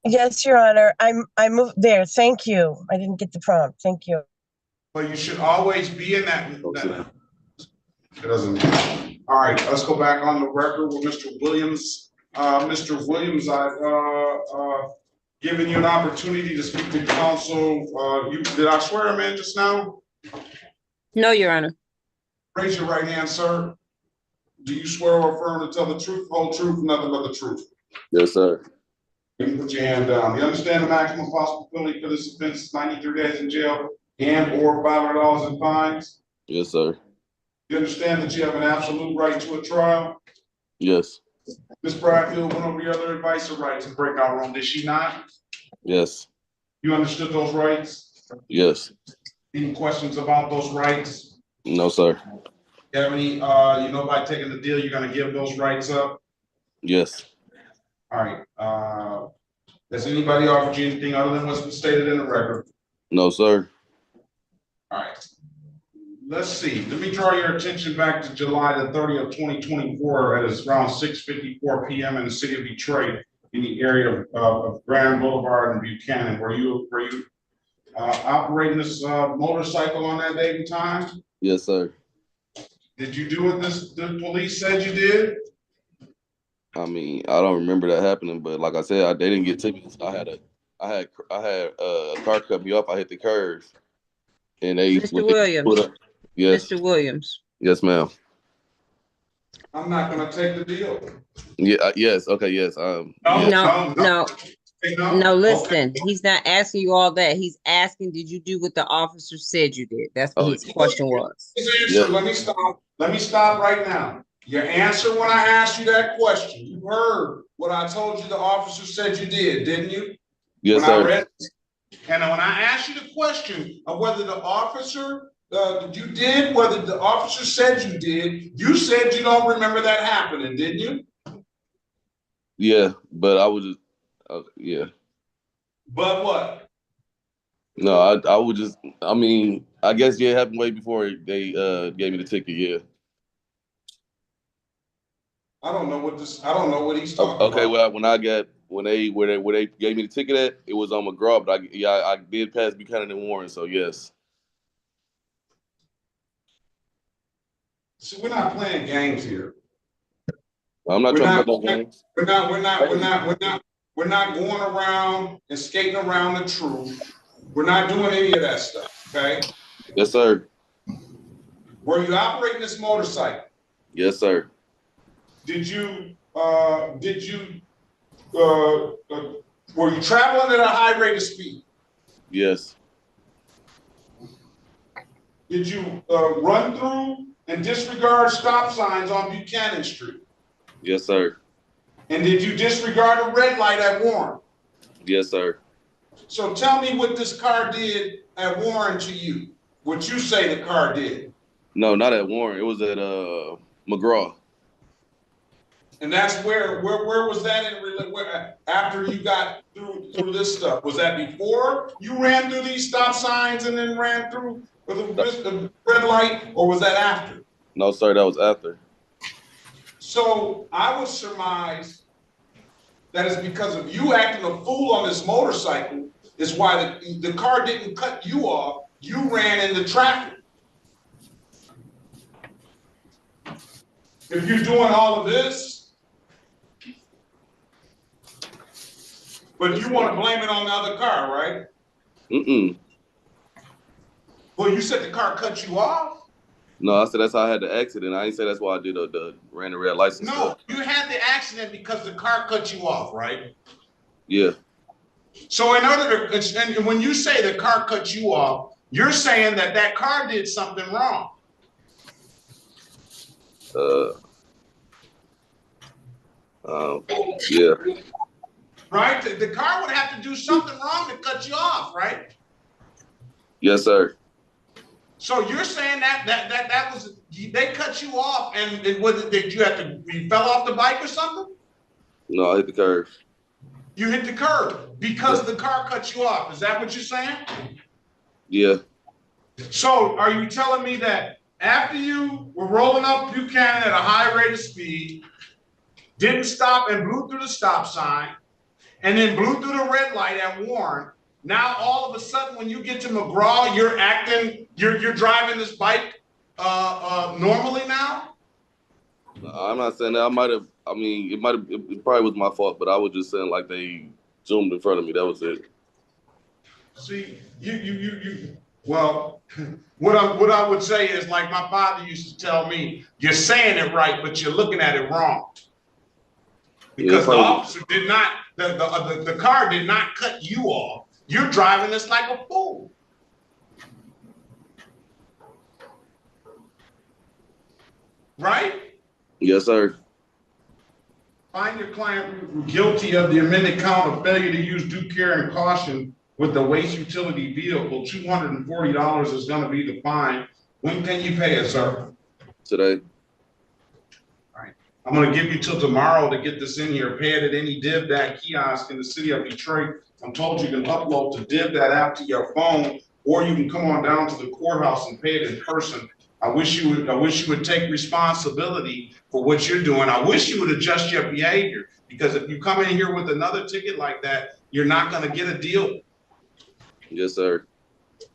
Yes, Your Honor. I moved there. Thank you. I didn't get the prompt. Thank you. But you should always be in that. It doesn't. All right, let's go back on the record with Mr. Williams. Mr. Williams, I've given you an opportunity to speak to counsel. Did I swear him in just now? No, Your Honor. Raise your right hand, sir. Do you swear or affirm to tell the truth, whole truth, nothing but the truth? Yes, sir. You can put your hand down. You understand the maximum possible penalty for this offense is 93 days in jail and or $500 in fines? Yes, sir. You understand that you have an absolute right to a trial? Yes. Ms. Bradfield went over your other advice or rights in breakout room, did she not? Yes. You understood those rights? Yes. Any questions about those rights? No, sir. You have any, by taking the deal, you're gonna give those rights up? Yes. All right, has anybody offered you anything other than what's been stated in the record? No, sir. All right. Let's see. Let me draw your attention back to July the 30th, 2024 at around 6:54 p.m. in the city of Detroit in the area of Grand Boulevard and Buchanan. Were you operating this motorcycle on that date and time? Yes, sir. Did you do what the police said you did? I mean, I don't remember that happening, but like I said, they didn't get tickets. I had a car cut me off. I hit the curve, and they. Mr. Williams. Yes. Mr. Williams. Yes, ma'am. I'm not going to take the deal. Yeah. Yes. Okay. Yes. No. Listen, okay. He's not asking you all that. He's asking, did you do what the officer said you did? That's what his question was. Yeah. Let me stop right now. Your answer when I asked you that question, you heard what I told you the officer said you did, didn't you? Yes, sir. And when I asked you the question of whether the officer you did, whether the officer said you did, you said you don't remember that happening, didn't you? Yeah, but I was just, yeah. But what? No, I would just, I mean, I guess, yeah, it happened way before they gave me the ticket, yeah. I don't know what he's talking about. Okay, well, when they gave me the ticket at, it was on McGraw, but I did pass Buchanan and Warren, so yes. So we're not playing games here. I'm not trying to play games. We're not going around and skating around the truth. We're not doing any of that stuff, okay? Yes, sir. Were you operating this motorcycle? Yes, sir. Were you traveling at a high rate of speed? Yes. Did you run through and disregard stop signs on Buchanan Street? Yes, sir. And did you disregard a red light at Warren? Yes, sir. So tell me what this car did at Warren to you. What you say the car did. No, not at Warren. It was at McGraw. And that's where was that after you got through this stuff? Was that before you ran through these stop signs and then ran through the red light, or was that after? No, sir, that was after. So I would surmise that it's because of you acting a fool on this motorcycle is why the car didn't cut you off. You ran into traffic. If you're doing all of this, but you want to blame it on the other car, right? Mm-mm. Well, you said the car cut you off? No, I said that's how I had the accident. I didn't say that's why I did the ran the red license. No, stuff. you had the accident because the car cut you off, right? Yeah. So in order to, and when you say the car cut you off, you're saying that that car did something wrong. Yeah. Right? The car would have to do something wrong to cut you off, right? Yes, sir. So you're saying that was, they cut you off and was it that you fell off the bike or something? No, I hit the curve. You hit the curb because the car cut you off. Is that what you're saying? Yeah. So are you telling me that after you were rolling up Buchanan at a high rate of speed, didn't stop and blew through the stop sign, and then blew through the red light at Warren, now all of a sudden when you get to McGraw, you're driving this bike normally now? I'm not saying that. It probably was my fault, but I was just saying like they zoomed in front of me. That was it. See, well, what I would say is like my father used to tell me, you're saying it right, but you're looking at it wrong. Because the officer did not, the car did not cut you off. You're driving this like a fool. Right? Yes, sir. Find your client guilty of the amended count of failure to use due care and caution with the waste utility vehicle. $240 is going to be the fine. When can you pay it, sir? Today. All right. I'm going to give you till tomorrow to get this in here. Pay it at any DivDat kiosk in the city of Detroit. I'm told you can upload the DivDat app to your phone, or you can come on down to the courthouse and pay it in person. I wish you would take responsibility for what you're doing. I wish you would adjust your behavior, because if you come in here with another ticket like that, you're not going to get a deal. Yes, sir.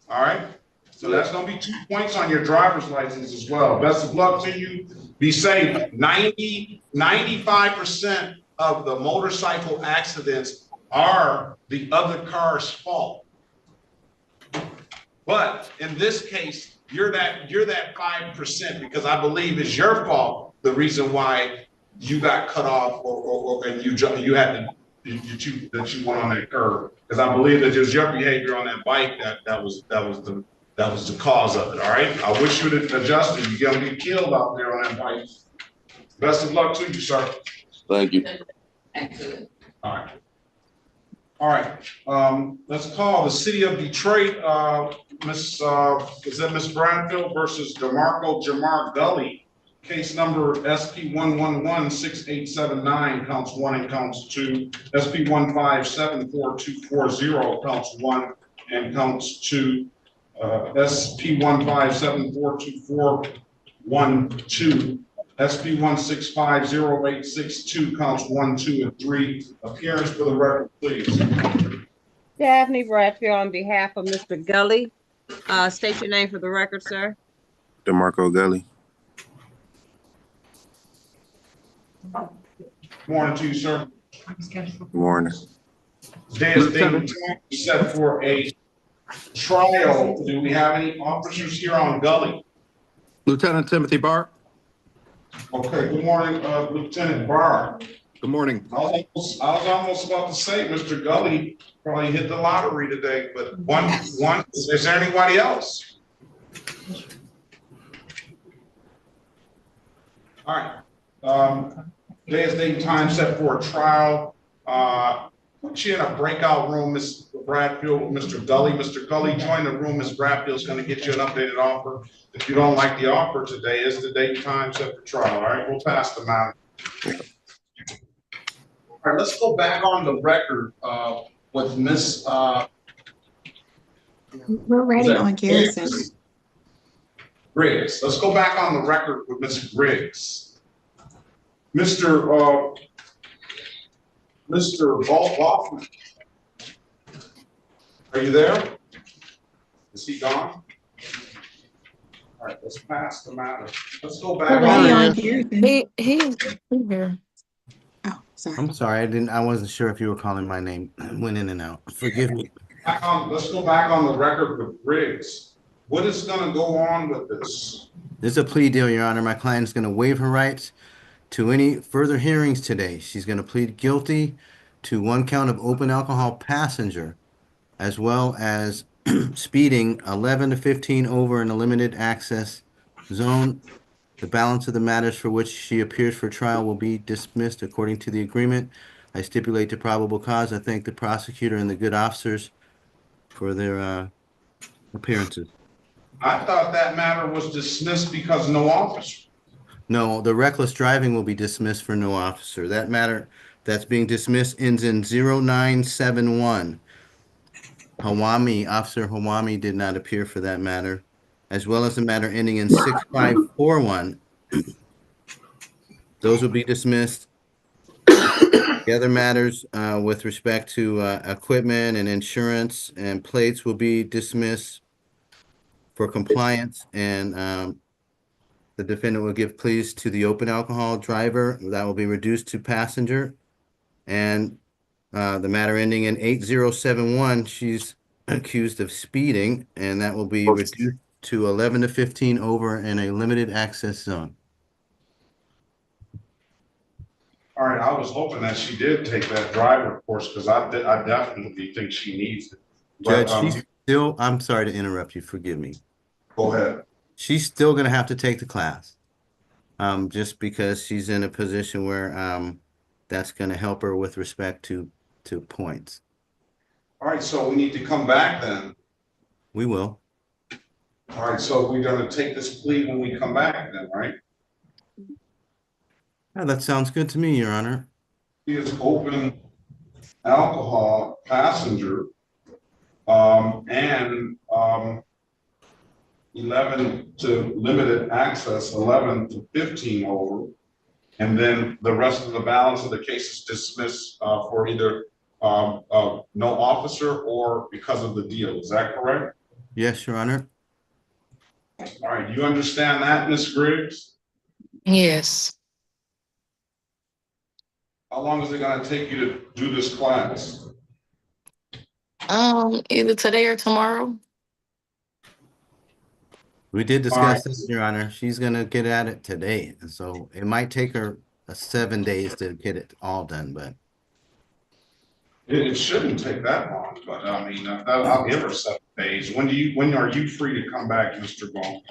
All right. So that's going to be 2 points on your driver's license as well. Best of luck to you. Be safe. 95% of the motorcycle accidents are the other car's fault. But in this case, you're that 5%, because I believe it's your fault, the reason why you got cut off and you had to that you went on that curve, because I believe that it was your behavior on that bike that was the cause of it. All right. I wish you would have adjusted. You're gonna get killed out there on that bike. Best of luck to you, sir. Thank you. All right. All right. Let's call the city of Detroit. Is that Miss Bradfield versus DeMarco Jamar Gully? Case number SP 111-6879, counts 1 and counts 2. SP 1574240, counts 1 and counts 2. SP 1574241, SP 1650862, counts 1, 2, and 3. Appearance for the record, please. Daphne Bradfield on behalf of Mr. Gully. State your name for the record, sir. DeMarco Gully. Morning to you, sir. Morning. Today is date set for a trial, do we have any officers here on Gully? Lieutenant Timothy Barr. Okay, good morning, Lieutenant Barr. Good morning. I was almost about to say, Mr. Gully probably hit the lottery today, but is there anybody else? All right. Day is date and time set for a trial. Put you in a breakout room, Ms. Bradfield, with Mr. Gully. Mr. Gully, join the room. Ms. Bradfield's going to get you an updated offer. If you don't like the offer today, is the date and time set for trial. All right, we'll pass them out. All right, let's go back on the record with Ms. We're ready on Garrison. Griggs. Let's go back on the record with Ms. Griggs. Mr. Hoffman, are you there? Is he gone? All right, let's pass the matter. Let's go back on Garrison. He's here. Oh, sorry. I'm sorry, I wasn't sure if you were calling my name. I went in and out. Forgive me. Let's go back on the record with Griggs. What is going to go on with this? This is a plea deal, Your Honor. My client is going to waive her rights to any further hearings today. She's going to plead guilty to 1 count of open alcohol passenger, as well as speeding 11 to 15 over in a limited access zone. The balance of the matters for which she appears for trial will be dismissed according to the agreement. I stipulate to probable cause. I thank the prosecutor and the good officers for their appearances. I thought that matter was dismissed because no officer. No, the reckless driving will be dismissed for no officer. That matter that's being dismissed ends in 0971. Officer Hawami did not appear for that matter, as well as the matter ending in 6541. Those will be dismissed. The other matters with respect to equipment and insurance and plates will be dismissed for compliance, and the defendant will give pleas to the open alcohol driver. That will be reduced to passenger. And the matter ending in 8071, she's accused of speeding, and that will be reduced to 11 to 15 over in a limited access zone. All right, I was hoping that she did take that driver course because I definitely think she needs it. But, Judge, she's still, I'm sorry to interrupt you, forgive me. Go ahead. She's still going to have to take the class, just because she's in a position where that's going to help her with respect to points. All right, so we need to come back then. We will. All right, so we're going to take this plea when we come back then, right? Oh, that sounds good to me, Your Honor. He is open alcohol passenger and 11 to limited access, 11 to 15 over. And then the rest of the balance of the case is dismissed for either no officer or because of the deal. Is that correct? Yes, Your Honor. All right, do you understand that, Ms. Griggs? Yes. How long is it going to take you to do this class? Either today or tomorrow. We did discuss this, Your Honor. She's going to get at it today. And so it might take her 7 days to get it all done, but It shouldn't take that long, but I mean, I'll give her 7 days. When are you free to come back, Mr. Bone?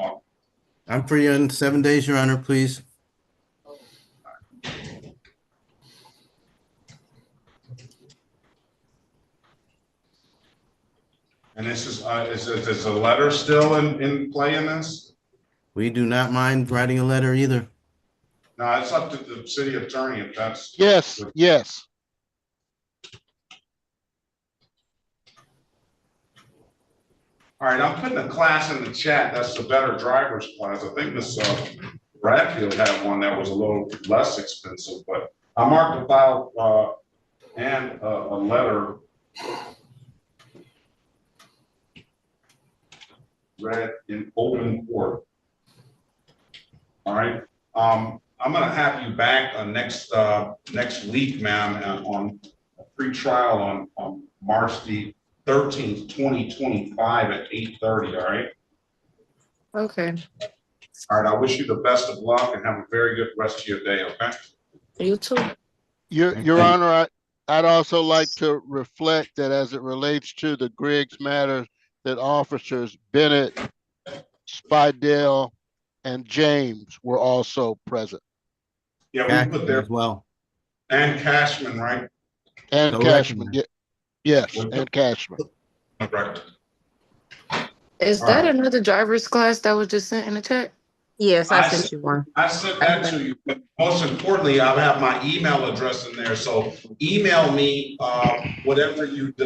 I'm free in 7 days, Your Honor, please. And this is a letter still in play in this? We do not mind writing a letter either. No, it's up to the city attorney if that's. Yes, yes. All right, I'm putting a class in the chat. That's the better driver's class. I think Miss Bradfield had one that was a little less expensive, but I marked the file and a letter read in open court. All right. I'm going to have you back next week, ma'am, on a pre-trial on March the 13th, 2025 at 8:30, all right? Okay. All right, I wish you the best of luck and have a very good rest of your day, okay? You too. Your Honor, I'd also like to reflect that as it relates to the Griggs matter, that officers Bennett, Spidell, and James were also present. Yeah, we put there, as well. and Cashman, right? And Correct. Cashman, yes, and Cashman. Correct. Is All that right. another driver's class that was just sent in the chat? Yes, I sent you one. I sent that to you, but most importantly, I have my email address in there, so email me whatever you've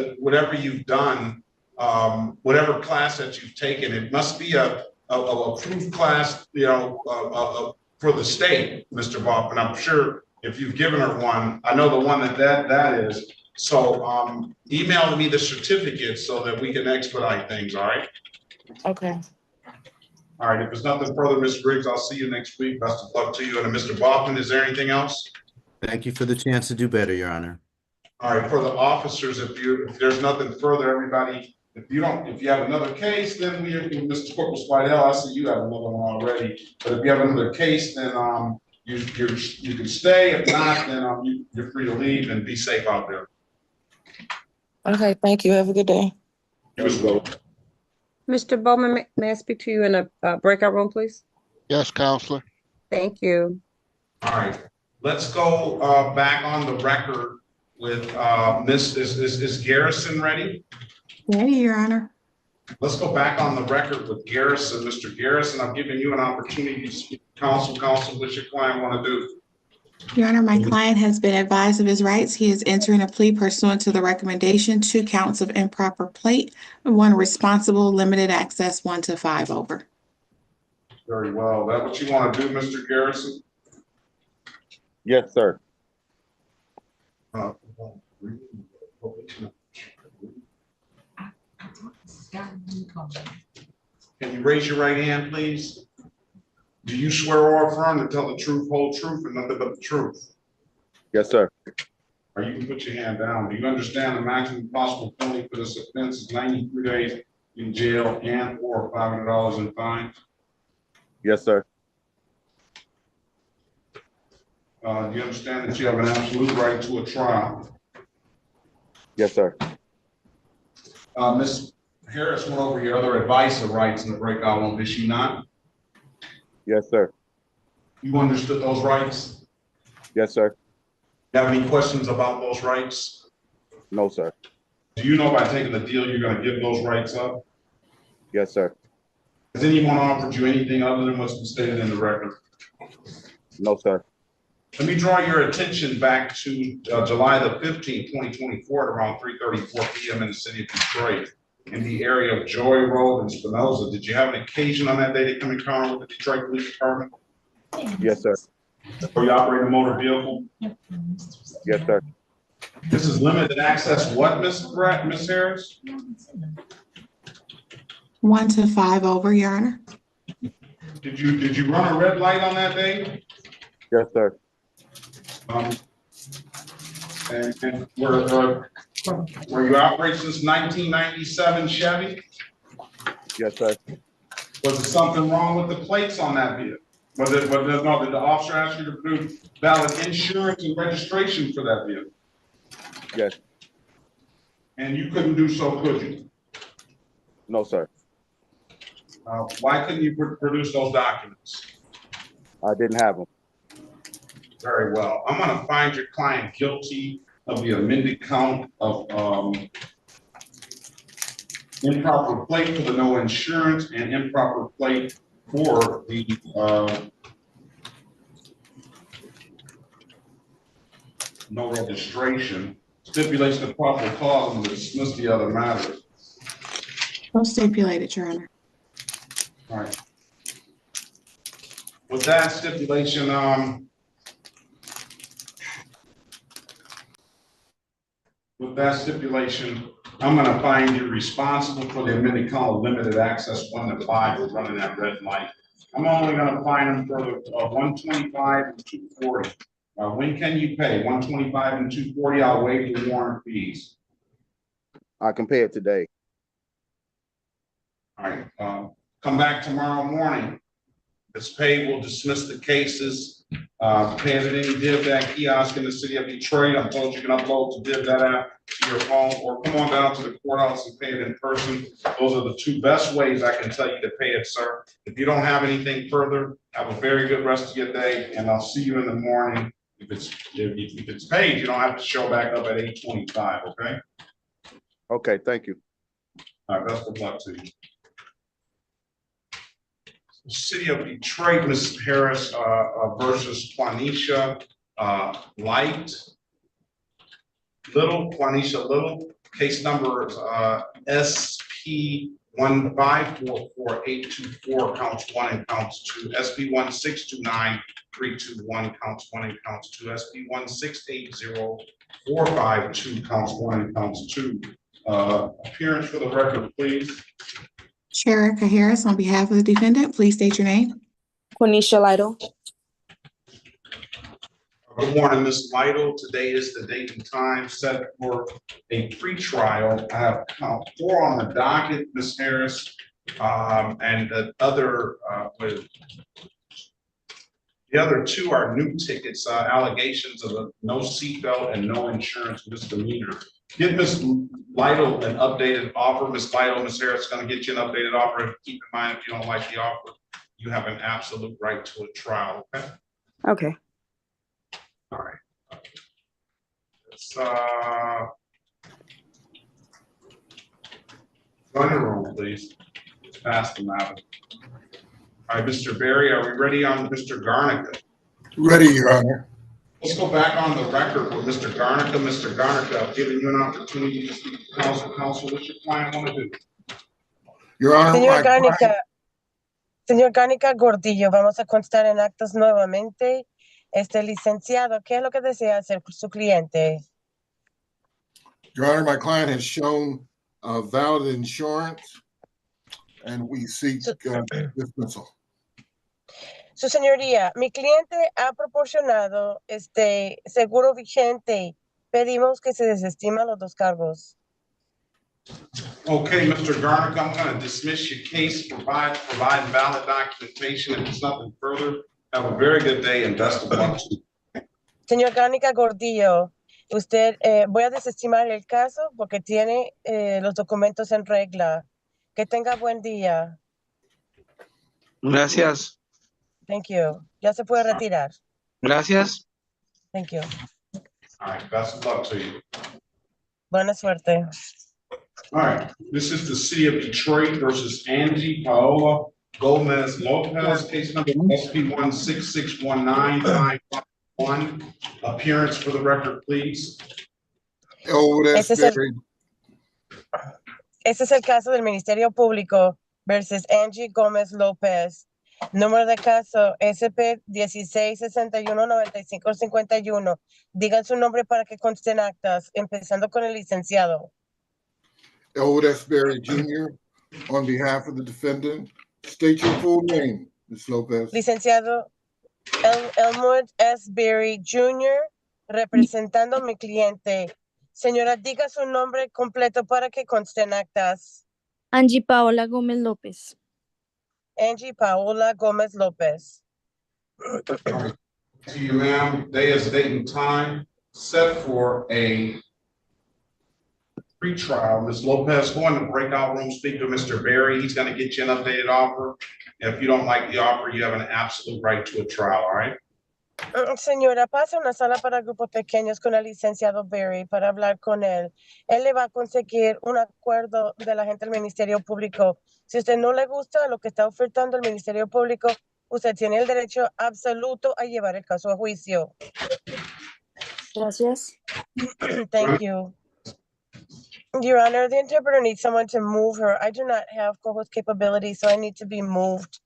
done, whatever class that you've taken. It must be a approved class, you know, for the state, Mr. Bob, and I'm sure if you've given her one, I know the one that is. So email me the certificate so that we can expedite things, all right? Okay. All right, if there's nothing further, Ms. Briggs, I'll see you next week. Best of luck to you. And Mr. Baughman, is there anything else? Thank you for the chance to do better, Your Honor. All right, for the officers, if there's nothing further, everybody, if you have another case, then Mr. Corporal Spidell, I see you have another one already. But if you have another case, then you can stay. If not, then you're free to leave and be safe out there. Okay, thank you. Have a good day. You as well. Mr. Bowman, may I speak to you in a breakout room, please? Yes, Counselor. Thank you. All right, let's go back on the record with is Garrison ready? Ready, Your Honor. Let's go back on the record with Garrison. Mr. Garrison, I'm giving you an opportunity to speak to counsel. Counsel, what's your client want to do? Your Honor, my client has been advised of his rights. He is entering a plea pursuant to the recommendation, 2 counts of improper plate, 1 responsible, limited access, 1 to 5 over. Very well. That what you want to do, Mr. Garrison? Yes, sir. Can you raise your right hand, please? Do you swear or affirm to tell the truth, whole truth, and nothing but the truth? Yes, sir. Or you can put your hand down. Do you understand the maximum possible penalty for this offense is 93 days in jail and or $500 in fines? Yes, sir. Do you understand that you have an absolute right to a trial? Yes, sir. Ms. Harris went over your other advisor rights in the breakout room, did she not? Yes, sir. You understood those rights? Yes, sir. You have any questions about those rights? No, sir. Do you know by taking the deal, you're going to give those rights up? Yes, sir. Has anyone offered you anything other than what's been stated in the record? No, sir. Let me draw your attention back to July the 15th, 2024 at around 3:34 p.m. in the city of Detroit in the area of Joy Road and Spinoza. Did you have an occasion on that day to come in contact with the Detroit Police Department? Yes, sir. Or you operate a motor vehicle? Yes, sir. This is limited access what, Ms. Harris? 1 to 5 over, Your Honor. Did you run a red light on that day? Yes, sir. And were you operating since 1997 Chevy? Yes, sir. Was there something wrong with the plates on that vehicle? Did the officer ask you to produce valid insurance and registration for that vehicle? Yes. And you couldn't do so, could you? No, sir. Why couldn't you produce those documents? I didn't have them. Very well. I'm going to find your client guilty of the amended count of improper plate for the no insurance and improper plate for the no registration. Stipulates the proper cause and dismiss the other matters. So stipulated, Your Honor. All right. With that stipulation, I'm going to find you responsible for the amended count of limited access 1 to 5 for running that red light. I'm only going to fine them for 125 and 240. When can you pay? 125 and 240. I'll waive the warrant fees. I can pay it today. All right, come back tomorrow morning. If it's paid, we'll dismiss the cases. Pay it at any DivDat kiosk in the city of Detroit. I'm told you can upload to DivDat app to your phone, or come on down to the courthouse and pay it in person. Those are the two best ways I can tell you to pay it, sir. If you don't have anything further, have a very good rest of your day, and I'll see you in the morning. If it's paid, you don't have to show back up at 8:25, okay? Okay, thank you. All right, best of luck to you. City of Detroit, Ms. Harris versus Quanisha Little, case number SP 1544824, counts 1 and counts 2, SP 1629321, counts 1 and counts 2, SP 1680452, counts 1 and counts 2. Appearance for the record, please. Sherika Harris, on behalf of the defendant, please state your name. Quanisha Lytle. Good morning, Ms. Lytle. Today is the date and time set for a pretrial. I have count 4 on the docket, Ms. Harris, and the other the other 2 are new tickets, allegations of a no seatbelt and no insurance misdemeanor. Give Ms. Lytle an updated offer. Ms. Lytle, Ms. Harris is going to get you an updated offer. Keep in mind, if you don't like the offer, you have an absolute right to a trial, okay? Okay. All right. Let's join the room, please. It's past the matter. All right, Mr. Berry, are we ready on Mr. Garnica? Ready, Your Honor. Let's go back on the record with Mr. Garnica. Mr. Garnica, I've given you an opportunity to speak to counsel. Counsel, what's your client want to do? Your Honor, Señor Garnica Gordillo, vamos a constar en actas nuevamente. Licenciado, ¿qué es lo que desea hacer con su cliente? Your Honor, my client has shown valid insurance, and we seek dismissal. Su señoría, mi cliente ha proporcionado seguro vigente. Pedimos que se desestimen los 2 cargos. Okay, Mr. Garnica, I'm going to dismiss your case, provide valid documentation. If there's nothing further, have a very good day and best of luck. Señor Garnica Gordillo, voy a desestimar el caso porque tiene los documentos en regla. Que tenga buen día. Gracias. Thank you. Ya se puede retirar. Gracias. Thank you. All right, best of luck to you. Buena suerte. All right, this is the city of Detroit versus Angie Paola Gomez Lopez, case number SP 1661951. Appearance for the record, please. Este es el caso del Ministerio Público versus Angie Gómez López. Número de caso SP 16619551. Digan su nombre para que consten actas, empezando con el licenciado. Elwood S. Berry Jr., on behalf of the defendant, state your full name, Ms. Lopez. Licenciado Elwood S. Berry Jr., representando a mi cliente. Señora, diga su nombre completo para que consten actas. Angie Paola Gómez López. Angie Paola Gómez López. To you, ma'am. Day is date and time set for a pre-trial. Ms. Lopez, go in the breakout room, speak to Mr. Berry. He's going to get you an updated offer. If you don't like the offer, you have an absolute right to a trial, all right? Señora, pasa a una sala para grupos pequeños con el licenciado Berry para hablar con él. Él le va a conseguir un acuerdo de la gente del Ministerio Público. Si usted no le gusta lo que está ofertando el Ministerio Público, usted tiene el derecho absoluto a llevar el caso a juicio. Gracias. Thank you. Your Honor, the interpreter needs someone to move her. I do not have co-host capability, so I need to be moved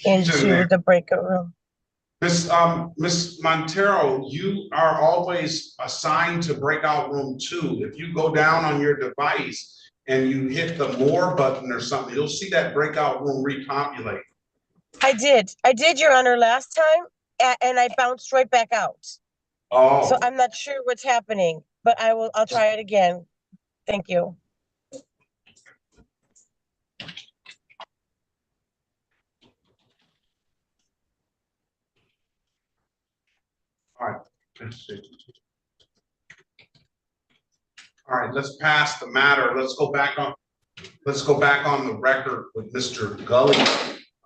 into the breakout room. Miss Montero, you are always assigned to breakout room 2. If you go down on your device and you hit the more button or something, you'll see that breakout room repopulate. I did, Your Honor, last time, and I bounced right back out. Oh. So I'm not sure what's happening, but I'll try it again. Thank you. Let's see. All right, let's pass the matter. Let's go back on the record with Mr. Gully.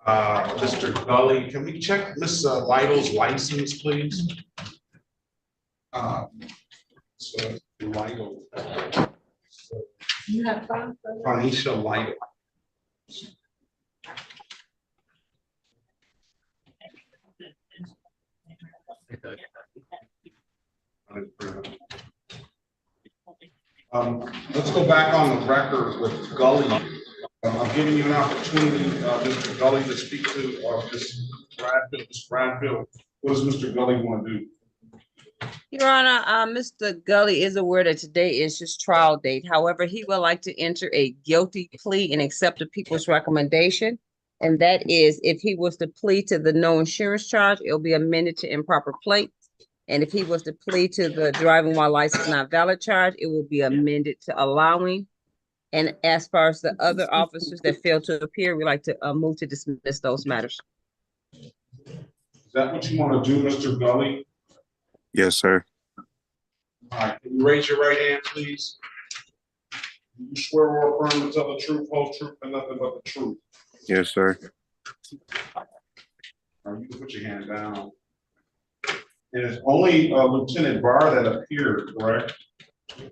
Mr. Gully, can we check Miss Lytle's license, please? So Lytle. You have fun. Tanisha Lytle. Let's go back on the record with Gully. I'm giving you an opportunity, Mr. Gully, to speak to Ms. Bradfield. Ms. Bradfield, what does Mr. Gully want to do? Your Honor, Mr. Gully is aware that today is his trial date. However, he would like to enter a guilty plea and accept the people's recommendation. And that is, if he was to plead to the no insurance charge, it'll be amended to improper plate. And if he was to plead to the driving while license not valid charge, it will be amended to allowing. And as far as the other officers that failed to appear, we like to move to dismiss those matters. Is that what you want to do, Mr. Gully? Yes, sir. All right, can you raise your right hand, please? Do you swear or affirm to tell the truth, whole truth, and nothing but the truth? Yes, sir. All right, you can put your hand down. It is only Lieutenant Barr that appeared, correct?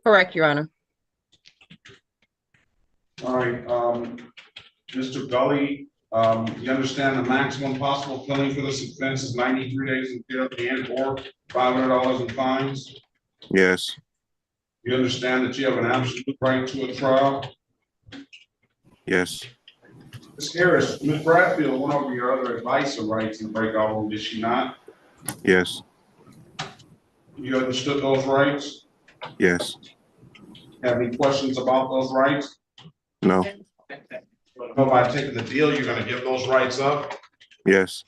Correct, Your Honor. All right, Mr. Gully, you understand the maximum possible penalty for this offense is 93 days in jail and or $500 in fines? Yes. You understand that you have an absolute right to a trial? Yes. Ms. Harris, Ms. Bradfield went over your other advice and rights in the breakout room, did she not? Yes. You understood those rights? Yes. Have any questions about those rights? No. No, by taking the deal, you're going to give those rights up? Yes.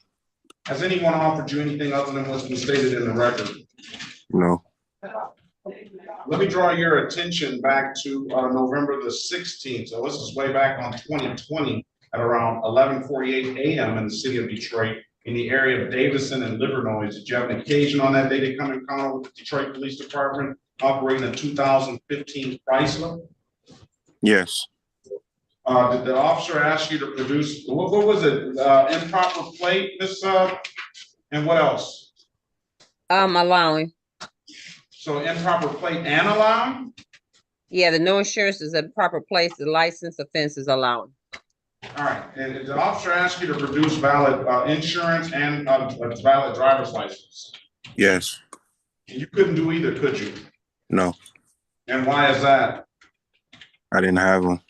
Has anyone offered you anything other than what's been stated in the record? No. Let me draw your attention back to November the 16th. So this is way back on 2020 at around 11:48 a.m. in the city of Detroit in the area of Davison and Livernois. Did you have an occasion on that day to come in contact with the Detroit Police Department operating a 2015 Chrysler? Yes. Did the officer ask you to produce, what was it, improper plate, Miss, and what else? Allowing. So improper plate and allowing? Yeah, the no insurance is a proper place. The license offense is allowing. All right, and did the officer ask you to produce valid insurance and a valid driver's license? Yes. You couldn't do either, could you? No. And why is that? I didn't have one.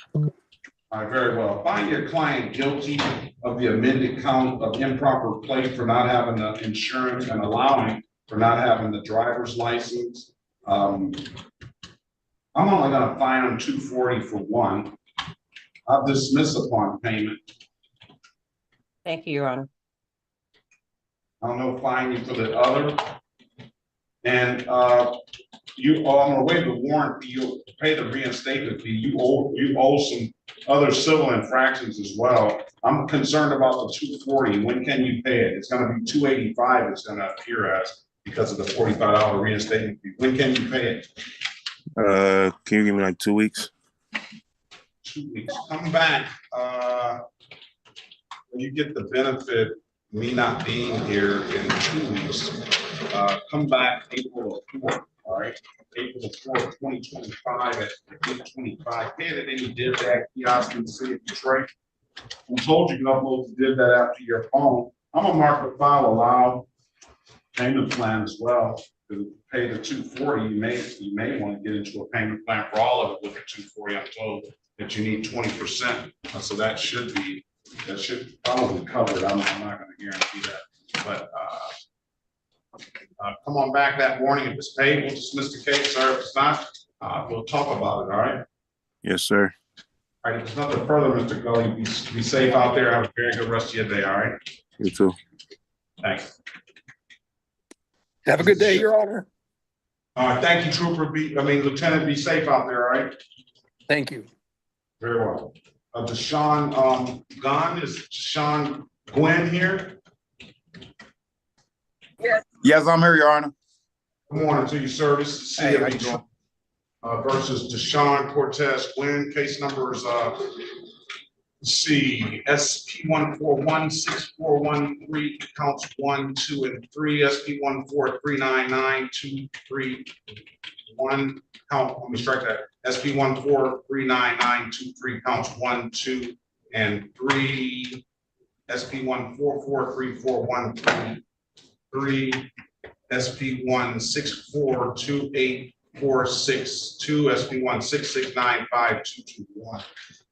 All right, very well. Find your client guilty of the amended count of improper plate for not having the insurance and allowing for not having the driver's license. I'm only going to fine them $240 for one. I'll dismiss upon payment. Thank you, Your Honor. I'll no fine you for the other. And I'm gonna waive the warrant fee. You'll pay the reinstatement fee. You owe some other civil infractions as well. I'm concerned about the $240. When can you pay it? It's gonna be $285. It's gonna appear as because of the $45 reinstatement fee. When can you pay it? Can you give me like 2 weeks? 2 weeks. Come back. When you get the benefit of me not being here in 2 weeks, come back April 4th. All right, April 4th, 2025 at 8:25. Pay it at any DivDac kiosk in the city of Detroit. I'm told you can upload the DivDac app to your phone. I'm gonna mark the file allow payment plan as well. To pay the $240, you may want to get into a payment plan for all of it with the $240. I'm told that you need 20%, so that should probably cover it. I'm not going to guarantee that, but come on back that morning. If it's paid, we'll dismiss the case, sir. If it's not, we'll talk about it. All right. Yes, sir. All right. If there's nothing further, Mr. Gully, be safe out there. Have a very good rest of your day. All right. You too. Thanks. Have a good day, Your Honor. Thank you, Trooper. Lieutenant, be safe out there. All right. Thank you. Very well. Deshaun Gone, is Deshaun Gwen here? Yes, I'm here, Your Honor. Good morning to you, sir. This is Hey, how you CR434 versus Deshaun Cortez Gwynn. Case number is let's see, SP1416413, counts 1, 2, and 3. SP1439923, count. Let me strike that. SP1439923, counts 1, 2, and 3. SP1443413. SP1642846, SP166952221.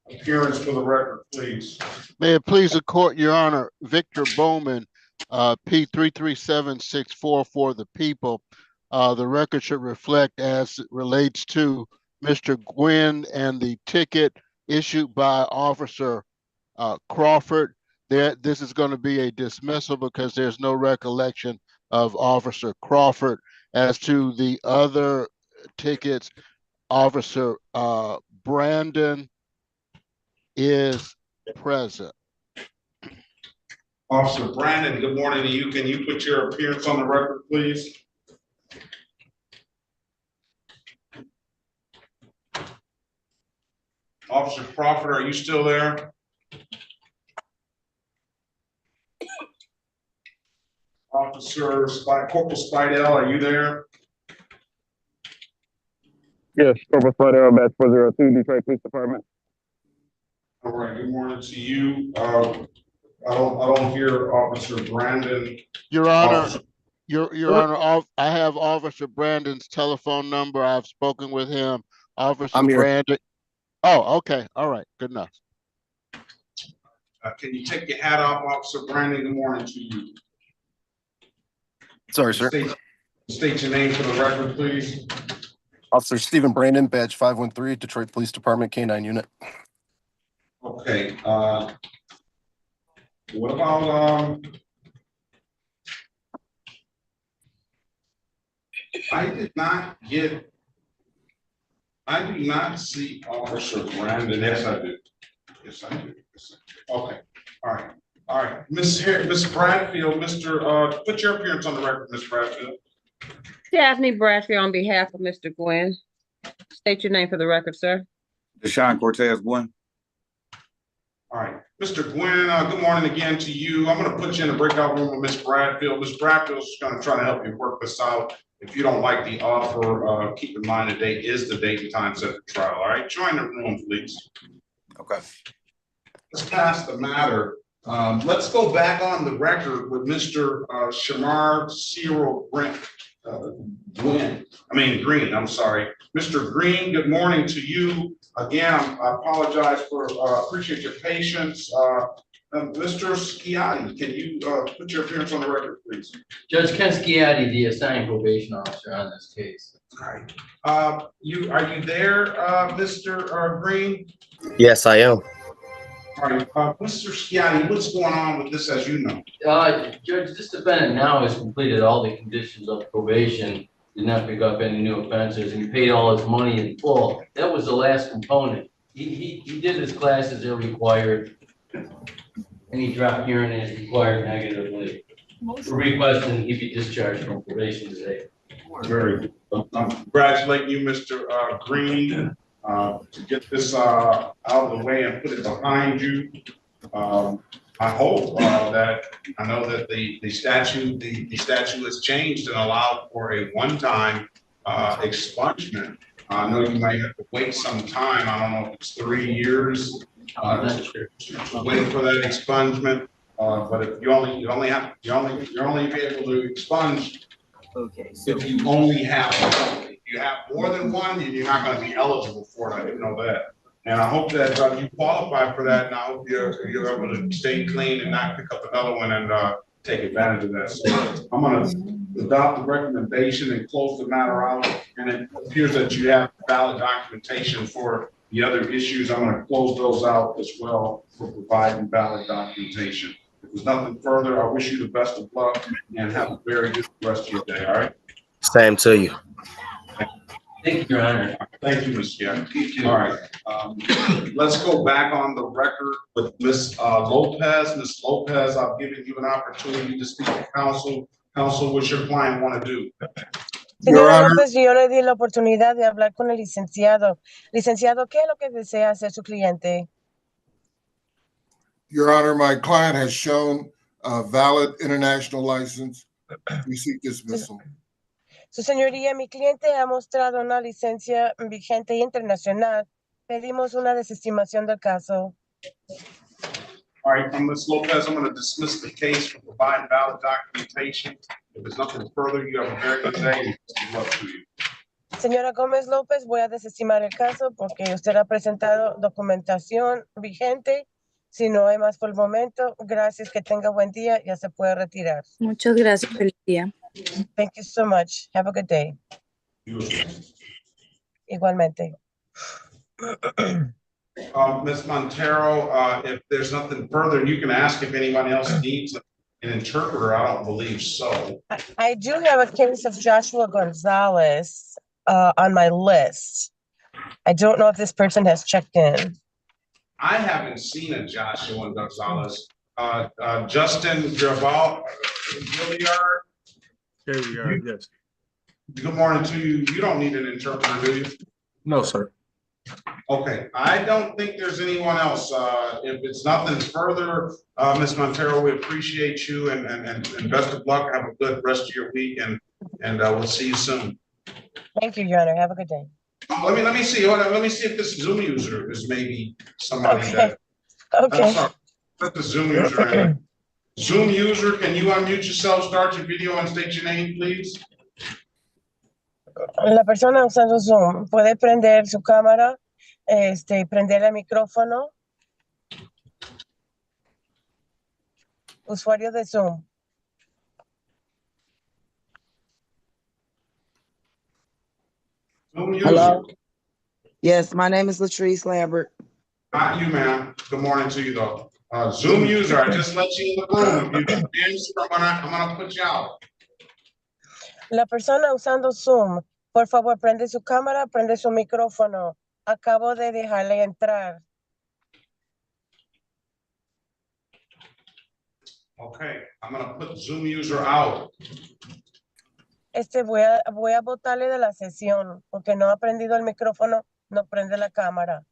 Appearance for the record, please. May it please the court, Your Honor, Victor Bowman, P337644 for the people. The record should reflect as it relates to Mr. Gwynn and the ticket issued by Officer Crawford. This is going to be a dismissal because there's no recollection of Officer Crawford. As to the other tickets, Officer Brandon is present. Officer Brandon, good morning to you. Can you put your appearance on the record, please? Officer Crawford, are you still there? Officer Corporal Spidell, are you there? Yes, Corporal Spidell, Batch 402, Detroit Police Department. All right, good morning to you. I don't hear Officer Brandon. Your Honor, Your Honor, I have Officer Brandon's telephone number. I've spoken with him. Officer Brandon. Oh, okay. All right. Good enough. Can you take your hat off, Officer Brandon? Good morning to you. Sorry, sir. State your name for the record, please. Officer Stephen Brandon, Badge 513, Detroit Police Department, K-9 Unit. Okay. What about I do not see Officer Brandon. Yes, I do. Yes, I do. Yes, I do. Okay. All right. All right. Miss Bradfield, put your appearance on the record, Miss Bradfield. Daphne Bradfield on behalf of Mr. Gwynn. State your name for the record, sir. Deshaun Cortez Gwynn. All right. Mr. Gwynn, good morning again to you. I'm going to put you in the breakout room with Miss Bradfield. Miss Bradfield is going to try to help you work this out. If you don't like the offer, keep in mind the date is the date and time set for trial. All right. Join the room, please. Okay. Let's pass the matter. Let's go back on the record with Mr. Shamar Cyril Green. I'm sorry. Mr. Green, good morning to you. Again, I apologize for, appreciate your patience. Mr. Schiatti, can you put your appearance on the record, please? Judge Ken Schiatti, the assigned probation officer on this case. All right. Are you there, Mr. Green? Yes, I am. All right, Mr. Schiatti, what's going on with this, as you know? Judge, this defendant now has completed all the conditions of probation, did not pick up any new offenses, and he paid all his money in full. That was the last component. He did his classes that required, and he dropped urine as required negatively. We're requesting he be discharged from probation today. Very good. I'm congratulating you, Mr. Green, to get this out of the way and put it behind you. I hope that I know that the statute has changed and allowed for a one-time expungement. I know you might have to wait some time. I don't know if it's 3 years. Wait for that expungement. But if you're only be able to expunge. Okay. So if you only have one. If you have more than one, you're not going to be eligible for it. I didn't know that. And I hope that you qualify for that. And I hope you're able to stay clean and not pick up another one and take advantage of that. So I'm going to adopt the recommendation and close the matter out. And it appears that you have valid documentation for the other issues. I'm going to close those out as well for providing valid documentation. If there's nothing further, I wish you the best of luck and have a very good rest of your day. All right. Same to you. Thank you, Your Honor. Thank you, Ms. Schiatti. All right. Let's go back on the record with Ms. Lopez. Ms. Lopez, I've given you an opportunity to speak to counsel. Counsel, what's your client want to do? Señora Honor. López, yo le di la oportunidad de hablar con el licenciado. Licenciado, ¿qué es lo que desea hacer su cliente? Your Honor, my client has shown a valid international license. We seek dismissal. Su señoría, mi cliente ha mostrado una licencia vigente e internacional. Pedimos una desestimación del caso. All right, from Ms. Lopez, I'm going to dismiss the case for providing valid documentation. If there's nothing further, you have a very good day. And good luck to you. Señora Gómez López, voy a desestimar el caso porque usted ha presentado documentación vigente. Si no hay más por el momento, gracias, que tenga buen día, ya se puede retirar. Muchas gracias. Feliz día. Thank you so much. Have a good day. Igualmente. Ms. Montero, if there's nothing further, you can ask if anyone else needs an interpreter. I don't believe so. I do have a case of Joshua Gonzalez on my list. I don't know if this person has checked in. I haven't seen a Joshua Gonzalez. Justin Gilliard. There we are, yes. Good morning to you. You don't need an interpreter, do you? No, sir. Okay, I don't think there's anyone else. If it's nothing further, Ms. Montero, we appreciate you and best of luck. Have a good rest of your week and we'll see you soon. Thank you, Your Honor. Have a good day. Let me see. Hold on. Let me see if this Zoom user is maybe somebody Okay. that. Okay. I'm sorry. Let the Zoom user in. Zoom user, can you unmute yourself, start your video and state your name, please? La persona usando Zoom puede prender su cámara, prender el micrófono. Usuario de Zoom. Zoom user. Hello? Yes, my name is Latrice Lambert. Not you, ma'am. Good morning to you, though. Zoom user, I just let you in the room. If you answer, I'm gonna put you out. La persona usando Zoom, por favor, prende su cámara, prende su micrófono. Acabo de dejarle entrar. Okay, I'm gonna put Zoom user out. Voy a botarle de la sesión porque no ha prendido el micrófono, no prende la cámara.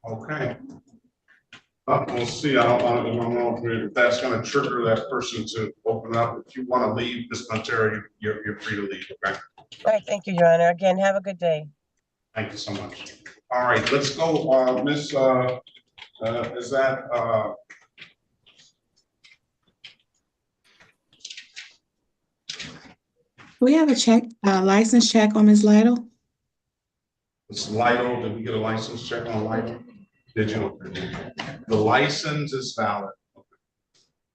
Okay. We'll see. I don't know if that's gonna trigger that person to open up. If you wanna leave, Ms. Montero, you're free to leave, okay? All right, thank you, Your Honor. Again, have a good day. Thank you so much. All right, let's go, Miss, is that, We have a license check on Ms. Lytle. Ms. Lytle, did we get a license check on Lytle? Did you? The license is valid. All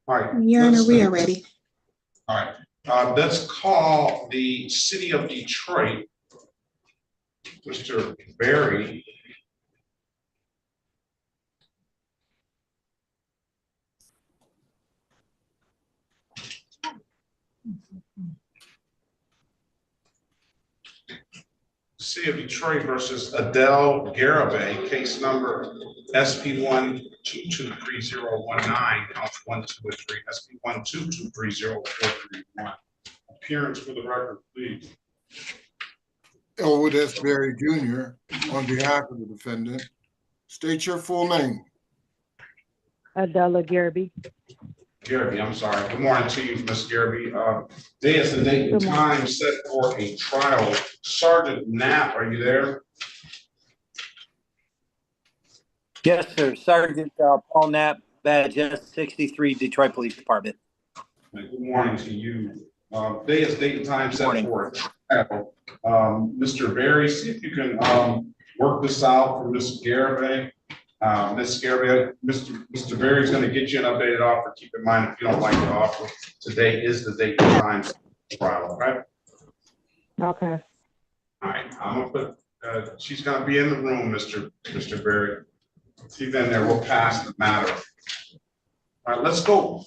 right. Your Honor, we are ready. All right, let's call the city of Detroit, Mr. Barry. City of Detroit versus Adele Garibay, case number SP1223019, counts 1, 2, and 3, SP122304331. Appearance for the record, please. Elwood S. Berry Jr. on behalf of the defendant. State your full name. Adela Garibay. Garibay, I'm sorry. Good morning to you, Ms. Garibay. Day is the date and time set for a trial. Sergeant Knapp, are you there? Yes, sir. Sergeant Paul Knapp, badge S63, Detroit Police Department. Good morning to you. Day is date and time set for a trial. Mr. Berry, see if you can work this out for Ms. Garibay. Ms. Garibay, Mr. Berry is going to get you an updated offer. Keep in mind, if you don't like the offer, today is the date and time trial, okay? Okay. All right, I'm gonna put, she's gonna be in the room, Mr. Berry. See then there, we'll pass the matter. All right, let's go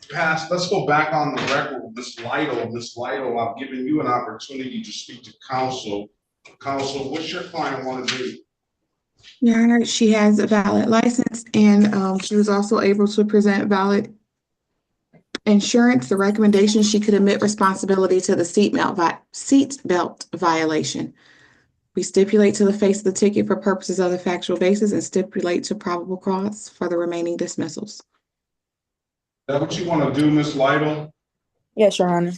back on the record with Ms. Lytle. Ms. Lytle, I've given you an opportunity to speak to counsel. Counsel, what's your client want to do? Your Honor, she has a valid license and she was also able to present valid Insurance, the recommendation, she could admit responsibility to the seatbelt violation. We stipulate to the face of the ticket for purposes of the factual basis and stipulate to probable cause for the remaining dismissals. Is that what you want to do, Ms. Lytle? Yes, Your Honor.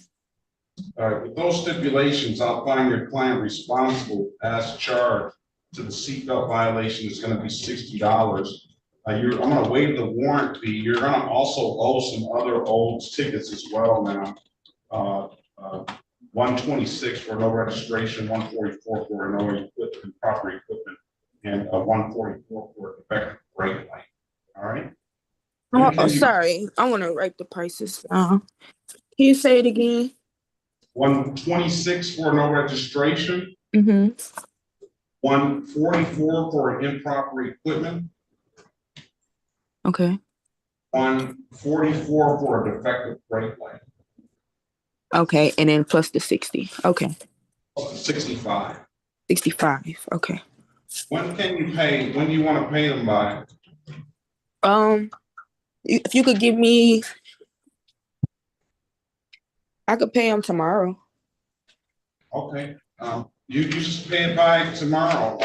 All right, with those stipulations, I'll find your client responsible as charged to the seatbelt violation is going to be $60. I'm going to waive the warrant fee. You're going to also owe some other old tickets as well now. 126 for no registration, 144 for no equipment, proper equipment, and 144 for defective brake light. All right. Oh, sorry. I want to write the prices down. Can you say it again? 126 for no registration. 144 for improper equipment. Okay. 144 for a defective brake light. Okay, and then plus the 60. Okay. 65. 65. Okay. When can you pay? When do you want to pay them by? If you could give me, I could pay them tomorrow. Okay. You just pay it by tomorrow,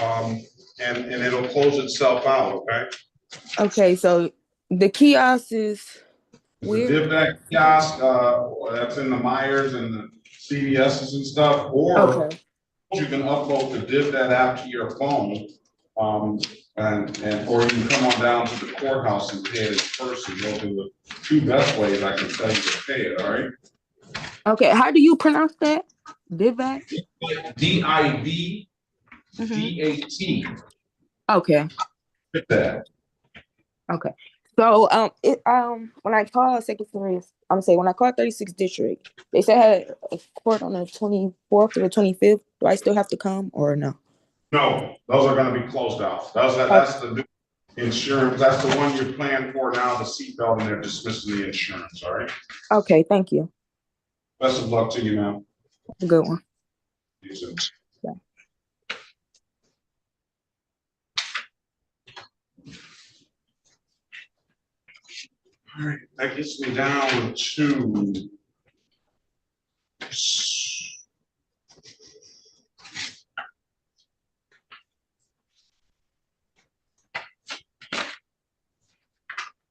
and it'll close itself out. Okay. Okay, so the kiosk is The where? DivDac kiosk, that's in the Myers and the CVS's and stuff, or Okay. you can upload the DivDac app to your phone, and or you can come on down to the courthouse and pay it in person. Those are the two best ways I can tell you to pay it. All right. Okay, how do you pronounce that? DivDac? DIVDAT. Okay. That. Okay. So when I called when I called 36th District, they said I had a court on the 24th or the 25th. Do I still have to come or no? No, those are going to be closed out. That's the new insurance. That's the one you're planning for now, the seatbelt, and they're dismissing the insurance. All right. Okay, thank you. Best of luck to you, ma'am. A good one. You too. Bye. All right, that gets me down to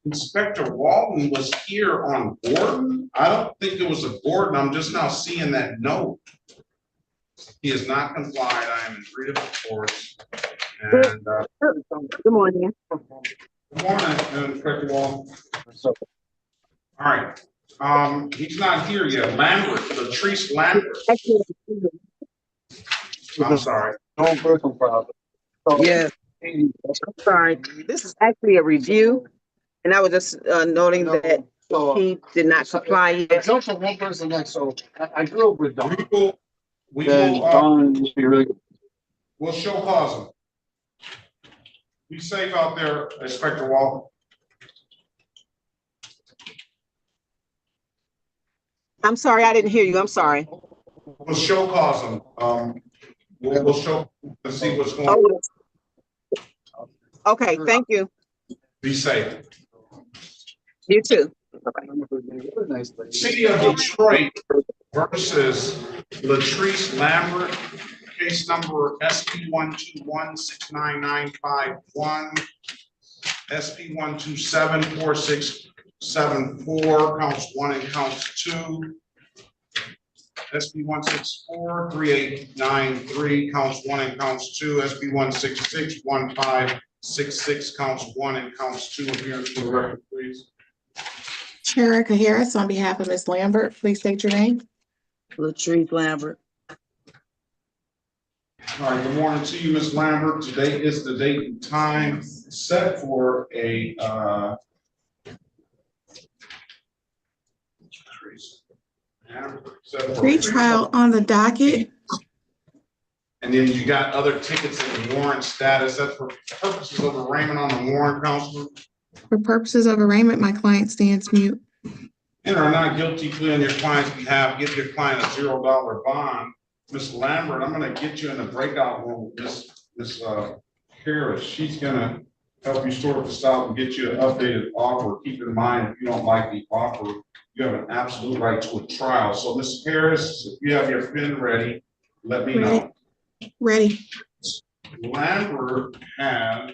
Inspector Walton was here on Gordon. I don't think it was a Gordon. I'm just now seeing that note. He has not complied. I am in agreed reports. And good morning. Good morning, Inspector Walton. All right. He's not here yet. Lambert, Latrice Lambert. I'm sorry. Yes. I'm sorry. This is actually a review, and I was just noting that he did not comply yet. Except for one person next, so I grew up with Don. We'll show cause him. Be safe out there, Inspector Walton. I'm sorry, I didn't hear you. I'm sorry. We'll show cause him. We'll show and see what's going on. Okay, thank you. Be safe. You too. City of Detroit versus Latrice Lambert, case number SP 121-69951, SP 127-4674, counts 1 and counts 2. SP 164-3893, counts 1 and counts 2. SP 166-1566, counts 1 and counts 2. Appearance for the record, please. Sharika Harris, on behalf of Ms. Lambert, please state your name. Latrice Lambert. All right, good morning to you, Ms. Lambert. Today is the date and time set for a Pre-trial on the docket. And then you got other tickets in the warrant status. That's for purposes of arraignment on the warrant, Counselor. For purposes of arraignment, my client stands mute. Enter a not guilty plea on your client's behalf. Give your client a $0 bond. Ms. Lambert, I'm going to get you in the breakout room with Ms. Harris. She's going to help you sort this out and get you an updated offer. Keep in mind, if you don't like the offer, You have an absolute right to a trial. So Ms. Harris, if you have your pen ready, let me know. Ready. Lambert had,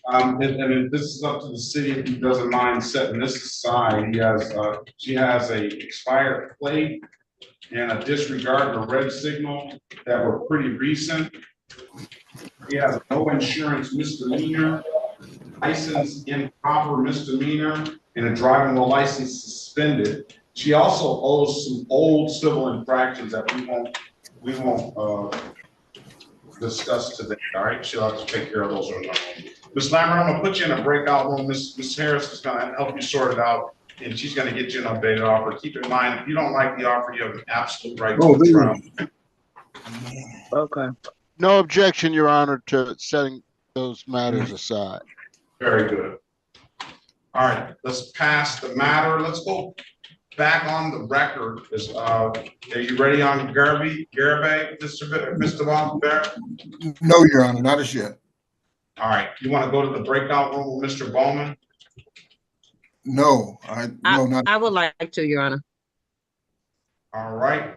and this is up to the city if he doesn't mind setting this aside. She has a expired plate and a disregard for red signal that were pretty recent. He has no insurance misdemeanor, license improper misdemeanor, and a driving while license suspended. She also owes some old civil infractions that we won't discuss today. All right, she'll have to take care of those on her own. Ms. Lambert, I'm gonna put you in a breakout room. Ms. Harris is gonna help you sort it out, and she's gonna get you an updated offer. Keep in mind, if you don't like the offer, you have an absolute right to a trial. Okay. No objection, Your Honor, to setting those matters aside. Very good. All right, let's pass the matter. Let's go back on the record. Are you ready on Garibay, Mr. Bowman? No, Your Honor, not as yet. All right, you want to go to the breakout room with Mr. Bowman? No, I would like to, Your Honor. All right.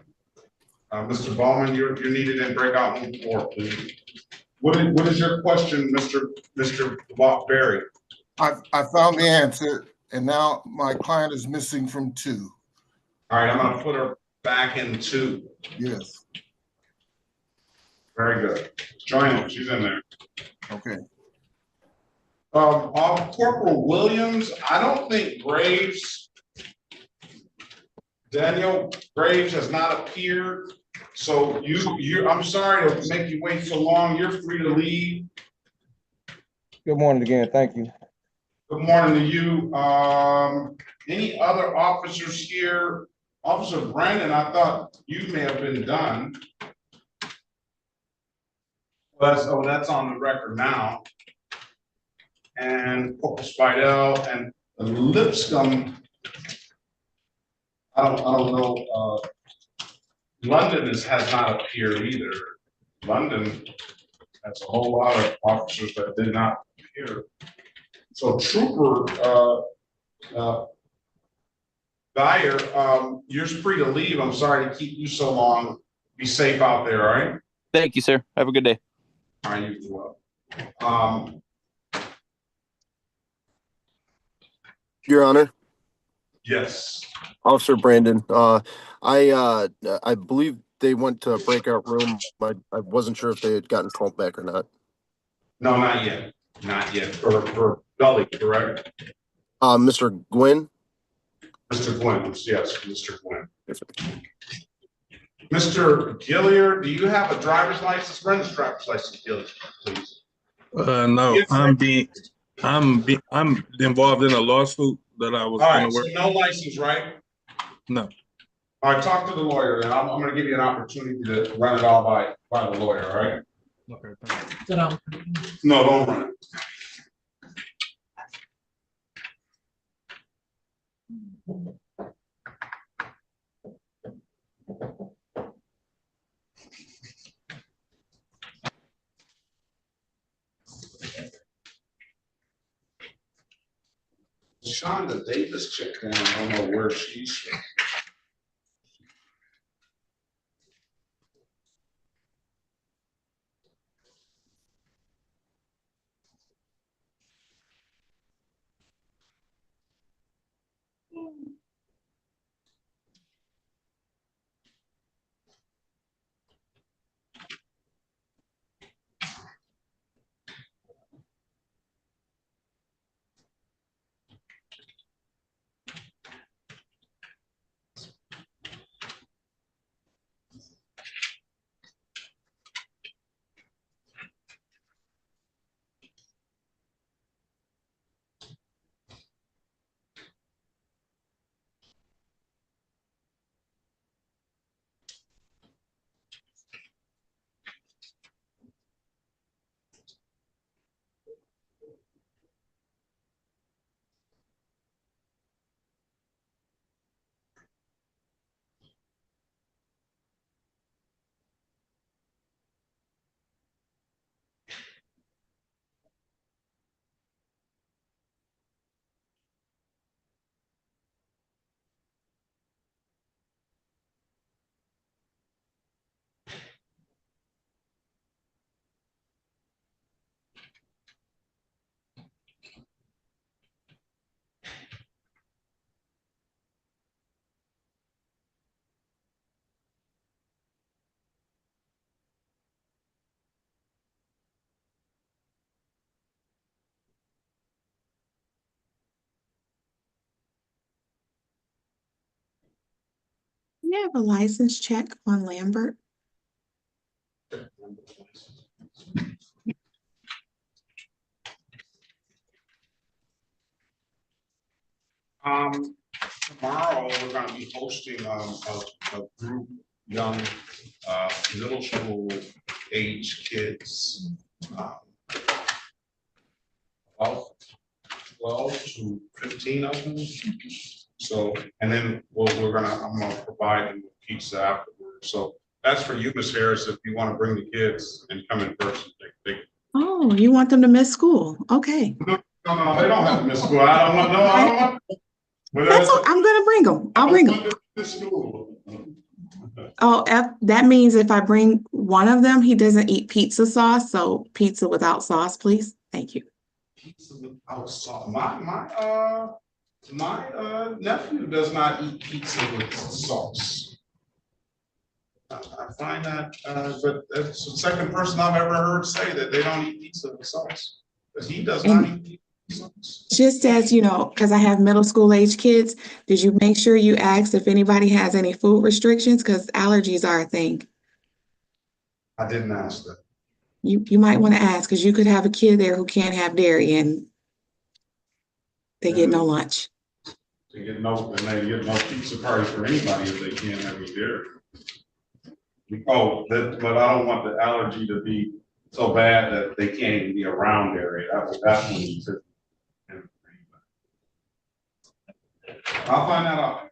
Mr. Bowman, you're needed in breakout room 4, please. What is your question, Mr. Berry? I found the answer, and now my client is missing from 2. All right, I'm going to put her back in 2. Yes. Very good. Join her. She's in there. Okay. Corporal Williams, I don't think Daniel Graves has not appeared. So I'm sorry to make you wait so long. You're free to leave. Good morning again. Thank you. Good morning to you. Any other officers here? Officer Brandon, I thought you may have been done. Well, that's on the record now. And Corporal Spidell and Lipscomb, I don't know. London has not appeared either. London has a whole lot of officers that did not appear. So Trooper Dyer, you're free to leave. I'm sorry to keep you so long. Be safe out there, all right? Thank you, sir. Have a good day. All right, you as well. Your Honor. Yes. Officer Brandon, I believe they went to a breakout room. I wasn't sure if they had gotten called back or not. No, not yet. Not yet. For Gully, correct? Mr. Gwynn? Mr. Gwynn, yes, Mr. Gwynn. Mr. Gilliard, do you have a driver's license? Brenda's driver's license, Gilliard, please. No, I'm involved in a lawsuit that I was going to work. So no license, right? No. All right, talk to the lawyer, and I'm going to give you an opportunity to run it all by the lawyer, all right? Okay, thank you. No, don't run it. Shonda Davis checked in. I don't know where she's from. We have a license check on Lambert. Tomorrow, we're gonna be hosting a group, young, middle school age kids. About 12 to 15 of them. So, and then I'm gonna provide them with pizza afterwards. So that's for you, Ms. Harris, if you wanna bring the kids and come in person. Oh, you want them to miss school? Okay. No, they don't have to miss school. I don't want. I'm gonna bring them. I'll bring them. Oh, that means if I bring one of them, he doesn't eat pizza sauce. So pizza without sauce, please. Thank you. Pizza without sauce. My nephew does not eat pizza with sauce. I find that, but that's the second person I've ever heard say that they don't eat pizza with sauce. Because he does not eat pizza with sauce. Just as you know, because I have middle school age kids, did you make sure you asked if anybody has any food restrictions? Because allergies are a thing. I didn't ask that. You might want to ask because you could have a kid there who can't have dairy and they get no lunch. They get no pizza party for anybody if they can't have any dairy. Oh, but I don't want the allergy to be so bad that they can't even be around dairy. That's when you said. I'll find that out.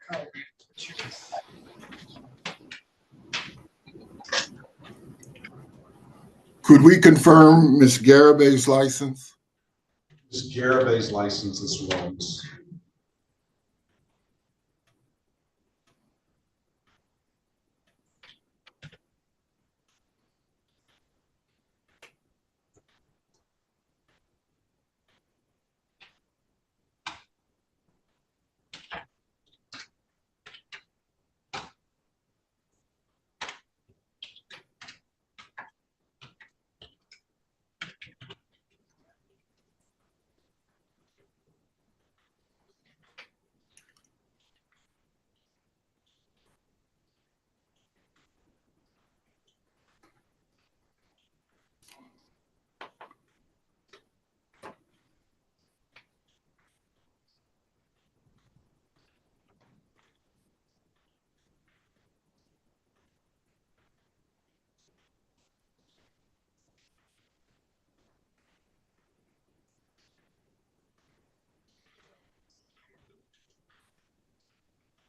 Could we confirm Ms. Garabay's license? Ms. Garabay's license is well.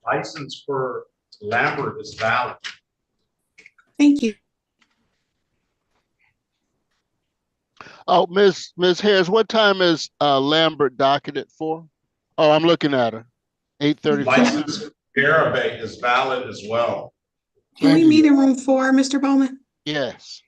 License for Lambert is valid. Thank you. Oh, Miss Harris, what time is Lambert docketed for? Oh, I'm looking at her. 8:34. License for Garabay is valid as well. Can we meet in room 4, Mr. Bowman? Yes.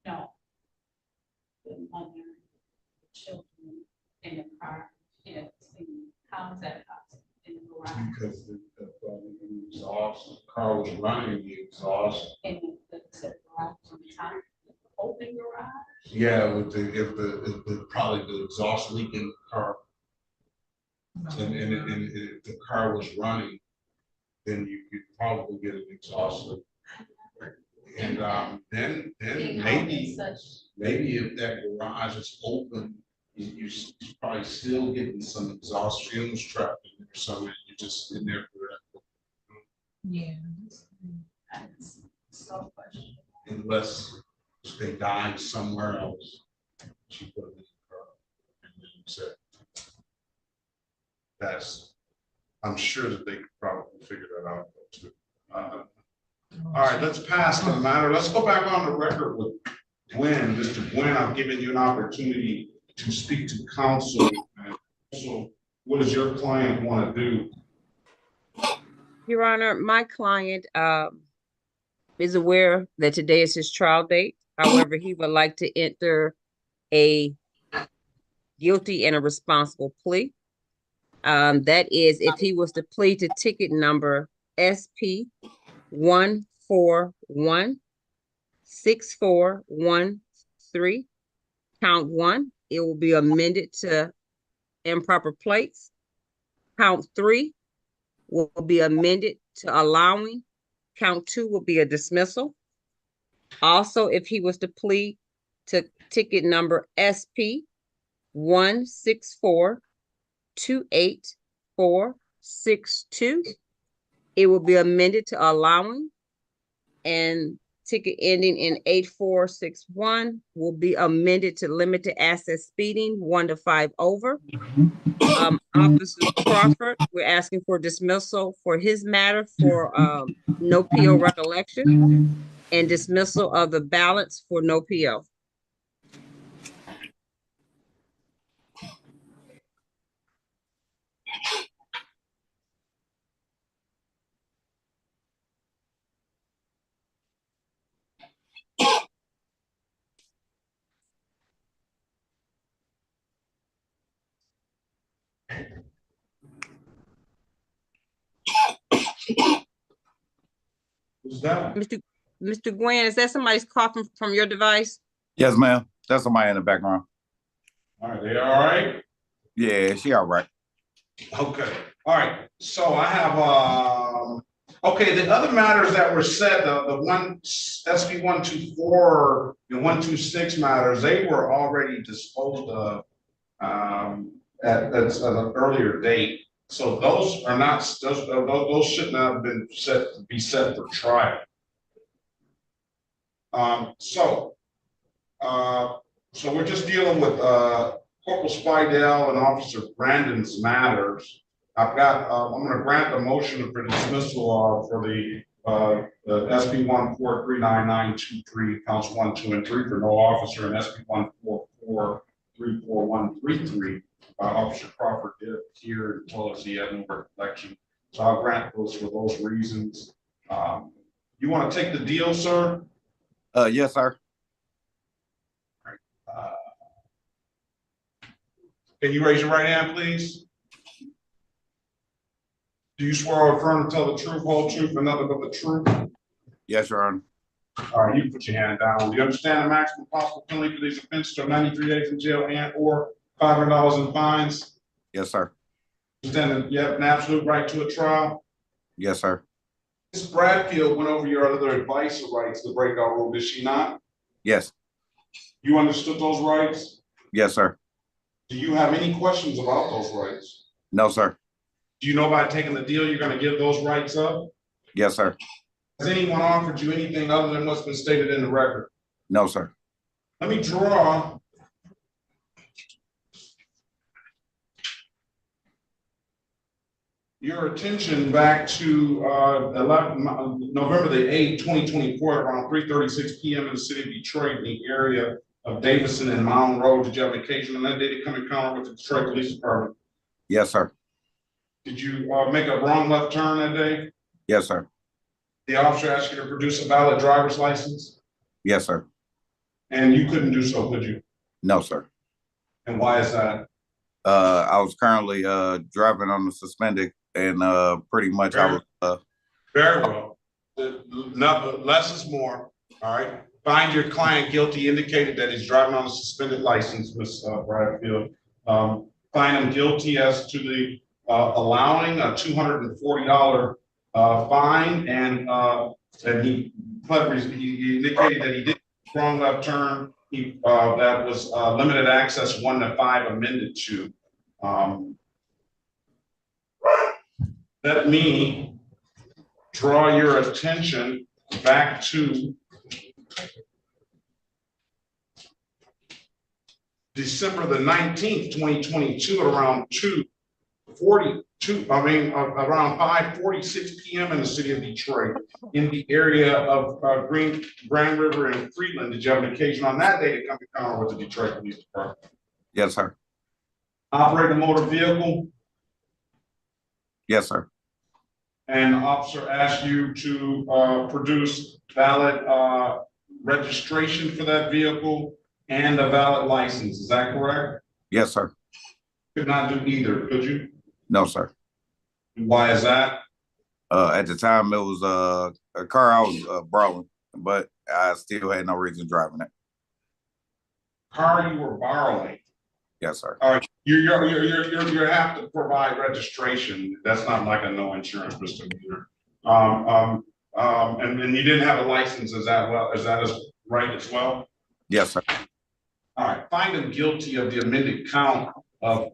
No. Children in the car, how's that possible in the garage? Because the exhaust, the car was running the exhaust. And the garage on top, open garage? Yeah, with the probably the exhaust leak in the car. And if the car was running, then you could probably get an exhaust leak. And then maybe if that garage is open, you're probably still getting some exhaust fumes trapped in there, so you're just in there for that. Yeah. That's so question. Unless they died somewhere else. She put it in the car. And then said, I'm sure that they could probably figure that out too. All right, let's pass the matter. Let's go back on the record with Gwen. Mr. Gwen, I've given you an opportunity to speak to counsel. So what does your client want to do? Your Honor, my client is aware that today is his trial date. However, he would like to enter a guilty and a responsible plea. That is, if he was to plead to ticket number SP 1416413, count 1, it will be amended to improper plates. Count 3 will be amended to allowing. Count 2 will be a dismissal. Also, if he was to plead to ticket number SP 164286462, it will be amended to allowing, and ticket ending in 8461 will be amended to limited asset speeding 1 to 5 over. Officer Crawford, we're asking for dismissal for his matter for no PO recollection and dismissal of the balance for no PO. Who's that? Mr. Gwen, is that somebody's coughing from your device? Yes, ma'am. That's somebody in the background. All right, they all right? Yeah, she all right. Okay, all right, so I have, okay, the other matters that were said, the one SB 124 and 126 matters, they were already disposed of at an earlier date. So those are not, those should not have been set for trial. So we're just dealing with Corporal Spidell and Officer Brandon's matters. I've got, I'm going to grant the motion for dismissal for the SB 1439923, counts 1, 2, and 3 for no officer, and SB 144344133. Officer Crawford did appear and told us he had no recollection. So I'll grant those for those reasons. You want to take the deal, sir? Yes, sir. Can you raise your right hand, please? Do you swear or affirm to tell the truth, whole truth, and nothing but the truth? Yes, Your Honor. All right, you can put your hand down. Do you understand the maximum possible penalty for these offenses are 93 days in jail and or $500 in fines? Yes, sir. Understand that you have an absolute right to a trial? Yes, sir. Ms. Bradfield went over your other advice or rights, the breakout rule, did she not? Yes. You understood those rights? Yes, sir. Do you have any questions about those rights? No, sir. Do you know by taking the deal, you're going to give those rights up? Yes, sir. Has anyone offered you anything other than what's been stated in the record? No, sir. Let me draw your attention back to November the 8th, 2024, around 3:36 p.m. in the city of Detroit, in the area of Davison and Mound Road. Did you have an occasion on that day to come in encounter with the Detroit Police Department? Yes, sir. Did you make a wrong left turn that day? Yes, sir. The officer asked you to produce a valid driver's license? Yes, sir. And you couldn't do so, could you? No, sir. And why is that? I was currently driving on the suspended, and pretty much I was. Very well. Less is more. All right. Find your client guilty. Indicated that he's driving on a suspended license, Ms. Bradfield. Find him guilty as to the allowing a $240 fine, and he indicated that he did wrong left turn. That was limited access 1 to 5 amended to. Let me draw your attention back to December the 19th, 2022, at around 2:42, around 5:46 p.m. in the city of Detroit, in the area of Grand River and Freeland. Did you have an occasion on that day to come encounter with the Detroit Police Department? Yes, sir. Operate a motor vehicle, Yes, sir. and the officer asked you to produce valid registration for that vehicle and a valid license. Is that correct? Yes, sir. Could not do either, could you? No, sir. Why is that? At the time, it was a car I was borrowing, but I still had no reason driving it. Car you were borrowing. Yes, sir. All right, you have to provide registration. That's not like a no insurance misdemeanor. And you didn't have a license. Is that right as well? Yes, sir. All right, find him guilty of the amended count of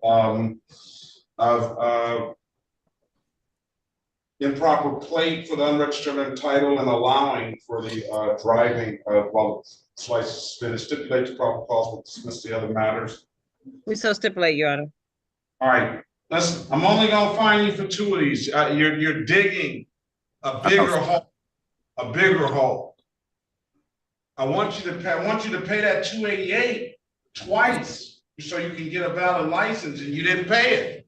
improper plate for the unregistered title and allowing for the driving while it's suspended. Stipulate the proper cause, will dismiss the other matters. We so stipulate, Your Honor. All right, listen, I'm only gonna fine you for 2 of these. You're digging a bigger hole, a bigger hole. I want you to pay that $288 twice so you can get a valid license, and you didn't pay it.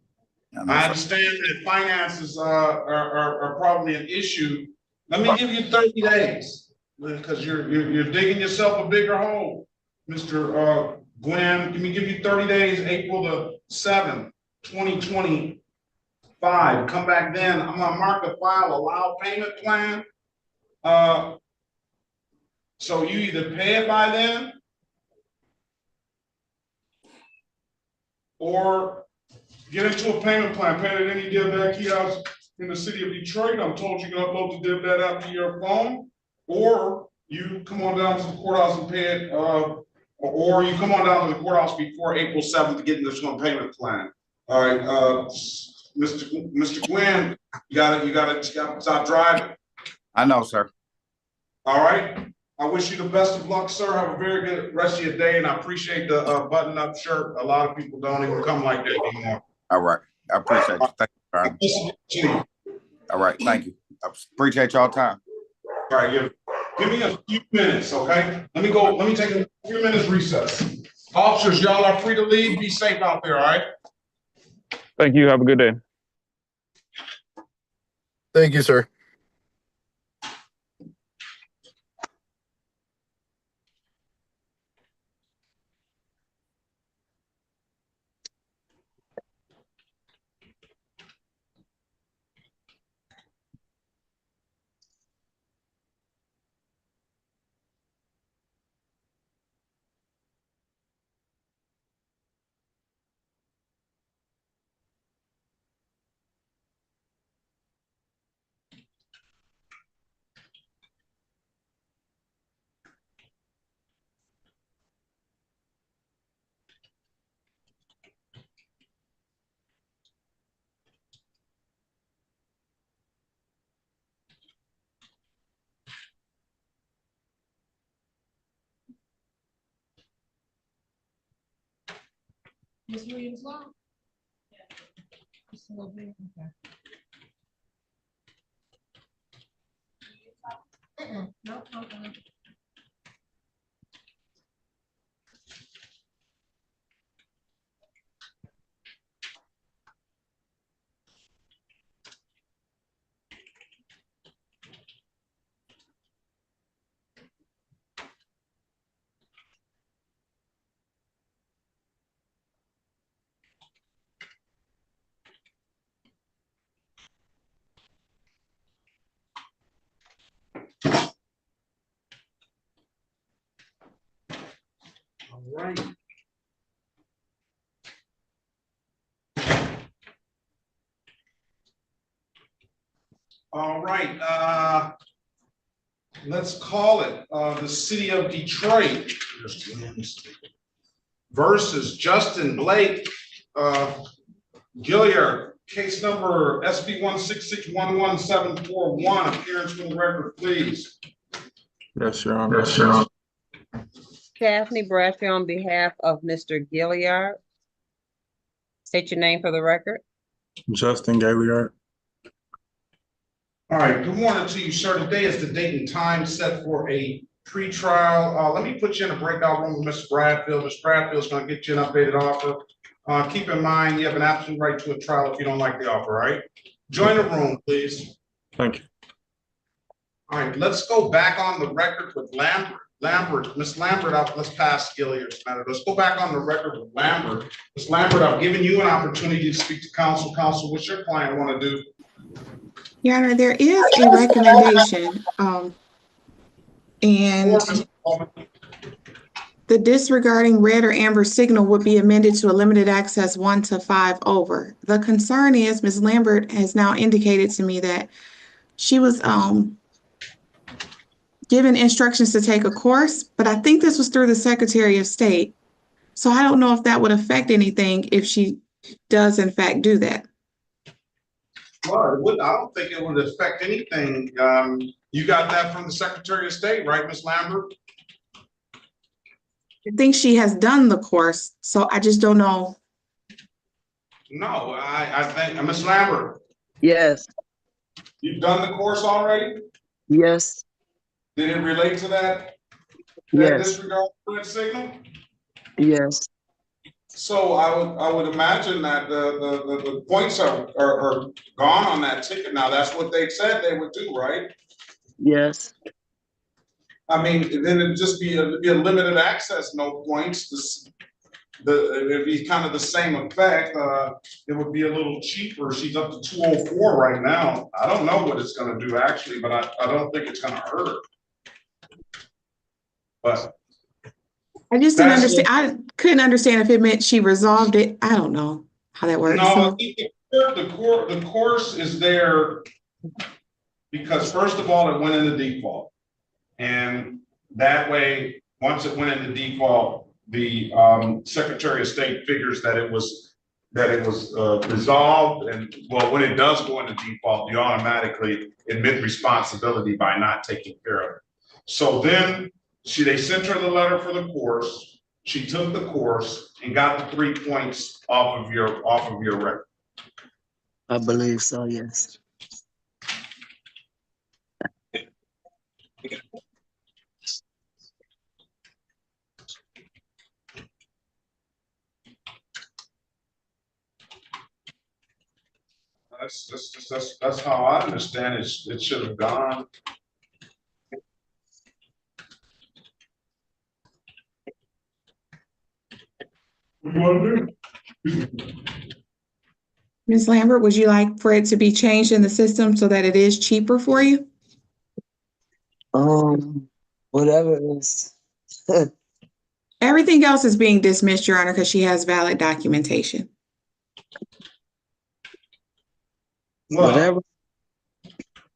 I understand that finances are probably an issue. Let me give you 30 days because you're digging yourself a bigger hole, Mr. Gwen. Let me give you 30 days, April the 7th, 2025. Come back then. I'm gonna mark the file allow payment plan. So you either pay it by then or get into a payment plan, pay it at any DebDAT kiosk in the city of Detroit. I'm told you can upload the DebDAT app to your phone, or you come on down to the courthouse and pay it, or you come on down to the courthouse before April 7th to get into this one payment plan. All right, Mr. Gwynn, you gotta stop driving. I know, sir. All right. I wish you the best of luck, sir. Have a very good rest of your day, and I appreciate the button-up shirt. A lot of people don't even come like that anymore. All right. I appreciate you. Thank you, Brian. All right. Thank you. I appreciate y'all time. All right. Give me a few minutes, okay? Let me take a few minutes recess. Officers, y'all are free to leave. Be safe out there, all right? Thank you. Have a good day. Thank you, sir. Ms. Williams Law? Just a little bit, okay. No, okay. All right. All right, let's call it, the city of Detroit versus Justin Blake, Gilliard, case number SB 166-11741, appearance for the record, please. Yes, Your Honor. Yes, Your Honor. Daphne Bradford on behalf of Mr. Gilliard. State your name for the record. Justin Gaillard. All right, good morning to you, sir. Today is the date and time set for a pretrial. Let me put you in a breakout room with Mr. Bradfield. Mr. Bradfield's going to get you an updated offer. Keep in mind, you have an absolute right to a trial if you don't like the offer, right? Join the room, please. Thank you. All right, let's go back on the record with Lambert. Ms. Lambert, let's pass Gilliard's matter. Let's go back on the record with Lambert. Ms. Lambert, I've given you an opportunity to speak to counsel. Counsel, what's your client want to do? Your Honor, there is a recommendation, and the disregarding red or amber signal would be amended to a limited access 1 to 5 over. The concern is Ms. Lambert has now indicated to me that she was given instructions to take a course, but I think this was through the Secretary of State. So I don't know if that would affect anything if she does in fact do that. Well, I don't think it would affect anything. You got that from the Secretary of State, right, Ms. Lambert? I think she has done the course, so I just don't know. No, I think, Ms. Lambert, Yes, you've done the course already? yes, Did it relate to that yes, disregard for that signal? yes. So I would imagine that the points are gone on that ticket now. That's what they said they would do, right? Yes. I mean, then it'd just be a limited access, no points. It'd be kind of the same effect. It would be a little cheaper. She's up to 204 right now. I don't know what it's going to do actually, but I don't think it's going to hurt. But I just didn't understand. I couldn't understand if it meant she resolved it. I don't know how that works. No, So, I think the course is there because first of all, it went into default. And that way, once it went into default, the Secretary of State figures that it was resolved. And well, when it does go into default, you automatically admit responsibility by not taking care of it. So then they sent her the letter for the course. She took the course and got the 3 points off of your record. I believe so, yes. That's how I understand it. It should have gone. What do you want to do? Ms. Lambert, would you like for it to be changed in the system so that it is cheaper for you? Whatever it is. Everything else is being dismissed, Your Honor, because she has valid documentation. Well, Whatever.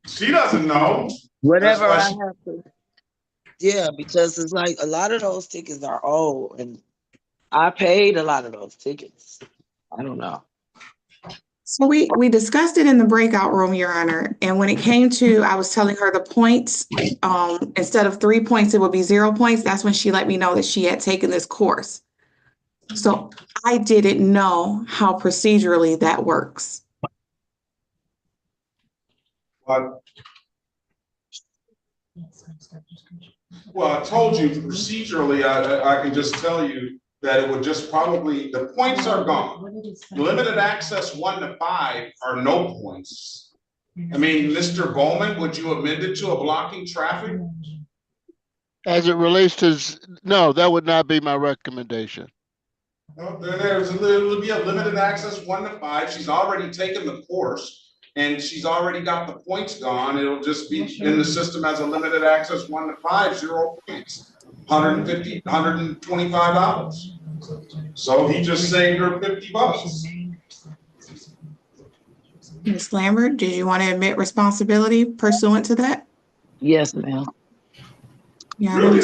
She doesn't know. Whatever I That's have why to. Yeah, because it's like a lot of those tickets are old, and I paid a lot of those tickets. I don't know. So we discussed it in the breakout room, Your Honor. And when it came to, I was telling her the points, instead of 3 points, it would be 0 points. That's when she let me know that she had taken this course. So I didn't know how procedurally that works. Well, I told you procedurally, I can just tell you that it would just probably, the points are gone. Limited access 1 to 5 are no points. I mean, Mr. Bowman, would you amend it to a blocking traffic? As it relates to, no, that would not be my recommendation. No, it'll be a limited access 1 to 5. She's already taken the course and she's already got the points gone. It'll just be in the system as a limited access 1 to 5, 0 points, $150, $125. So he just saved her $50. Ms. Lambert, did you want to admit responsibility pursuant to that? Yes, ma'am. Yeah, Really,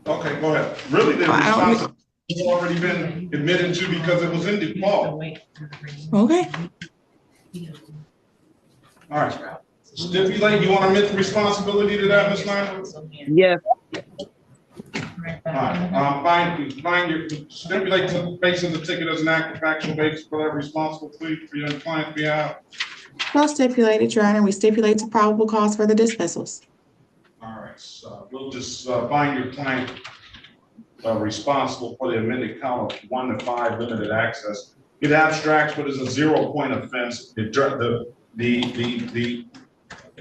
okay, go ahead. Really, the responsibility has already been admitted to because it was in default. Okay. All right. Stipulate, you want to admit the responsibility to that, Ms. Lambert? Yes. All right, stipulate to the face of the ticket as an act of factual basis for that responsible plea for your client's behalf. So stipulated, Your Honor. We stipulate to probable cause for the dismissals. All right, so we'll just find your client responsible for the amended count of 1 to 5 limited access. It abstracts, but is a 0-point offense. The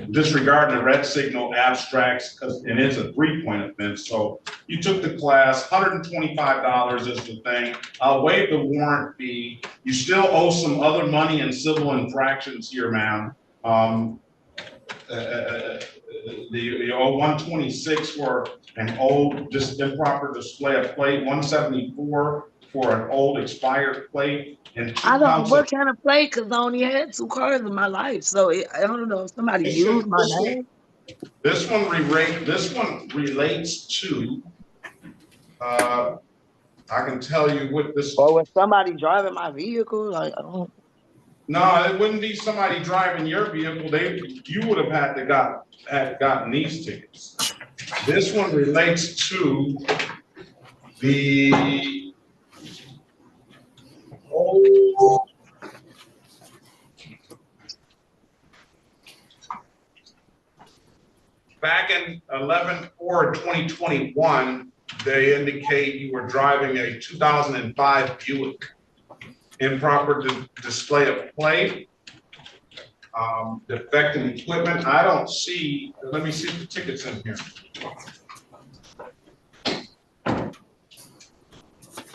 disregarding the red signal abstracts and it's a 3-point offense. So you took the class, $125 is the thing. I'll waive the warrant fee. You still owe some other money in civil infractions here, ma'am. You owe 126 for an old improper display of plate, 174 for an old expired plate, and I don't know what kind of play, because I only had 2 cars in my life. So I don't know if somebody used my name. This one relates to, I can tell you what this. Or was somebody driving my vehicle? Like, I don't. No, it wouldn't be somebody driving your vehicle. You would have had to gotten these tickets. This one relates to the old back in 11/4/2021, they indicate you were driving a 2005 Buick. Improper display of plate, defective equipment. I don't see, let me see if the ticket's in here.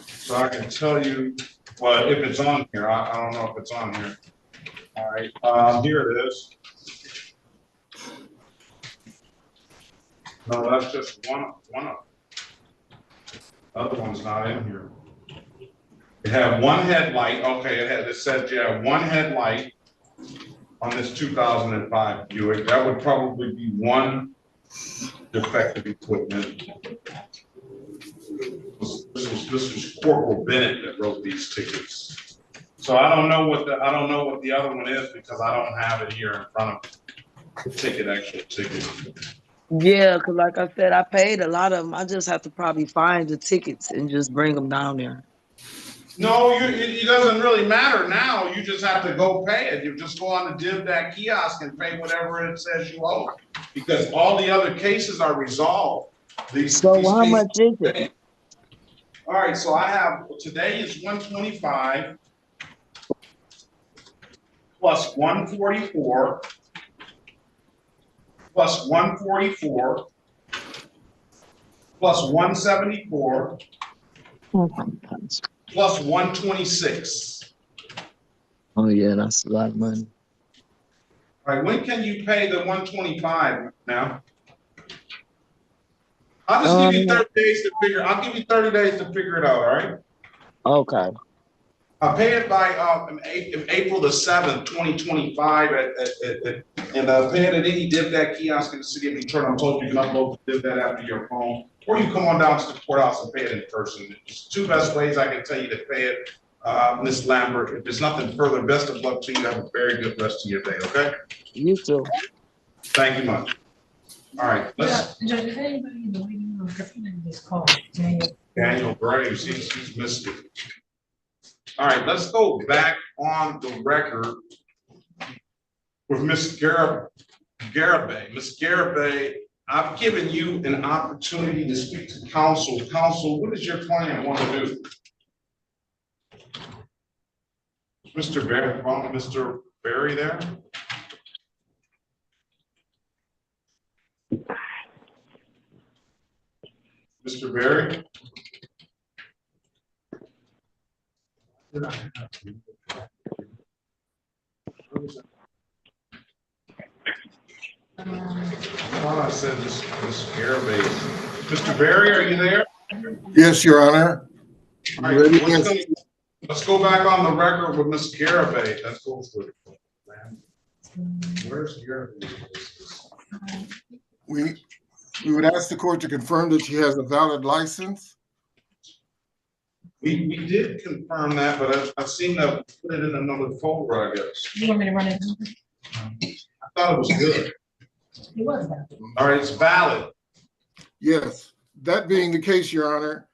So I can tell you, well, if it's on here, I don't know if it's on here. All right, here it is. No, that's just one of them. The other one's not in here. It had one headlight. Okay, it said you have one headlight on this 2005 Buick. That would probably be one defective equipment. This was Corporal Bennett that wrote these tickets. So I don't know what the other one is because I don't have it here in front of me. Actual ticket. Yeah, because like I said, I paid a lot of them. I just have to probably find the tickets and just bring them down there. No, it doesn't really matter now. You just have to go pay it. You just go on the DivDAC kiosk and pay whatever it says you owe, because all the other cases are resolved. So how much is it? All right, so I have, today is 125 plus 144 plus 144 plus 174 plus 126. Oh yeah, that's a lot of money. All right, when can you pay the 125 now? I'll just give you 30 days to figure. I'll give you 30 days to figure it out. All right. Okay. I'll pay it by April the 7th, 2025, and pay it at any DivDAC kiosk in the city of Detroit. I'm told you can upload the DivDAC app to your phone, or you come on down to the courthouse and pay it in person. It's 2 best ways I can tell you to pay it, Ms. Lambert. If there's nothing further, best of luck to you. Have a very good rest of your day. Okay. You too. Thank you much. All right. Let's. Judge, is anybody in the waiting room? This call. Daniel Graves, he's missed it. All right, let's go back on the record with Ms. Garibay. Ms. Garibay, I've given you an opportunity to speak to counsel. Counsel, what does your client want to do? Mr. Berry there? Mr. Berry? I said this Garibay. Mr. Berry, are you there? Yes, Your Honor. All right, let's go back on the record with Ms. Garibay. Let's go for it. Where's your? We would ask the court to confirm that she has a valid license. We did confirm that, but I seen that put it in another folder, I guess. You want me to run it? I thought it was good. It was valid. All right, it's valid. Yes, that being the case, Your Honor,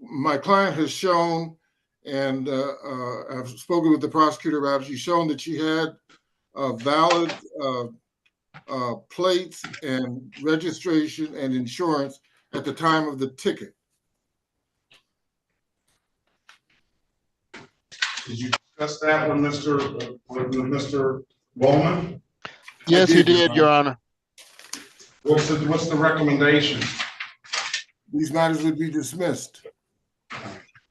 my client has shown, and I've spoken with the prosecutor about it, she's shown that she had valid plates and registration and insurance at the time of the ticket. Did you discuss that with Mr. Bowman? Yes, he did, Your Honor. What's the recommendation? These matters would be dismissed.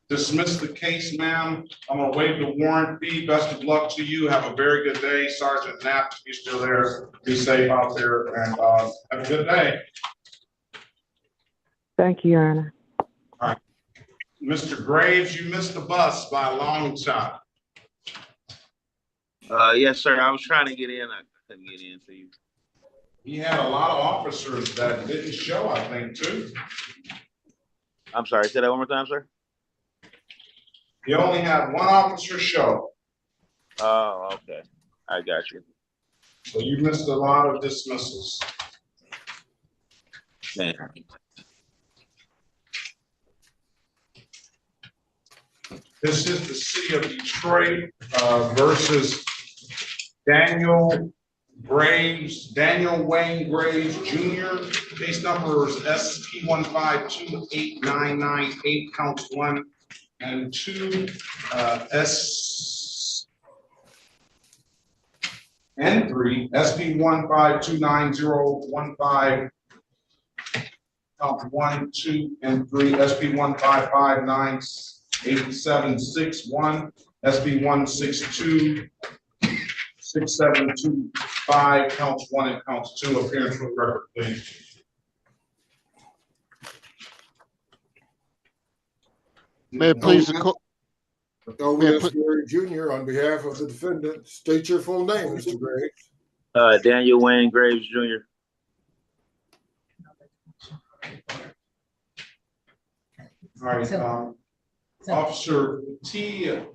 Dismiss the case, ma'am. I'm gonna waive the warrant fee. Best of luck to you. Have a very good day. Sergeant Knapp, if you're still there, be safe out there and have a good day. Thank you, Your Honor. All right. Mr. Graves, you missed the bus by a long shot. Yes, sir. I was trying to get in. I couldn't get in to you. He had a lot of officers that didn't show, I think, too. I'm sorry. Say that one more time, sir. He only had one officer show. Oh, okay. I got you. So you missed a lot of dismissals. Man. This is the city of Detroit versus Daniel Wayne Graves Jr. Case number is SP1528998, counts 1 and 2. And 3, SP1529015, count 1, 2, and 3. SP1559876, SP1626725, counts 1 and counts 2. Appearance for the record, please. May it please the court. O.S. Gary Jr. on behalf of the defendant, state your full name, Mr. Graves. Daniel Wayne Graves Jr. All right, Officer Patia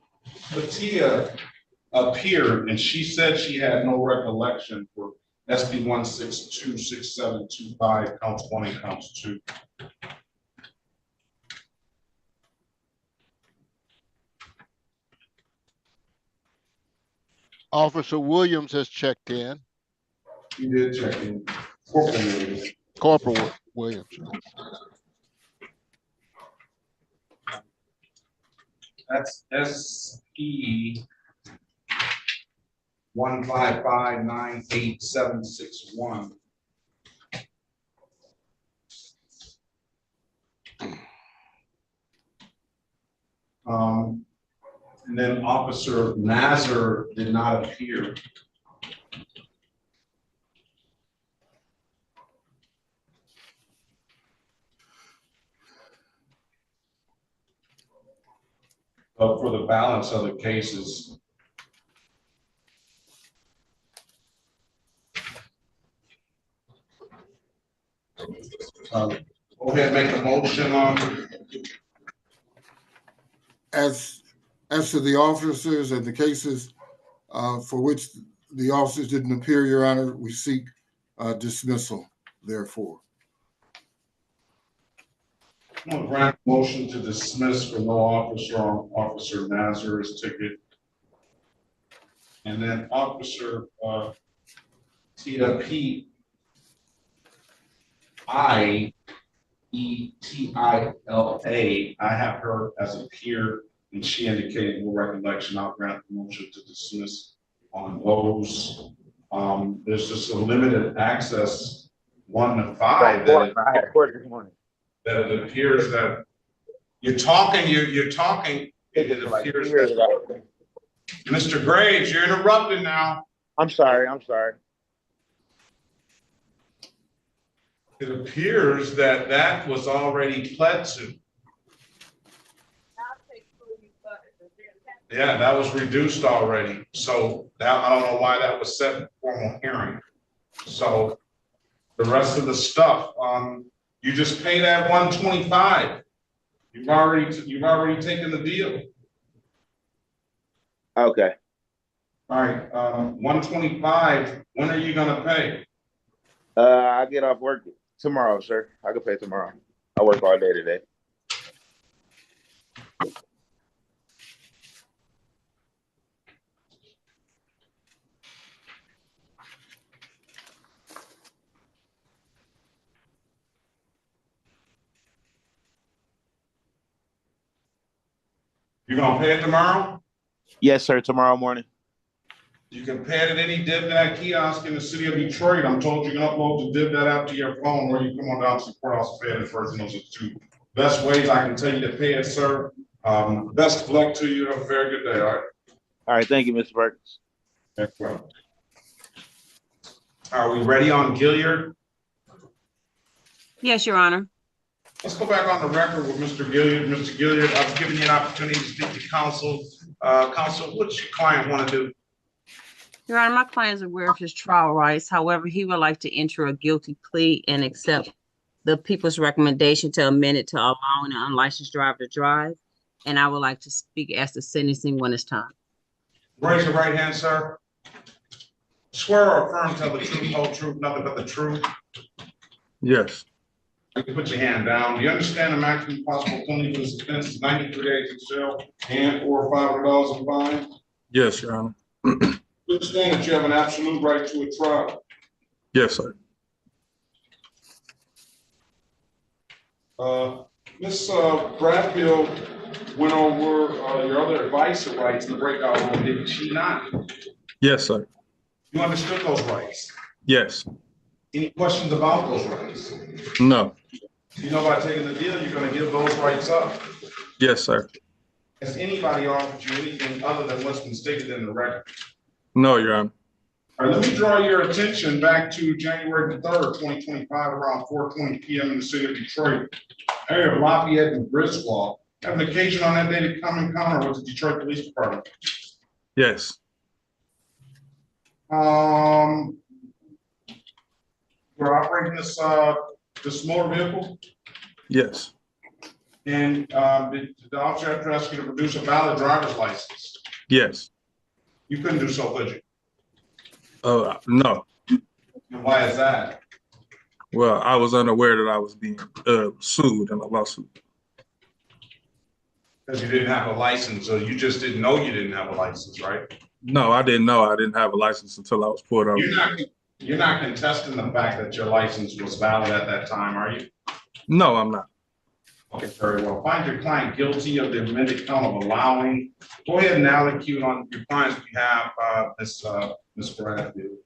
appeared, and she said she had no recollection for SP1626725, counts 1 and counts 2. Officer Williams has checked in. He did check in. Corporal Williams. Corporal Williams. That's SP155987761. And then Officer Nazar did not appear. But for the balance of the cases, go ahead and make a motion on. As to the officers and the cases for which the officers didn't appear, Your Honor, we seek dismissal, therefore. I'm going to grant a motion to dismiss for no officer on Officer Nazar's ticket. And then Officer T.P. I have her as a peer, and she indicated no recollection. I'll grant the motion to dismiss on those. There's just a limited access 1 to 5 that it appears that you're talking. It appears that Mr. Graves, you're interrupted now. I'm sorry. It appears that that was already pled to. Yeah, that was reduced already. So that, I don't know why that was set in formal hearing. So the rest of the stuff, you just pay that 125. You've already taken the deal. Okay. All right, 125, when are you gonna pay? I get off work tomorrow, sir. I can pay tomorrow. I work all day today. You gonna pay it tomorrow? Yes, sir. Tomorrow morning. You can pay it at any DivNet kiosk in the city of Detroit. I'm told you can upload the DivNet app to your phone, or you come on down to the courthouse and pay it in person. Those are the two best ways I can tell you to pay it, sir. Best of luck to you. Have a very good day, all right? All right, thank you, Mr. Perkins. Are we ready on Gilliard? Yes, Your Honor. Let's go back on the record with Mr. Gilliard. Mr. Gilliard, I've given you an opportunity to speak to counsel. Counsel, what does your client want to do? Your Honor, my client is aware of his trial rights. However, he would like to enter a guilty plea and accept the people's recommendation to amend it to allowing an unlicensed driver to drive. And I would like to speak as to sentencing when it's time. Raise your right hand, sir. Swear or affirm, tell the truth, whole truth, nothing but the truth. Yes. You can put your hand down. Do you understand the maximum possible penalty for this offense is 93 days in jail and or $500 in fine? Yes, Your Honor. You understand that you have an absolute right to a trial. Yes, sir. Ms. Bradfield went over your other advisor rights in the breakout room, did she not? Yes, sir. You understood those rights? Yes. Any questions about those rights? No. You know, by taking the deal, you're going to give those rights up. Yes, sir. Has anybody offered you anything other than what's been stated in the record? No, Your Honor. All right, let me draw your attention back to January the 3rd, 2025, around 4:20 p.m. in the city of Detroit, area of Lafayette and Griswold. Have an occasion on that day to come encounter with the Detroit Police Department. Yes. You're operating this motor vehicle, Yes. and the officer have to ask you to produce a valid driver's license. Yes. You couldn't do so, could you? No. And why is that? Well, I was unaware that I was being sued in a lawsuit. Because you didn't have a license, or you just didn't know you didn't have a license, right? No, I didn't know I didn't have a license until I was pulled over. You're not contesting the fact that your license was valid at that time, are you? No, I'm not. Okay, very well. Find your client guilty of the amended count of allowing. Go ahead and allocate on your client's behalf, Ms. Bradfield.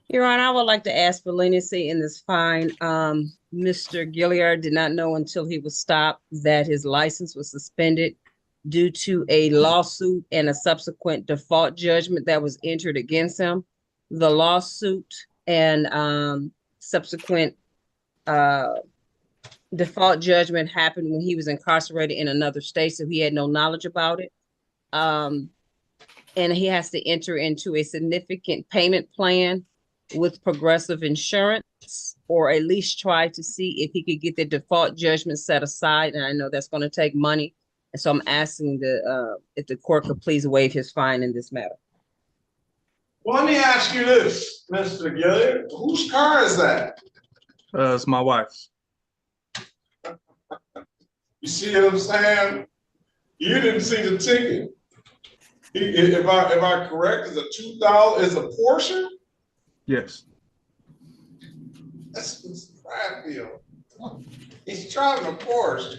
Your Honor, I would like to ask for leniency in this fine. Mr. Gilliard did not know until he was stopped that his license was suspended due to a lawsuit and a subsequent default judgment that was entered against him. The lawsuit and subsequent default judgment happened when he was incarcerated in another state, so he had no knowledge about it. And he has to enter into a significant payment plan with Progressive Insurance, or at least try to see if he could get the default judgment set aside. And I know that's going to take money. And so I'm asking if the court could please waive his fine in this matter. Well, let me ask you this, Mr. Gilliard. Whose car is that? It's my wife's. You see what I'm saying? You didn't see the ticket. If I correct, is a 2000 is a Porsche? Yes. That's Mr. Bradfield. He's driving a Porsche.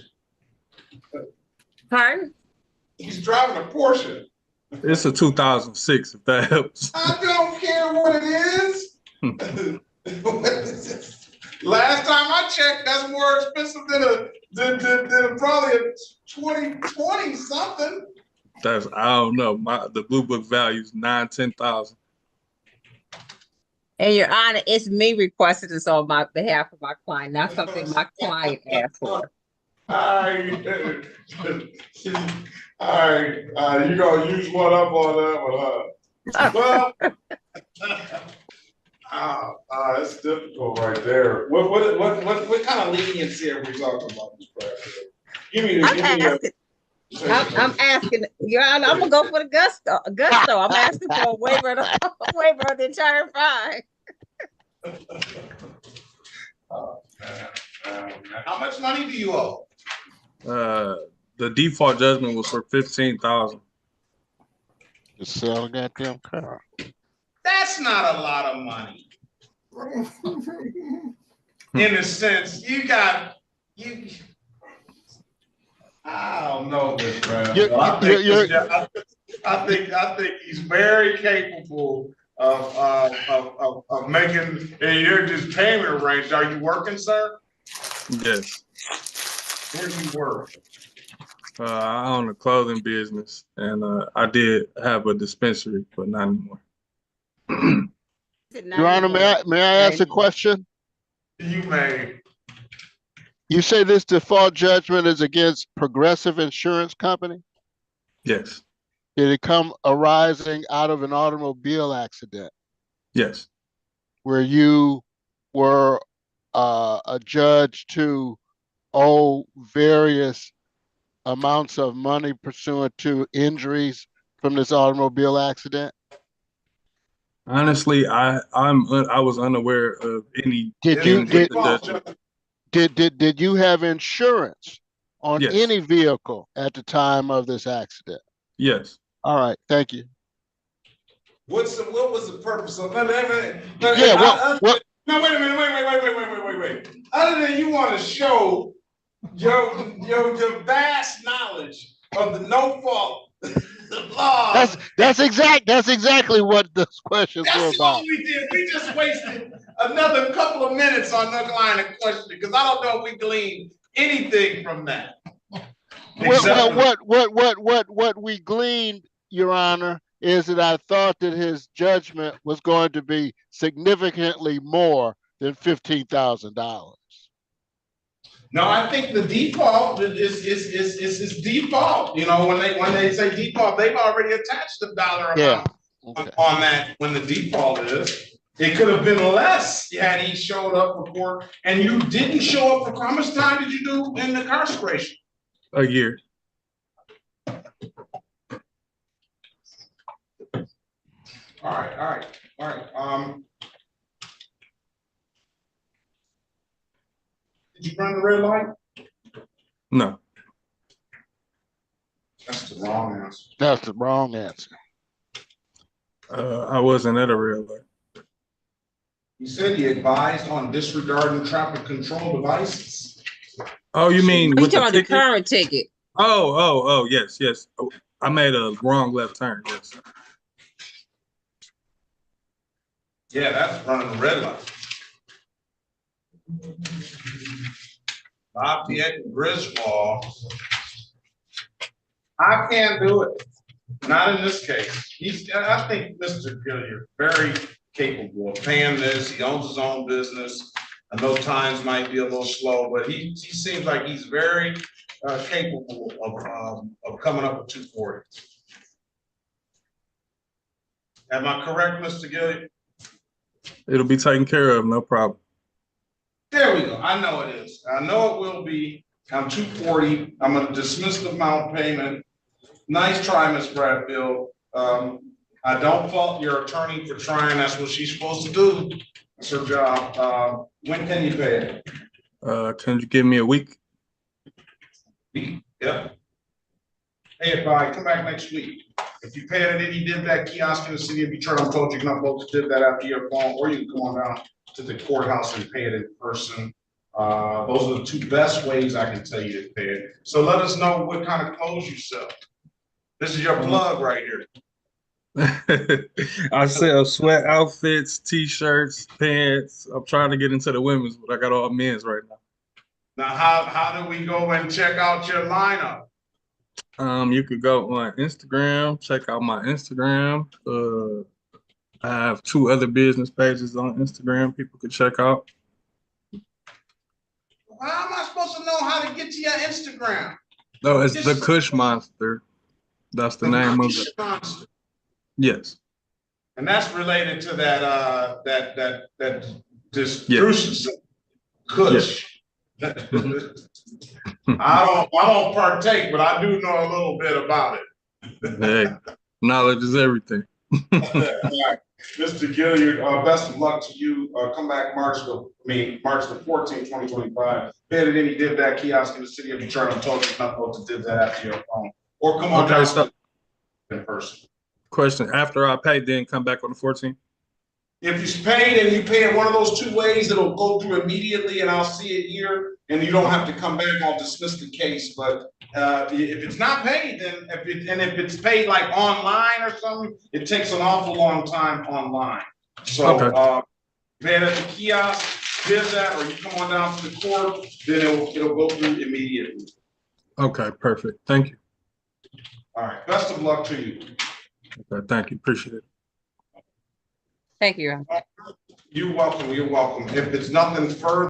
Pardon? He's driving a Porsche. It's a 2006, if that helps. I don't care what it is. Last time I checked, that's more expensive than probably a 2020 something. I don't know. The Blue Book value is $9,000-$10,000. And Your Honor, it's me requesting this on my behalf of my client, not something my client asked for. I All right, you gonna use one up on that one, huh? Well, that's difficult right there. What kind of leniency are we talking about, Ms. Bradford? Give me I'm asking, Your Honor, I'm gonna go for the gusto. I'm asking for a waiver of the entire fine. How much money do you owe? The default judgment was for 15,000. To sell a goddamn car. That's not a lot of money. In a sense, I don't know, Ms. Brown. I think he's very capable of making. And you're just payment arranged. Are you working, sir? Yes. Where do you work? I own a clothing business, and I did have a dispensary, but not anymore. Your Honor, may I ask a question? You may. You say this default judgment is against Progressive Insurance Company? Yes. Did it come arising out of an automobile accident? Yes. Where you were a judge to owe various amounts of money pursuant to injuries from this automobile accident? Honestly, I was unaware of any. Did you have insurance on Yes. any vehicle at the time of this accident? Yes. All right, thank you. What was the purpose of that? No, wait a minute, wait. Other than you want to show your vast knowledge of the no fault law. That's exactly what those questions were That's about. what we did. We just wasted another couple of minutes on that line of questioning because I don't know if we gleaned anything from that. What we gleaned, Your Honor, is that I thought that his judgment was going to be significantly more than $15,000. No, I think the default is default. You know, when they say default, they've already attached the dollar amount on that. When the default is, it could have been less had he showed up for court, and you didn't show up for court. How much time did you do in incarceration? A year. All right. Did you run the red light? No. That's the wrong answer. That's the wrong answer. I wasn't at a red light. You said he advised on disregarding traffic control devices. Oh, you mean You with the talking ticket? the current ticket? Oh, yes. Oh, I made a wrong left turn. Yes. Yeah, that's running the red light. Lafayette and Griswold. I can't do it. Not in this case. I think Mr. Gilliard very capable of paying this. He owns his own business. I know times might be a little slow, but he seems like he's very capable of coming up with 240. Am I correct, Mr. Gilliard? It'll be taken care of, no problem. There we go. I know it is. I know it will be. I'm 240. I'm going to dismiss the amount payment. Nice try, Ms. Bradfield. I don't fault your attorney for trying. That's what she's supposed to do. That's her job. When can you pay it? Can you give me a week? Yeah. Pay it by, come back next week. If you pay it at any did that kiosk in the city of Detroit, I'm told you can upload the did that after your phone, or you can come on down to the courthouse and pay it in person. Those are the two best ways I can tell you to pay it. So let us know what kind of clothes you sell. This is your plug right here. I sell sweat outfits, t-shirts, pants. I'm trying to get into the women's, but I got all men's right now. Now, how do we go and check out your lineup? You could go on Instagram, check out my Instagram. I have 2 other business pages on Instagram people could check out. How am I supposed to know how to get to your Instagram? No, it's the Kush Monster. That's the name of it. Yes. And that's related to that distribution kush. I don't partake, but I do know a little bit about it. Hey, knowledge is everything. All right. Mr. Gilliard, best of luck to you. Come back March the 14th, 2025. Pay at any did that kiosk in the city of Detroit. I'm told you're not supposed to do that after your phone. Or come on down to in person. Question, after I pay, then come back on the 14th? If you paid and you pay it one of those 2 ways, it'll go through immediately and I'll see it here and you don't have to come back. I'll dismiss the case. But if it's not paid, then if it's paid like online or something, it takes an awful long time online. So pay it at the kiosk, bid that, or you come on down to the court, then it'll go through immediately. Okay, perfect. Thank you. All right. Best of luck to you. Okay, thank you. Appreciate it. Thank you. You're welcome. You're welcome. If it's nothing further.